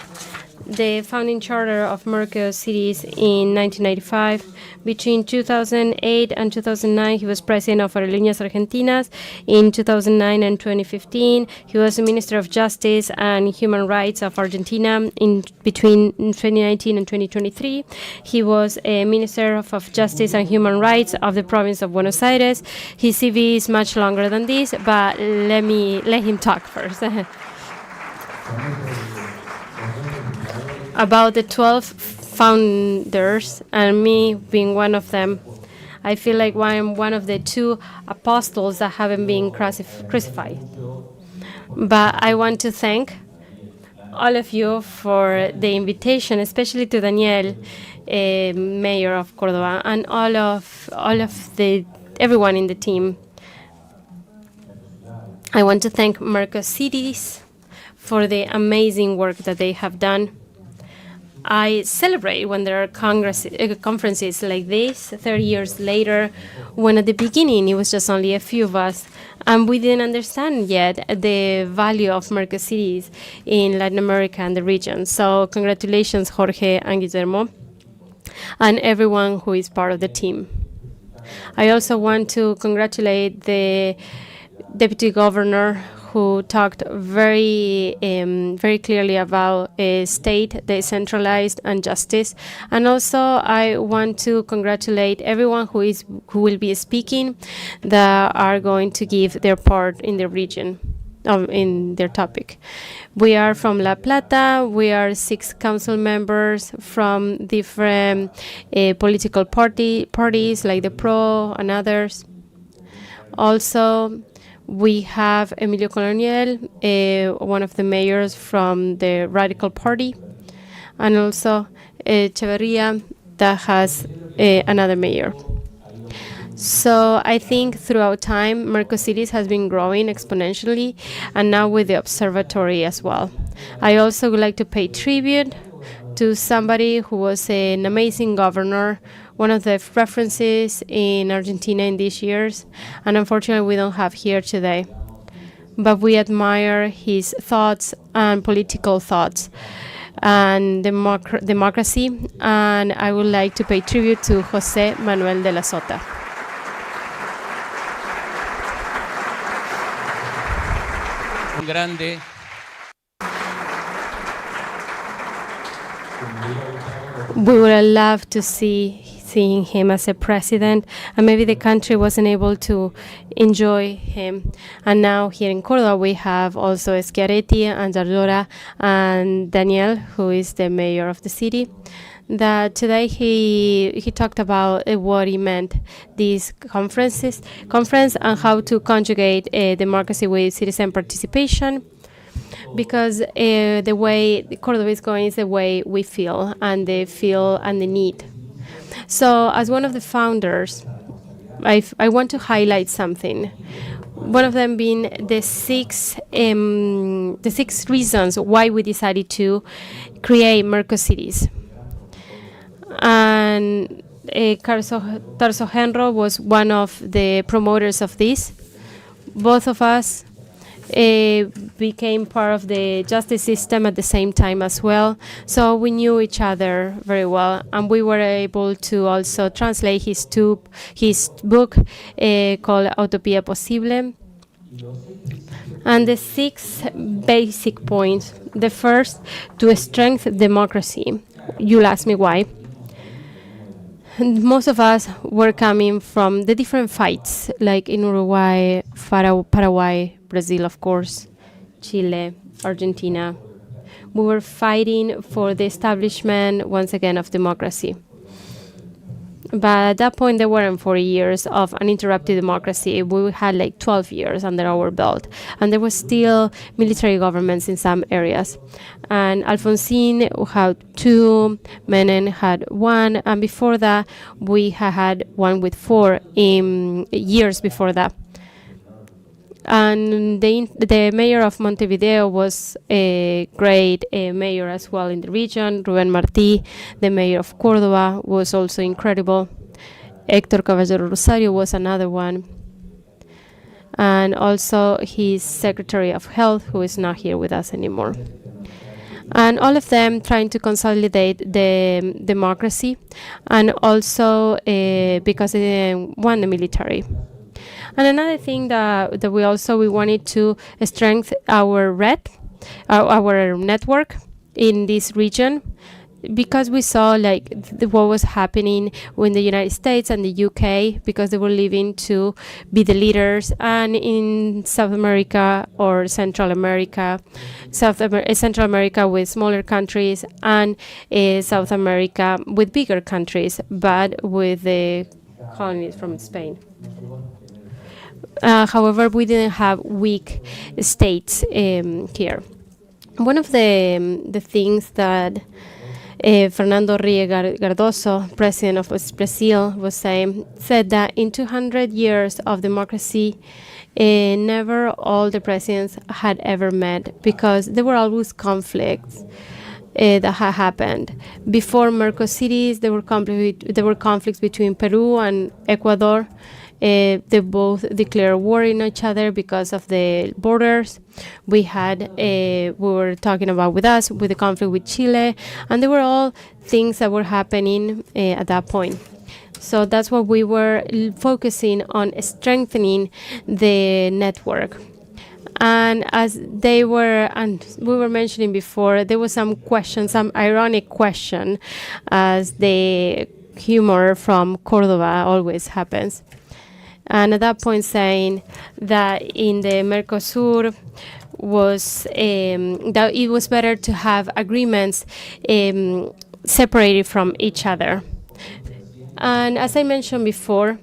the founding charter of Mercos cities in 1995. Between 2008 and 2009, he was president of Aerolíneas Argentinas. In 2009 and 2015, he was the Minister of Justice and Human Rights of Argentina. Between 2019 and 2023, he was a Minister of Justice and Human Rights of the province of Buenos Aires. His CV is much longer than this, but let him talk first. About the 12 founders, and me being one of them, I feel like I'm one of the two apostles that haven't been crucified. But I want to thank all of you for the invitation, especially to Daniel, Mayor of Córdoba, and everyone in the team. I want to thank Mercos Cities for the amazing work that they have done. I celebrate when there are conferences like this 30 years later, when at the beginning it was just only a few of us, and we didn't understand yet the value of Mercos cities in Latin America and the region. So congratulations, Jorge and Guillermo. and everyone who is part of the team. I also want to congratulate the Deputy Governor who talked very clearly about state, decentralized, and justice. And also, I want to congratulate everyone who will be speaking that are going to give their part in the region, in their topic. We are from La Plata. We are 6 council members from different political parties like the PRO and others. Also, we have Emilio Colonial, one of the mayors from the Radical Party, and also Echeverria, that has another mayor. So I think throughout time, Mercosiris has been growing exponentially, and now with the observatory as well. I also would like to pay tribute to somebody who was an amazing governor, one of the references in Argentina in these years, and unfortunately we don't have here today. But we admire his thoughts and political thoughts and democracy, and I would like to pay tribute to José Manuel de la Sota. Grande. We would love to seeing him as a president, and maybe the country wasn't able to enjoy him. And now here in Córdoba, we have also Schiaretti and Ardora and Daniel, who is the mayor of the city. That today he talked about what he meant this conference and how to conjugate democracy with citizen participation, because the way Córdoba is going is the way we feel and the need. So as one of the founders, I want to highlight something. One of them being the six reasons why we decided to create Mercosiris. And Tarso Henro was one of the promoters of this. Both of us became part of the justice system at the same time as well. So we knew each other very well, and we were able to also translate his book called Utopía Posible. And the 6 basic points. The first, to strengthen democracy. You'll ask me why. And most of us were coming from the different fights, like in Uruguay, Paraguay, Brazil, of course, Chile, Argentina. We were fighting for the establishment, once again, of democracy. But at that point, there weren't 40 years of uninterrupted democracy. We had like 12 years under our belt. And there was still military governments in some areas. And Alfonsín had 2, Menem had 1, and before that, we had one with 4 years before that. And the mayor of Montevideo was a great mayor as well in the region. Rubén Martí, the mayor of Córdoba, was also incredible. Héctor Caballero Rosario was another one. And also his Secretary of Health, who is not here with us anymore. And all of them trying to consolidate the democracy, and also because they won the military. And another thing that we wanted to strengthen our network in this region, because we saw like what was happening in the United States and the UK, because they were leaving to be the leaders, and in South America or Central America, Central America with smaller countries, and South America with bigger countries, but with the colonies from Spain. However, we didn't have weak states here. One of the things that Fernando Henrique Cardoso, president of Brazil, was said that in 200 years of democracy, never all the presidents had ever met, because there were always conflicts that had happened. Before Mercosiris, there were conflicts between Peru and Ecuador. They both declared war in each other because of the borders. We were talking about with the conflict with Chile, and they were all things that were happening at that point. So that's what we were focusing on, strengthening the network. And as we were mentioning before, there was some ironic question, as the humor from Córdoba always happens. And at that point, saying that in the Mercosur that it was better to have agreements separated from each other. And as I mentioned before,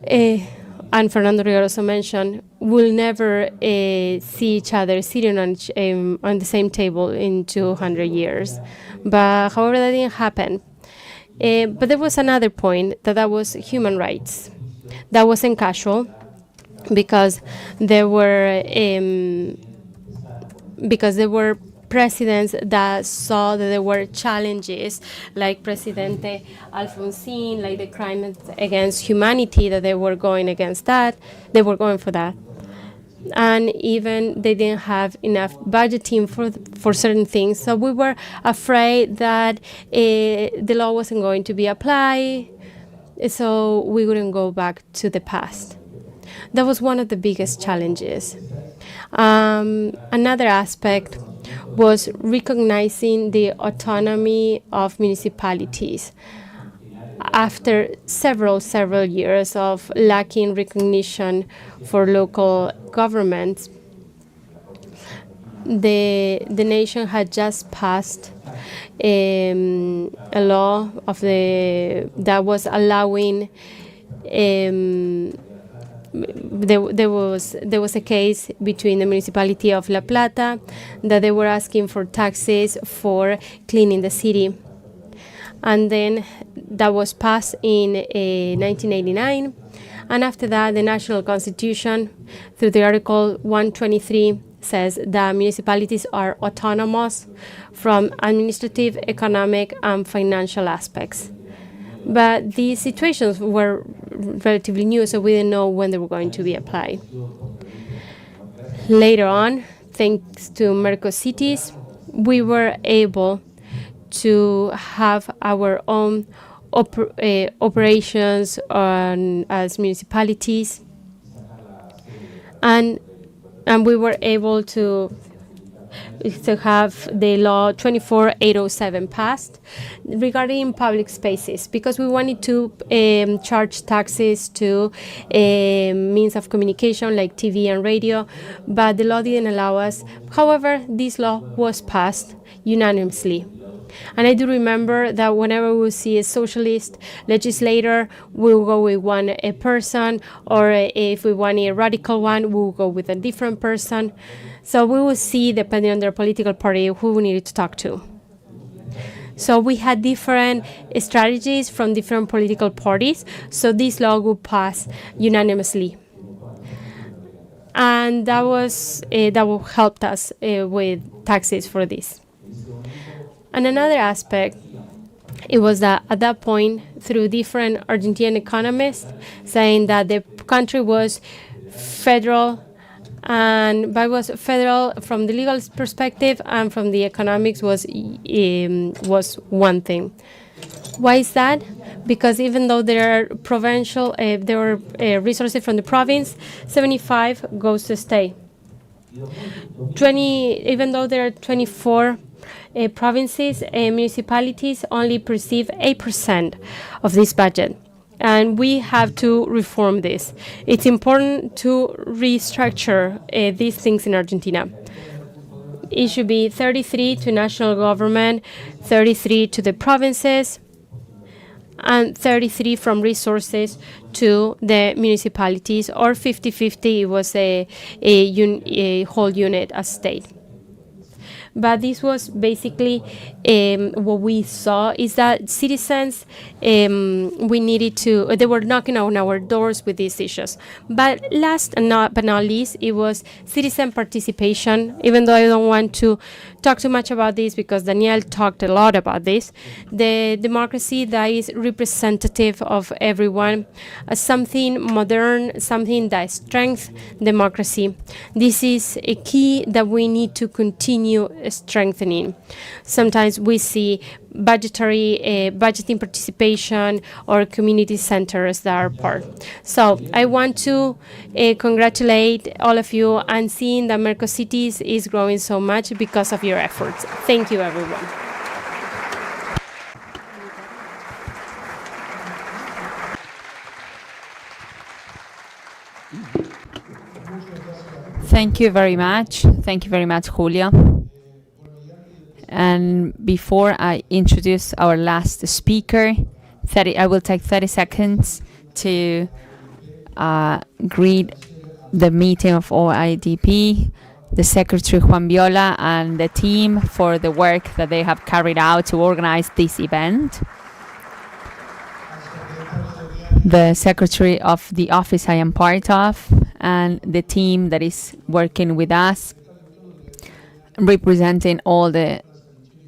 and Fernando Rivera also mentioned, we'll never see each other sitting on the same table in 200 years. But however, that didn't happen. But there was another point, that was human rights. That wasn't casual, because there were presidents that saw that there were challenges, like Presidente Alfonsín, like the crimes against humanity, that they were going against that. They were going for that. And even they didn't have enough budgeting for certain things. So we were afraid that the law wasn't going to be applied, so we wouldn't go back to the past. That was one of the biggest challenges. Another aspect was recognizing the autonomy of municipalities. After several years of lacking recognition for local governments, the nation had just passed a law that was allowing. There was a case between the municipality of La Plata that they were asking for taxes for cleaning the city. And then that was passed in 1989. And after that, the National Constitution, through the Article 123, says that municipalities are autonomous from administrative, economic, and financial aspects. But these situations were relatively new, so we didn't know when they were going to be applied. Later on, thanks to Mercocities, we were able to have our own operations as municipalities, and we were able to have the law 24807 passed regarding public spaces, because we wanted to charge taxes to means of communication like TV and radio, but the law didn't allow us. However, this law was passed unanimously. And I do remember that whenever we see a socialist legislator, we'll go with one person, or if we want a radical one, we'll go with a different person. So we will see, depending on their political party, who we needed to talk to. So we had different strategies from different political parties, so this law would pass unanimously. And that helped us with taxes for this. And another aspect, it was that at that point, through different Argentine economists, saying that the country was federal, and but was federal from the legal perspective, and from the economics was one thing. Why is that? Because even though there are provincial, there are resources from the province, 75 goes to state. Even though there are 24 provinces and municipalities, only perceive 8% of this budget. And we have to reform this. It's important to restructure these things in Argentina. It should be 33 to national government, 33 to the provinces, and 33 from resources to the municipalities, or 50-50 was a whole unit as state. But this was basically what we saw is that citizens, we needed to, they were knocking on our doors with these issues. But last and but not least, it was citizen participation, even though I don't want to talk too much about this because Daniel talked a lot about this. The democracy that is representative of everyone, something modern, something that strengthens democracy. This is a key that we need to continue strengthening. Sometimes we see budgeting participation or community centers that are part. So I want to congratulate all of you and seeing that Mercosities is growing so much because of your efforts. Thank you, everyone. Thank you very much. Thank you very much, Julia. And before I introduce our last speaker, I will take 30 seconds to greet the meeting of OIDP, the Secretary Juan Viola, and the team for the work that they have carried out to organize this event. The Secretary of the office I am part of, and the team that is working with us, representing all the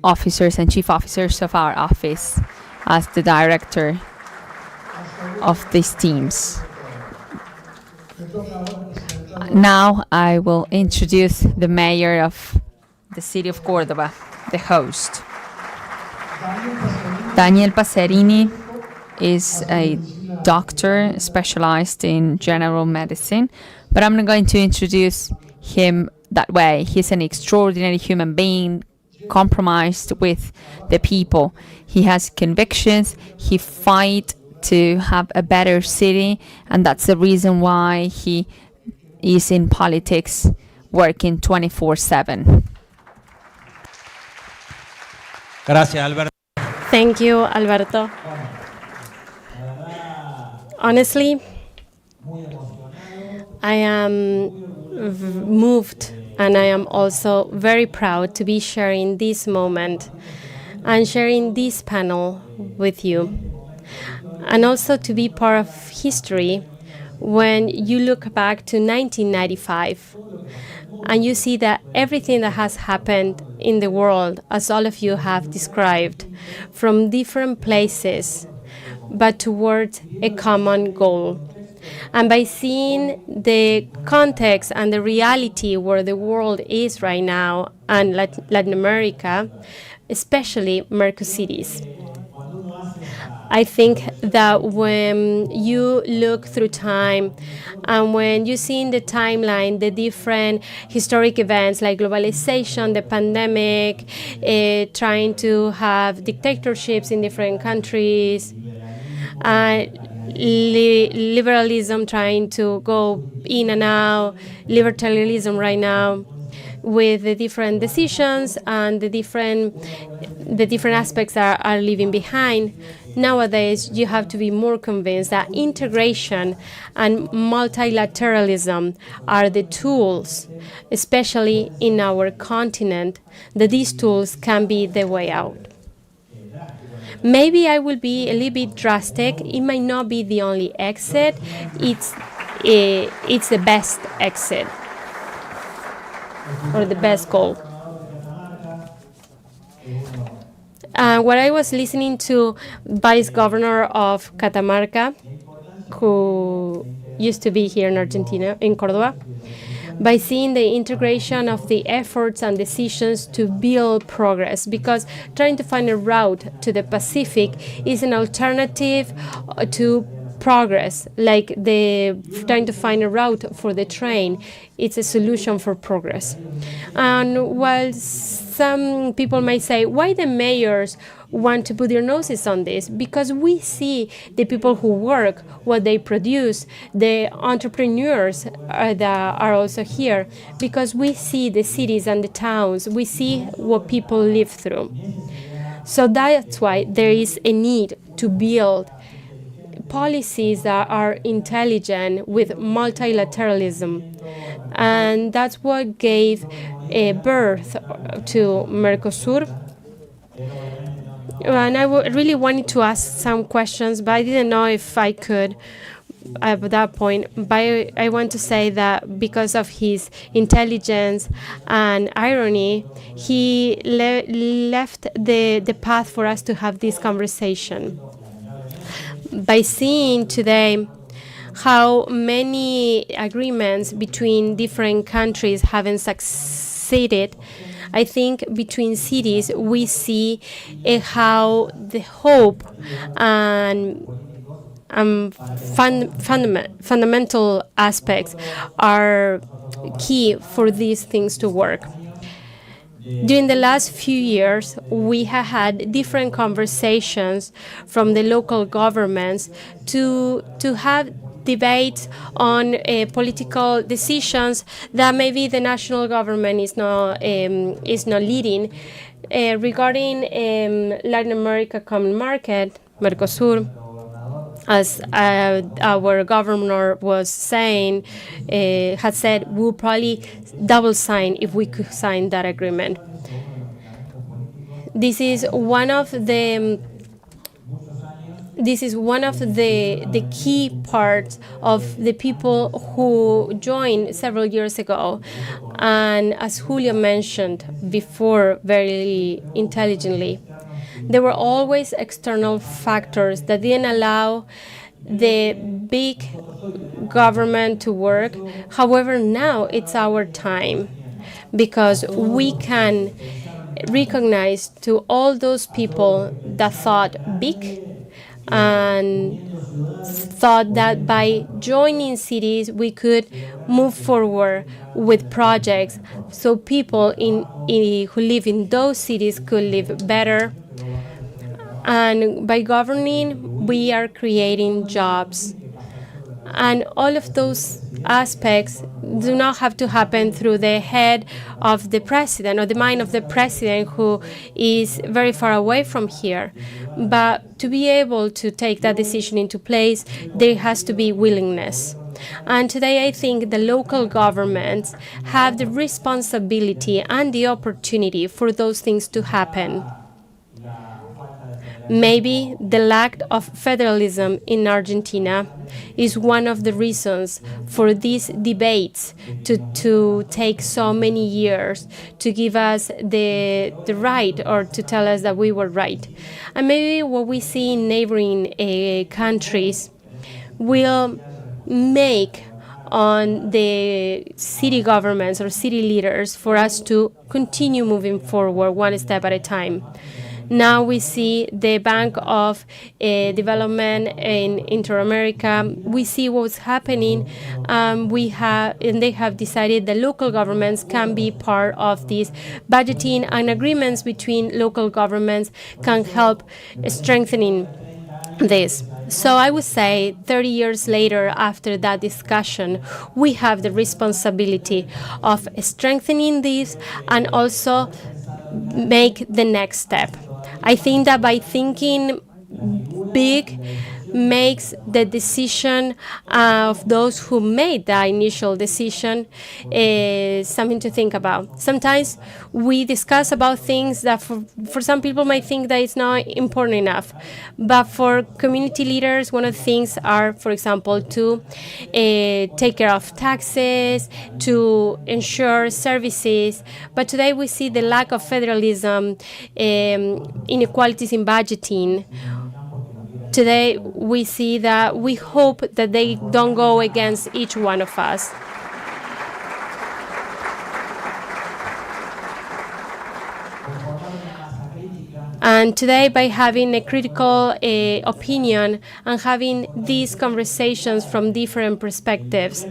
officers and chief officers of our office as the director of these teams. Now I will introduce the mayor of the city of Córdoba, the host. Daniel Passerini is a doctor specialized in general medicine, but I'm not going to introduce him that way. He's an extraordinary human being, compromised with the people. He has convictions. He fights to have a better city, and that's the reason why he is in politics, working 24/7. Gracias, Alberto. Thank you, Alberto. Honestly, I am moved, and I am also very proud to be sharing this moment and sharing this panel with you, and also to be part of history when you look back to 1995 and you see that everything that has happened in the world, as all of you have described, from different places, but towards a common goal. And by seeing the context and the reality where the world is right now, and Latin America, especially Mercosities, I think that when you look through time and when you see in the timeline the different historic events like globalization, the pandemic, trying to have dictatorships in different countries, liberalism trying to go in and out, libertarianism right now, with the different decisions and the different aspects that are leaving behind. Nowadays, you have to be more convinced that integration and multilateralism are the tools, especially in our continent, that these tools can be the way out. Maybe I will be a little bit drastic. It might not be the only exit. It's the best exit or the best goal. What I was listening to Vice Governor of Catamarca, who used to be here in Argentina, in Córdoba, by seeing the integration of the efforts and decisions to build progress, because trying to find a route to the Pacific is an alternative to progress, like trying to find a route for the train. It's a solution for progress. And while some people might say, why the mayors want to put their noses on this? Because we see the people who work, what they produce, the entrepreneurs that are also here, because we see the cities and the towns, we see what people live through. So that's why there is a need to build policies that are intelligent with multilateralism. And that's what gave birth to Mercosur. And I really wanted to ask some questions, but I didn't know if I could at that point. But I want to say that because of his intelligence and irony, he left the path for us to have this conversation. By seeing today how many agreements between different countries haven't succeeded, I think between cities we see how the hope and fundamental aspects are key for these things to work. During the last few years, we have had different conversations from the local governments to have debates on political decisions that maybe the national government is not leading regarding Latin America Common Market, Mercosur. As our governor was saying, had said, we'll probably double sign if we could sign that agreement. This is one of the key parts of the people who joined several years ago. And as Julio mentioned before very intelligently, there were always external factors that didn't allow the big government to work. However, now it's our time, because we can recognize to all those people that thought big and thought that by joining cities we could move forward with projects so people who live in those cities could live better. And by governing, we are creating jobs. And all of those aspects do not have to happen through the head of the president or the mind of the president, who is very far away from here. But to be able to take that decision into place, there has to be willingness. And today I think the local governments have the responsibility and the opportunity for those things to happen. Maybe the lack of federalism in Argentina is one of the reasons for these debates to take so many years to give us the right, or to tell us that we were right. And maybe what we see in neighboring countries will make on the city governments or city leaders for us to continue moving forward one step at a time. Now we see the Bank of Development in Inter-America. We see what's happening. And they have decided that local governments can be part of this budgeting, and agreements between local governments can help strengthening this. So I would say 30 years later, after that discussion, we have the responsibility of strengthening this and also make the next step. I think that by thinking big makes the decision of those who made the initial decision something to think about. Sometimes we discuss about things that for some people might think that it's not important enough. But for community leaders, one of the things are, for example, to take care of taxes, to ensure services. But today we see the lack of federalism, inequalities in budgeting. Today, we see that we hope that they don't go against each one of us. And today, by having a critical opinion and having these conversations from different perspectives,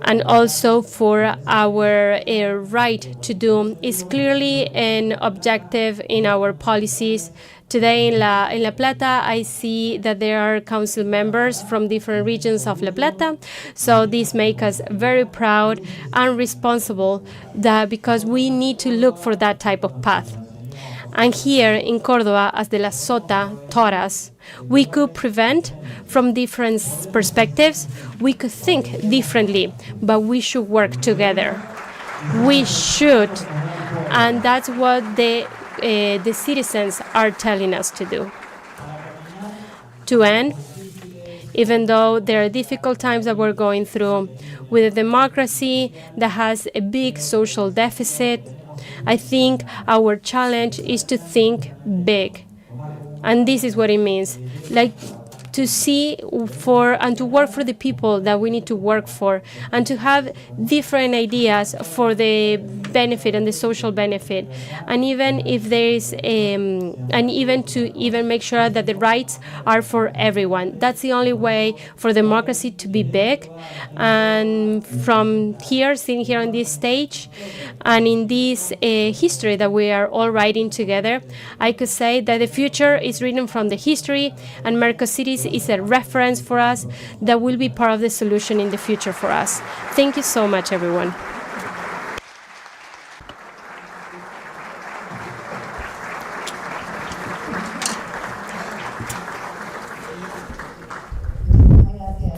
and also for our right to do, is clearly an objective in our policies. Today in La Plata, I see that there are council members from different regions of La Plata. So this makes us very proud and responsible, because we need to look for that type of path. And here in Córdoba, as De La Sota taught us, we could prevent from different perspectives. We could think differently, but we should work together. We should, and that's what the citizens are telling us to do. To end, even though there are difficult times that we're going through, with a democracy that has a big social deficit, I think our challenge is to think big. And this is what it means. Like, to see for and to work for the people that we need to work for, and to have different ideas for the benefit and the social benefit, and even if there is and even to even make sure that the rights are for everyone. That's the only way for democracy to be big. And from here, sitting here on this stage, and in this history that we are all writing together, I could say that the future is written from the history, and Mercosiris is a reference for us that will be part of the solution in the future for us. Thank you so much, everyone.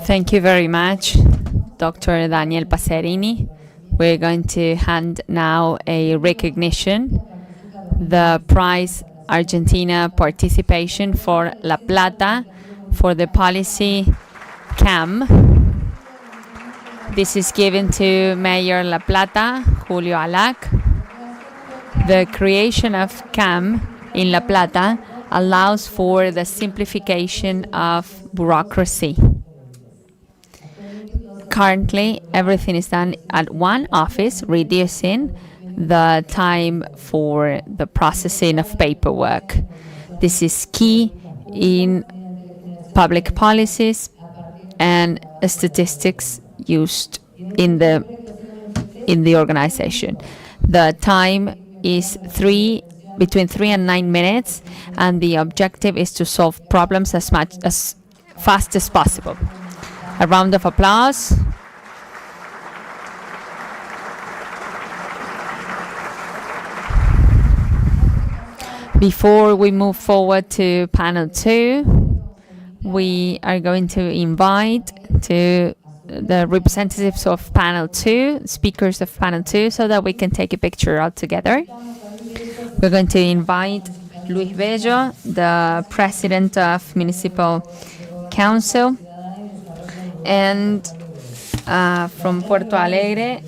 Thank you very much, Dr. Daniel Paserini. We're going to hand now a recognition, the prize Argentina participation for La Plata for the policy CAM. This is given to Mayor La Plata, Julio Alac. The creation of CAM in La Plata allows for the simplification of bureaucracy. Currently, everything is done at one office, reducing the time for the processing of paperwork. This is key in public policies and statistics used in the organization. The time is between 3 and 9 minutes, and the objective is to solve problems as fast as possible. A round of applause. Before we move forward to panel 2, we are going to invite to the representatives of panel 2, speakers of panel 2, so that we can take a picture all together. We're going to invite Luis Bello, the president of Municipal Council, and from Puerto Alegre,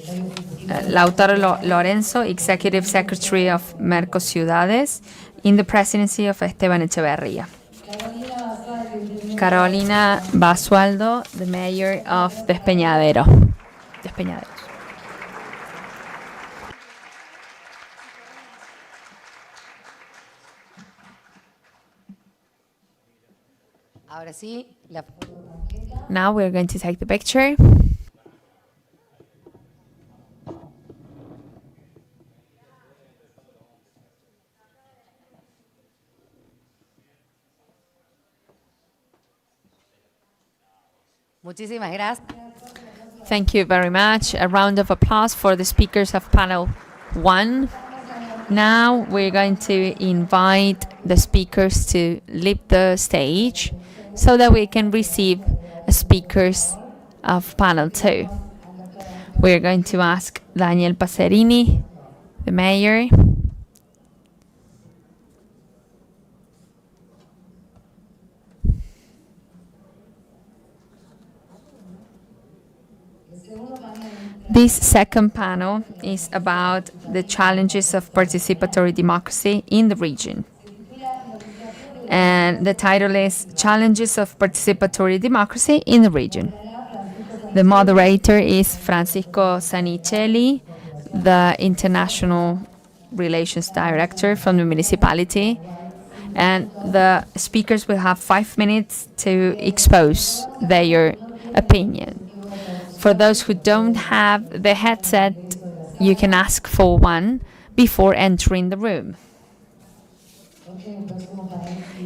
Lautaro Lorenzo, executive secretary of Mercociudades, in the presidency of Esteban Echeverría. Carolina Basualdo, the mayor of Despeñaderos. Ahora sí, Now we're going to take the picture. Muchísimas gracias. Thank you very much. A round of applause for the speakers of panel 1. Now we're going to invite the speakers to leave the stage so that we can receive speakers of panel 2. We're going to ask Daniel Paserini, the mayor. This second panel is about the challenges of participatory democracy in the region. And the title is Challenges of Participatory Democracy in the Region. The moderator is Francisco Sanicelli, the International Relations Director from the municipality. And the speakers will have 5 minutes to expose their opinion. For those who don't have the headset, you can ask for one before entering the room.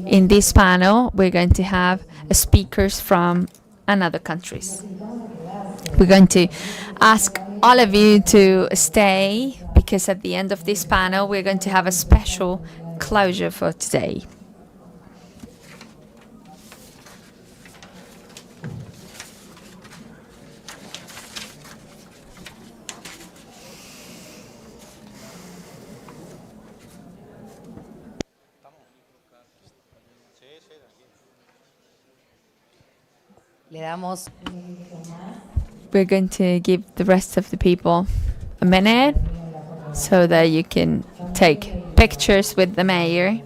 In this panel, we're going to have speakers from another countries. We're going to ask all of you to stay, because at the end of this panel, we're going to have a special closure for today. Le damos. We're going to give the rest of the people a minute so that you can take pictures with the mayor,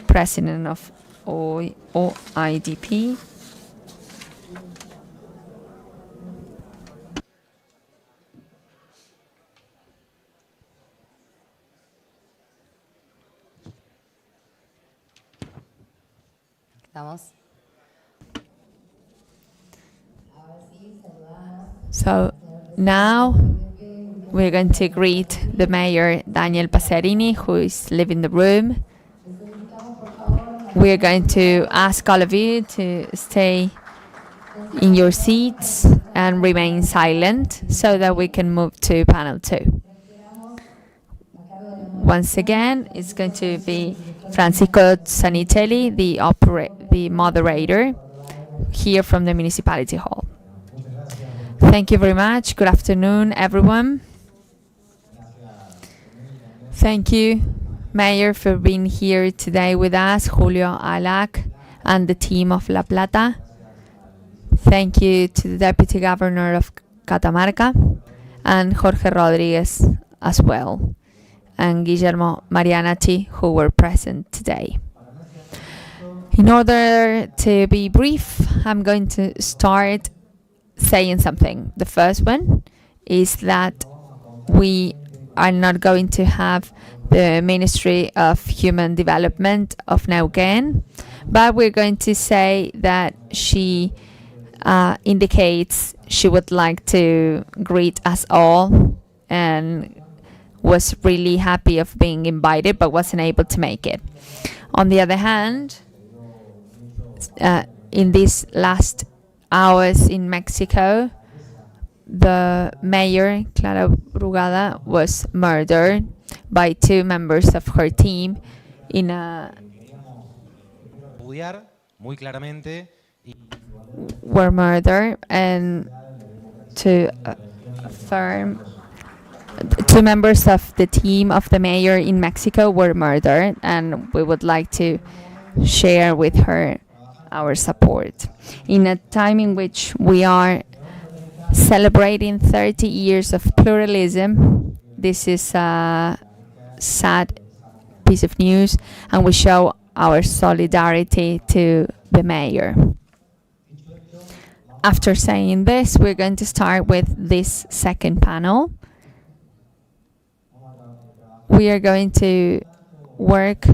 president of OIDP. Estamos. So now we're going to greet the mayor, Daniel Passerini, who is leaving the room. We're going to ask all of you to stay in your seats and remain silent so that we can move to panel 2. Once again, it's going to be Francisco Zanitelli, the moderator, here from the Municipality Hall. Thank you very much. Good afternoon, everyone. Thank you, Mayor, for being here today with us, Julio Alac, and the team of La Plata. Thank you to the Deputy Governor of Catamarca, and Jorge Rodriguez as well, and Guillermo Marianati, who were present today. In order to be brief, I'm going to start saying something. The first one is that we are not going to have the Ministry of Human Development of Neuquén, but we're going to say that she indicates she would like to greet us all and was really happy of being invited but wasn't able to make it. On the other hand, in these last hours in Mexico, the mayor, Clara Brugada, was murdered by 2 members of her team in a... Muy claramente. were murdered, and to affirm 2 members of the team of the mayor in Mexico were murdered, and we would like to share with her our support. In a time in which we are celebrating 30 years of pluralism, this is a sad piece of news, and we show our solidarity to the mayor. After saying this, we're going to start with this second panel. We are going to work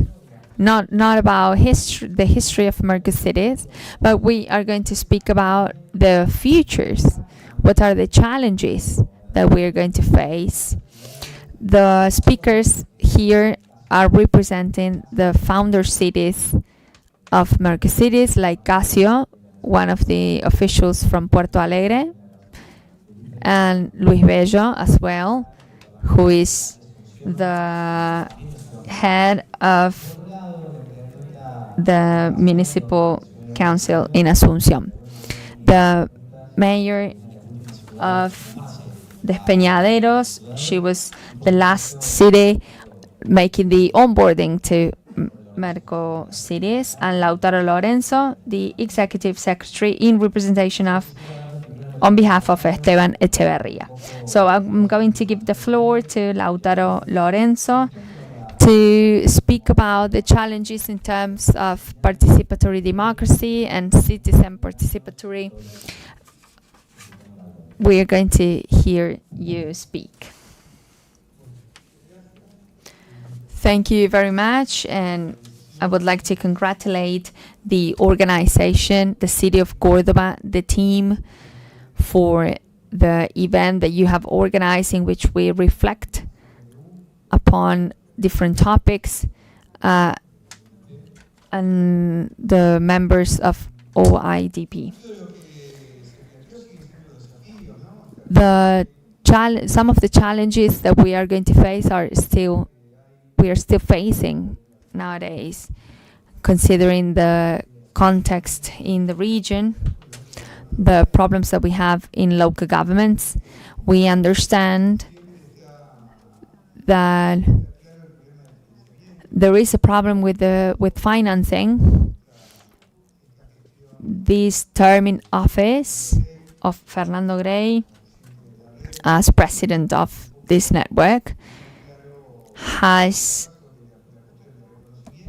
not about the history of Mercosides, but we are going to speak about the futures. What are the challenges that we are going to face? The speakers here are representing the founder cities of Mercosides, like Casio, one of the officials from Puerto Alegre, and Luis Bello as well, who is the head of the municipal council in Asunción. The mayor of Despeñaderos, she was the last city making the onboarding to Mercosides, and Lautaro Lorenzo, the executive secretary in representation of, on behalf of Esteban Echeverría. So I'm going to give the floor to Lautaro Lorenzo to speak about the challenges in terms of participatory democracy and citizen participatory. We are going to hear you speak. Thank you very much, and I would like to congratulate the organization, the city of Córdoba, the team, for the event that you have organized, in which we reflect upon different topics, and the members of OIDP. Some of the challenges that we are going to face we are still facing nowadays, considering the context in the region, the problems that we have in local governments. We understand that there is a problem with financing, this term in office of Fernando Grey as president of this network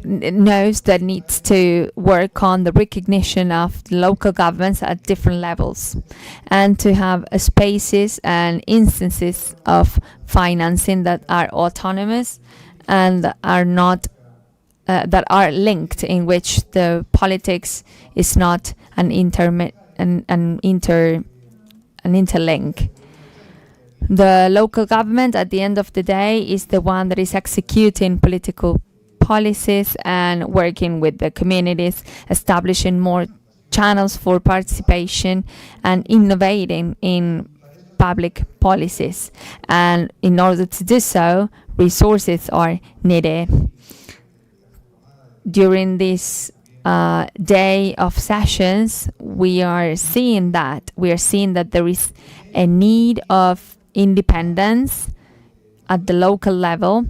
knows that needs to work on the recognition of local governments at different levels and to have spaces and instances of financing that are autonomous and that are not that are linked, in which the politics is not an interlink. The local government at the end of the day is the one that is executing political policies and working with the communities, establishing more channels for participation and innovating in public policies. And in order to do so, resources are needed. During this day of sessions, we are seeing that there is a need of independence at the local level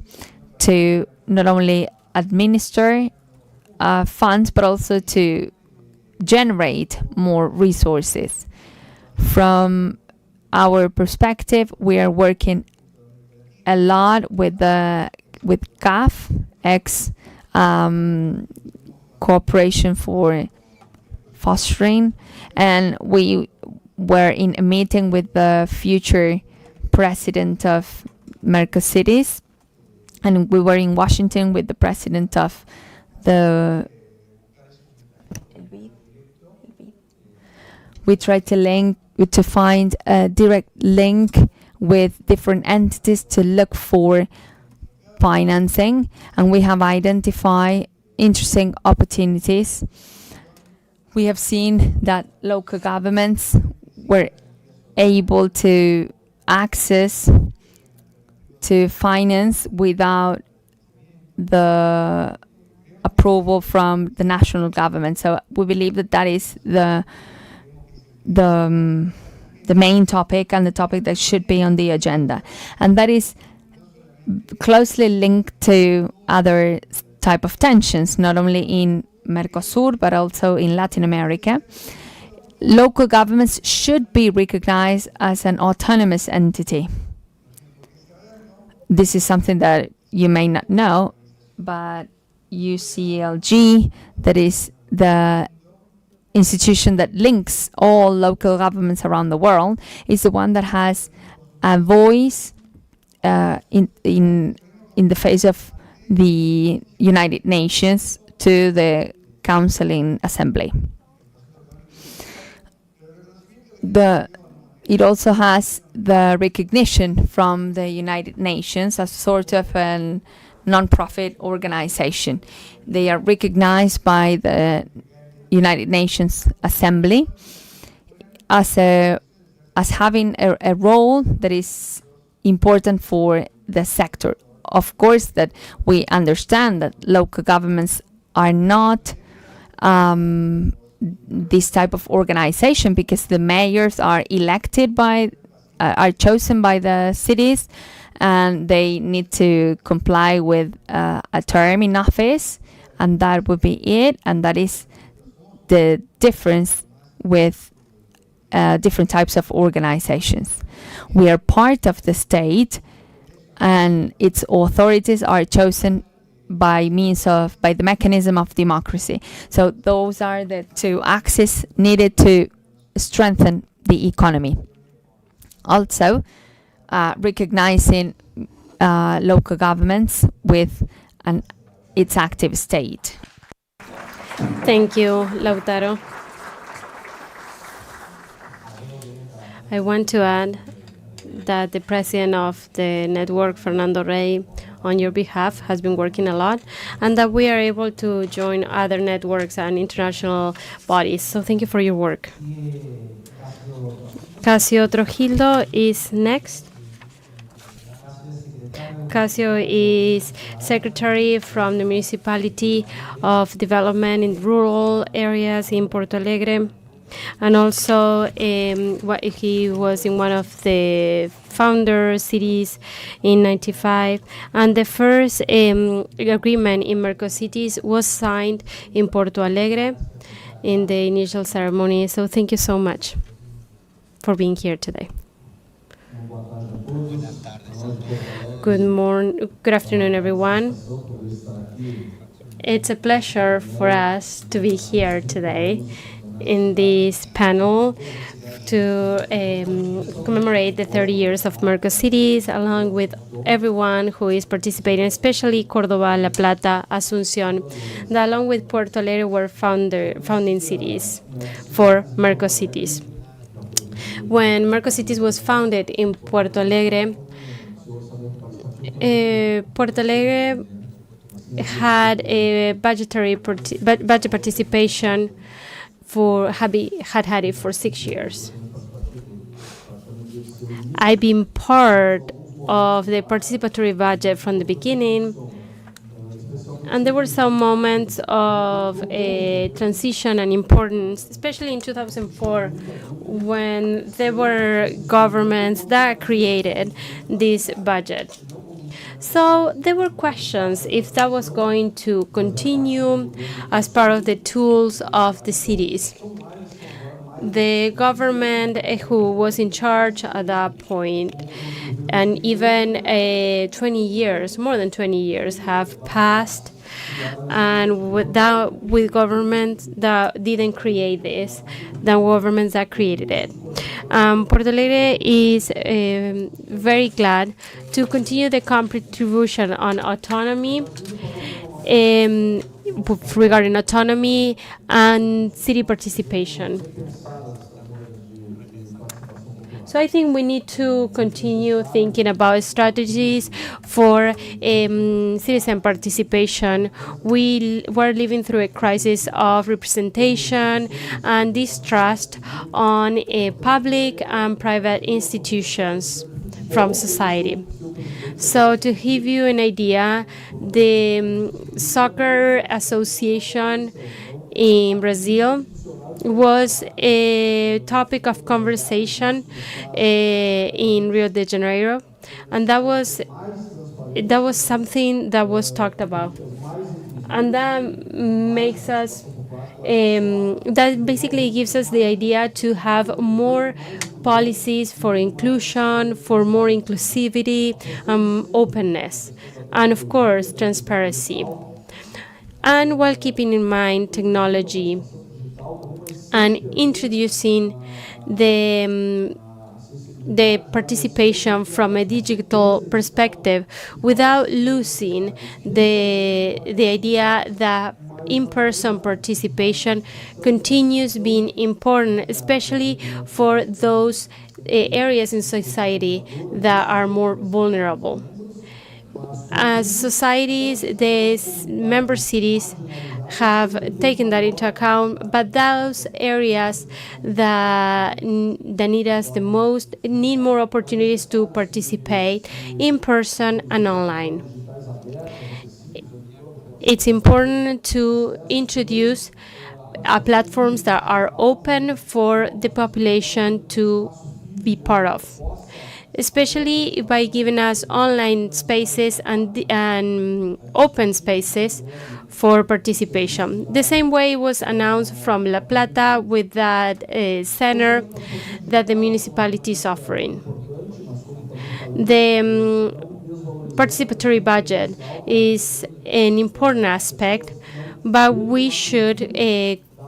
to not only administer funds, but also to generate more resources. From our perspective, we are working a lot with CAF, Cooperation for Fostering, and we were in a meeting with the future president of Mercosities, and we were in Washington with the president of the... We tried to find a direct link with different entities to look for financing, and we have identified interesting opportunities. We have seen that local governments were able to access to finance without the approval from the national government. So we believe that that is the main topic and the topic that should be on the agenda, and that is closely linked to other type of tensions, not only in Mercosur but also in Latin America. Local governments should be recognized as an autonomous entity. This is something that you may not know, but UCLG, that is the institution that links all local governments around the world, is the one that has a voice in the face of the United Nations to the Council Assembly. It also has the recognition from the United Nations as sort of a non-profit organization. They are recognized by the United Nations Assembly as having a role that is important for the sector. Of course, that we understand that local governments are not this type of organization, because the mayors are elected are chosen by the cities, and they need to comply with a term in office, and that would be it. And that is the difference with different types of organizations. We are part of the state, and its authorities are chosen by the mechanism of democracy. So those are the two axes needed to strengthen the economy. Also, recognizing local governments with its active state. Thank you, Lautaro. I want to add that the president of the network, Fernando Rey, on your behalf, has been working a lot, and that we are able to join other networks and international bodies. So thank you for your work. Casio Trujillo is next. Casio is secretary from the Municipality of Development in Rural Areas in Porto Alegre. And also, he was in one of the founder cities in '95, and the first agreement in Mercosities was signed in Porto Alegre in the initial ceremony. So thank you so much for being here today. Good afternoon, everyone. It's a pleasure for us to be here today in this panel to commemorate the 30 years of Merco Cities, along with everyone who is participating, especially Córdoba, La Plata, Asunción, that along with Puerto Alegre were founding cities for Merco Cities. When Merco Cities was founded in Puerto Alegre, Puerto Alegre had a budget participation had it for 6 years. I've been part of the participatory budget from the beginning, and there were some moments of a transition and importance, especially in 2004, when there were governments that created this budget. So there were questions if that was going to continue as part of the tools of the cities. The government who was in charge at that point, and even 20 years, more than 20 years have passed, and with governments that didn't create this, the governments that created it. Puerto Alegre is very glad to continue the contribution on autonomy, regarding autonomy and city participation. So I think we need to continue thinking about strategies for citizen participation. We're living through a crisis of representation and distrust on public and private institutions from society. So to give you an idea, the Soccer Association in Brazil was a topic of conversation in Rio de Janeiro, and that was something that was talked about, and that makes us that basically gives us the idea to have more policies for inclusion, for more inclusivity, openness, and of course transparency, and while keeping in mind technology and introducing the participation from a digital perspective without losing the idea that in-person participation continues being important, especially for those areas in society that are more vulnerable. As societies, the member cities have taken that into account, but those areas that need us the most need more opportunities to participate in person and online. It's important to introduce platforms that are open for the population to be part of, especially by giving us online spaces and open spaces for participation. The same way was announced from La Plata with that center that the municipality is offering. The participatory budget is an important aspect, but we should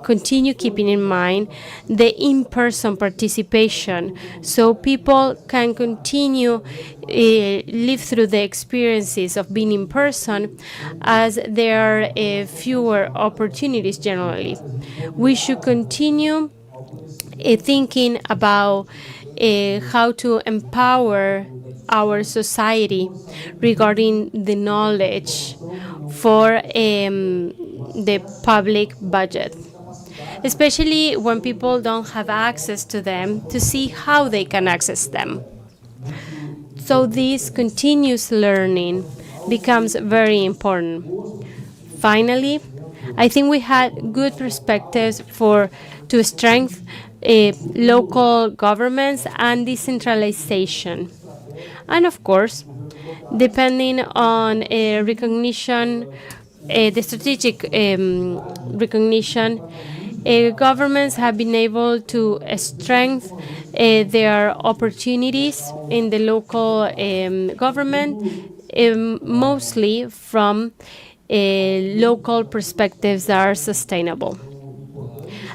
continue keeping in mind the in-person participation so people can continue live through the experiences of being in person, as there are fewer opportunities generally. We should continue thinking about how to empower our society regarding the knowledge for the public budget, especially when people don't have access to them, to see how they can access them. So this continuous learning becomes very important. Finally, I think we had good perspectives to strengthen local governments and decentralization. And of course, depending on recognition, the strategic recognition Governments have been able to strengthen their opportunities in the local government, mostly from local perspectives that are sustainable.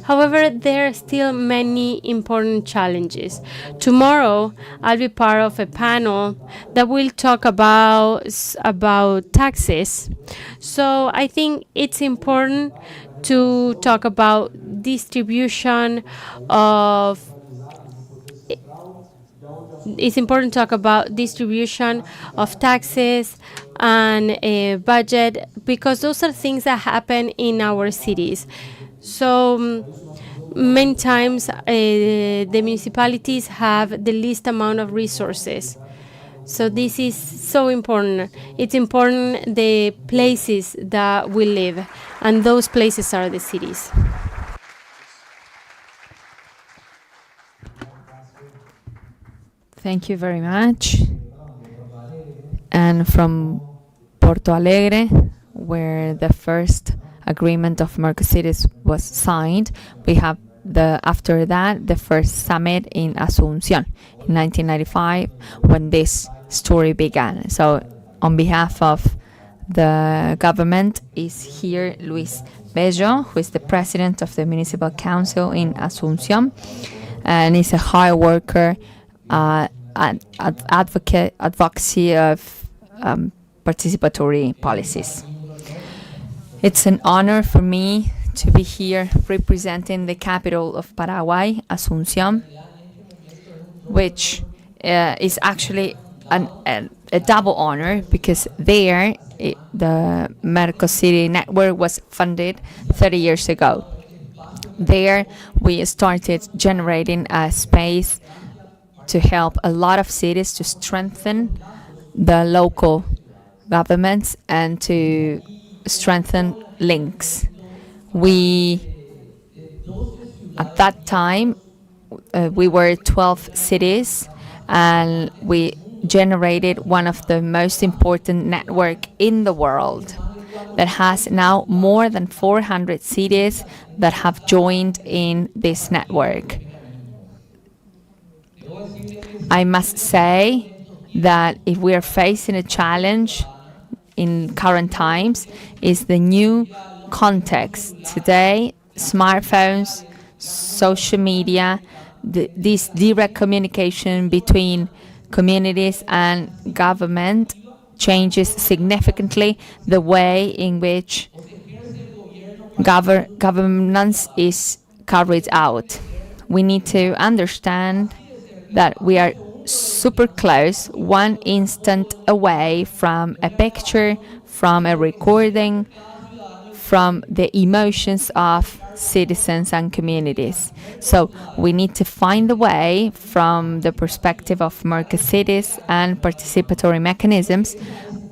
However, there are still many important challenges. Tomorrow, I'll be part of a panel that will talk about taxes. So I think it's important to talk about distribution of taxes and a budget, because those are things that happen in our cities. So many times the municipalities have the least amount of resources. So this is so important. It's important the places that we live, and those places are the cities. Thank you very much. And from Porto Alegre, where the first agreement of Mercosides was signed, we have after that the first summit in Asunción in 1995, when this story began. So on behalf of the government is here Luis Bello, who is the president of the Municipal Council in Asunción, and is a hard worker, advocacy of participatory policies. It's an honor for me to be here representing the capital of Paraguay, Asunción, which is actually a double honor, because there the Mercosur network was funded 30 years ago. There we started generating a space to help a lot of cities to strengthen the local governments and to strengthen links. At that time, we were 12 cities, and we generated one of the most important network in the world that has now more than 400 cities that have joined in this network. I must say that if we are facing a challenge in current times, is the new context. Today, smartphones, social media, this direct communication between communities and government changes significantly the way in which governance is carried out. We need to understand that we are super close, one instant away from a picture, from a recording, from the emotions of citizens and communities. So we need to find a way, from the perspective of Mercosides and participatory mechanisms,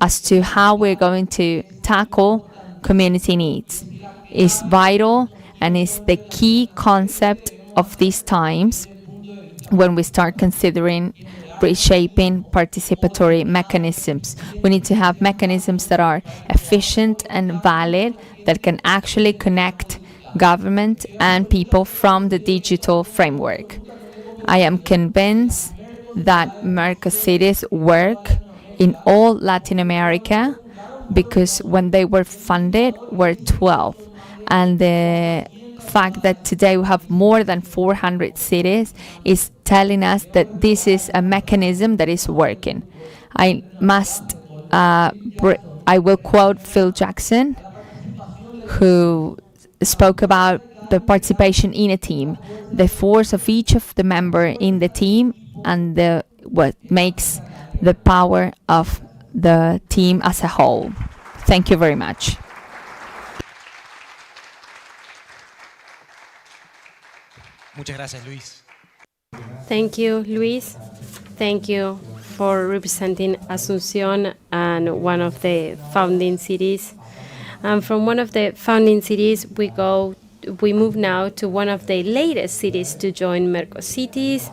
as to how we're going to tackle community needs. It's vital and is the key concept of these times when we start considering reshaping participatory mechanisms. We need to have mechanisms that are efficient and valid, that can actually connect government and people from the digital framework. I am convinced that Mercosides work in all Latin America, because when they were funded were 12, and the fact that today we have more than 400 cities is telling us that this is a mechanism that is working. I will quote Phil Jackson, who spoke about the participation in a team, the force of each of the member in the team, and what makes the power of the team as a whole. Thank you very much. Muchas gracias, Luis. Thank you, Luis. Thank you for representing Asunción and one of the founding cities. And from one of the founding cities, we move now to one of the latest cities to join Mercosities.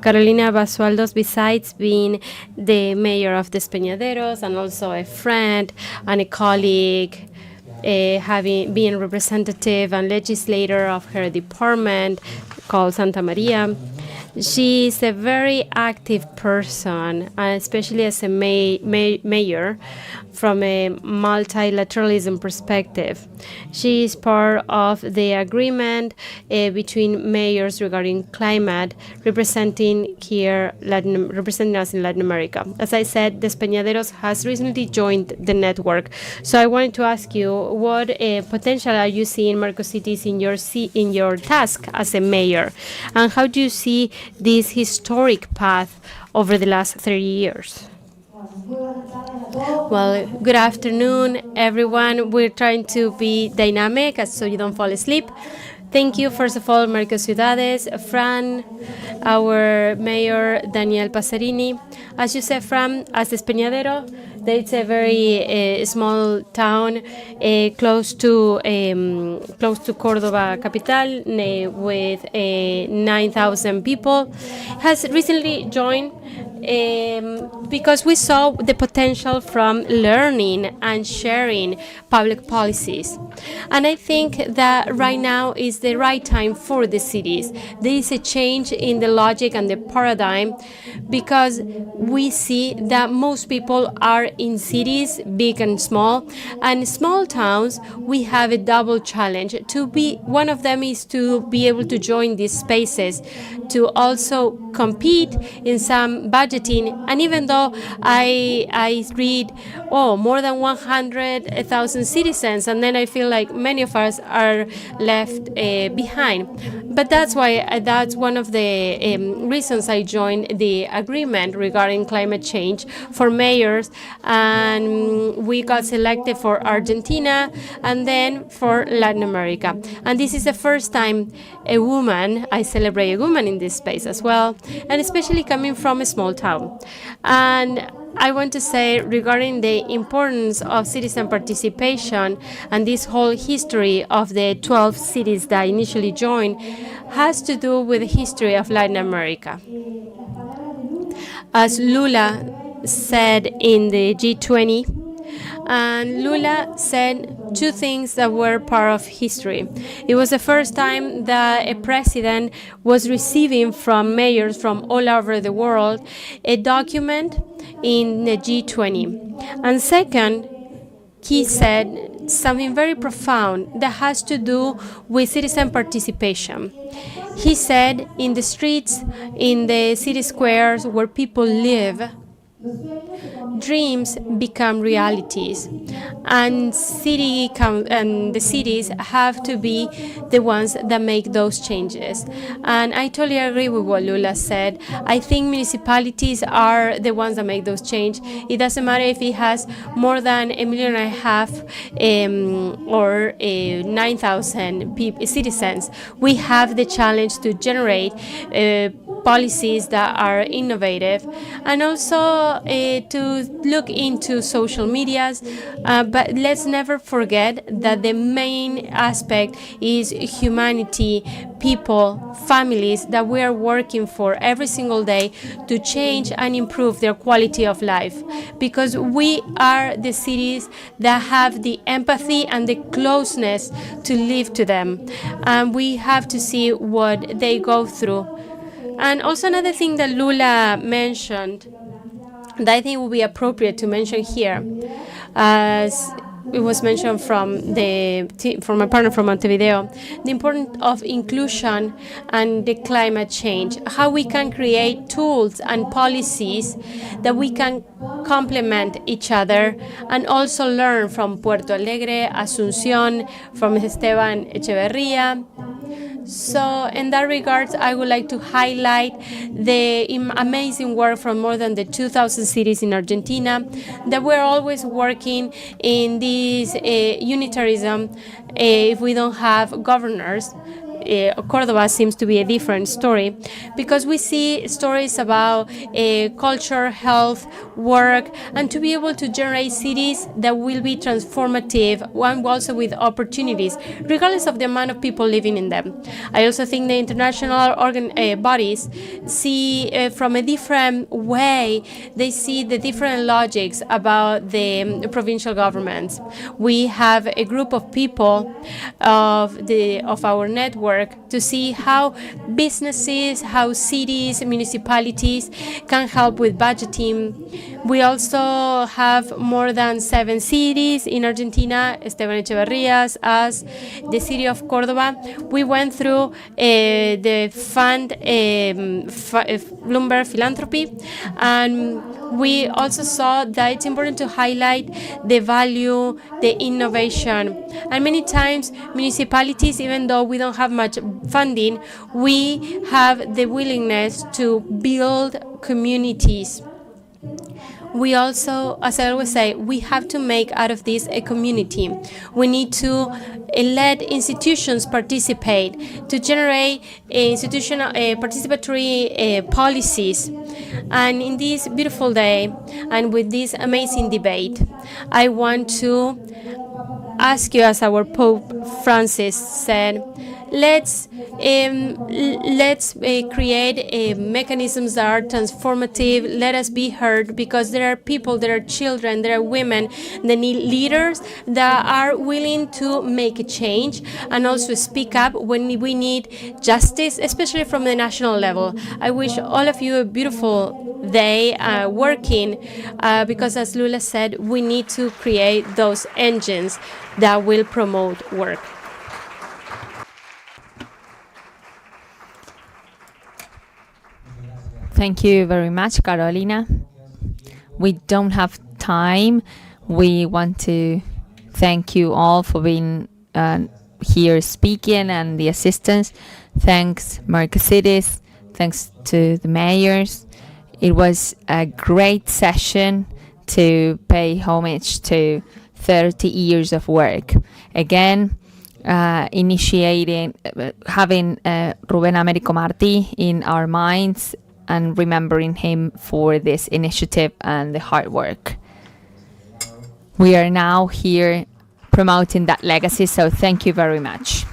Carolina Basualdos, besides being the mayor of Despeñaderos and also a friend and a colleague, being representative and legislator of her department called Santa Maria. She is a very active person, especially as a mayor from a multilateralism perspective. She is part of the agreement between mayors regarding climate, representing us in Latin America. As I said, Despeñaderos has recently joined the network. So I wanted to ask you, what potential are you seeing Marcos Cities in your task as a mayor, and how do you see this historic path over the last 30 years? Well, good afternoon, everyone. We're trying to be dynamic so you don't fall asleep. Thank you, first of all, Marcos Ciudades, Fran, our mayor, Daniel Passerini. As you said, Fran, as Despeñadero, it's a very small town close to Córdoba capital with 9,000 people. Has recently joined because we saw the potential from learning and sharing public policies. And I think that right now is the right time for the cities. There is a change in the logic and the paradigm because we see that most people are in cities, big and small, and small towns we have a double challenge. One of them is to be able to join these spaces, to also compete in some budgeting. And even though I read, more than 100,000 citizens, and then I feel like many of us are left behind. But that's one of the reasons I joined the agreement regarding climate change for mayors, and we got selected for Argentina and then for Latin America. And this is the first time I celebrate a woman in this space as well, and especially coming from a small town. And I want to say regarding the importance of citizen participation and this whole history of the 12 cities that initially joined has to do with the history of Latin America. As Lula said in the G20, and Lula said two things that were part of history. It was the first time that a president was receiving from mayors from all over the world a document in the G20. And second, he said something very profound that has to do with citizen participation. He said in the streets, in the city squares where people live, dreams become realities, and the cities have to be the ones that make those changes. And I totally agree with what Lula said. I think municipalities are the ones that make those changes. It doesn't matter if it has more than 1.5 million or 9,000 citizens. We have the challenge to generate policies that are innovative, and also to look into social medias. But let's never forget that the main aspect is humanity, people, families that we are working for every single day to change and improve their quality of life. Because we are the cities that have the empathy and the closeness to live to them. And we have to see what they go through. And also another thing that Lula mentioned that I think would be appropriate to mention here, as it was mentioned from my partner from Montevideo, the importance of inclusion and the climate change, how we can create tools and policies that we can complement each other and also learn from Puerto Alegre, Asunción, from Esteban Echeverría. So in that regards, I would like to highlight the amazing work from more than the 2,000 cities in Argentina, that we're always working in this unitarism if we don't have governors. Córdoba seems to be a different story, because we see stories about culture, health, work, and to be able to generate cities that will be transformative, and also with opportunities, regardless of the amount of people living in them. I also think the international bodies see from a different way. They see the different logics about the provincial governments. We have a group of people of our network to see how businesses, how cities, municipalities can help with budgeting. We also have more than 7 cities in Argentina, Esteban Echeverrías, us, the city of Córdoba. We went through the fund Bloomberg Philanthropy, and we also saw that it's important to highlight the value, the innovation. And many times municipalities, even though we don't have much funding, we have the willingness to build communities. We also, as I always say, we have to make out of this a community. We need to let institutions participate, to generate institutional participatory policies. And in this beautiful day, and with this amazing debate, I want to ask you, as our Pope Francis said, let's create mechanisms that are transformative. Let us be heard, because there are people, there are children, there are women that need leaders that are willing to make a change and also speak up when we need justice, especially from the national level. I wish all of you a beautiful day working, because as Lula said, we need to create those engines that will promote work. Thank you very much, Carolina. We don't have time. We want to thank you all for being here speaking and the assistants. Thanks, Mercedes. Thanks to the mayors. It was a great session to pay homage to 30 years of work. Again, initiating, having Rubén Américo Martí in our minds and remembering him for this initiative and the hard work. We are now here promoting that legacy, so thank you very much.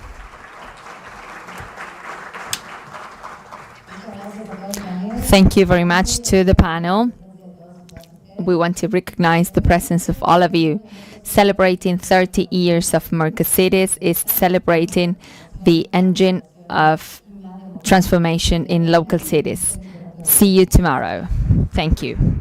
Thank you very much to the panel. We want to recognize the presence of all of you. Celebrating 30 years of Mercedes is celebrating the engine of transformation in local cities. See you tomorrow. Thank you.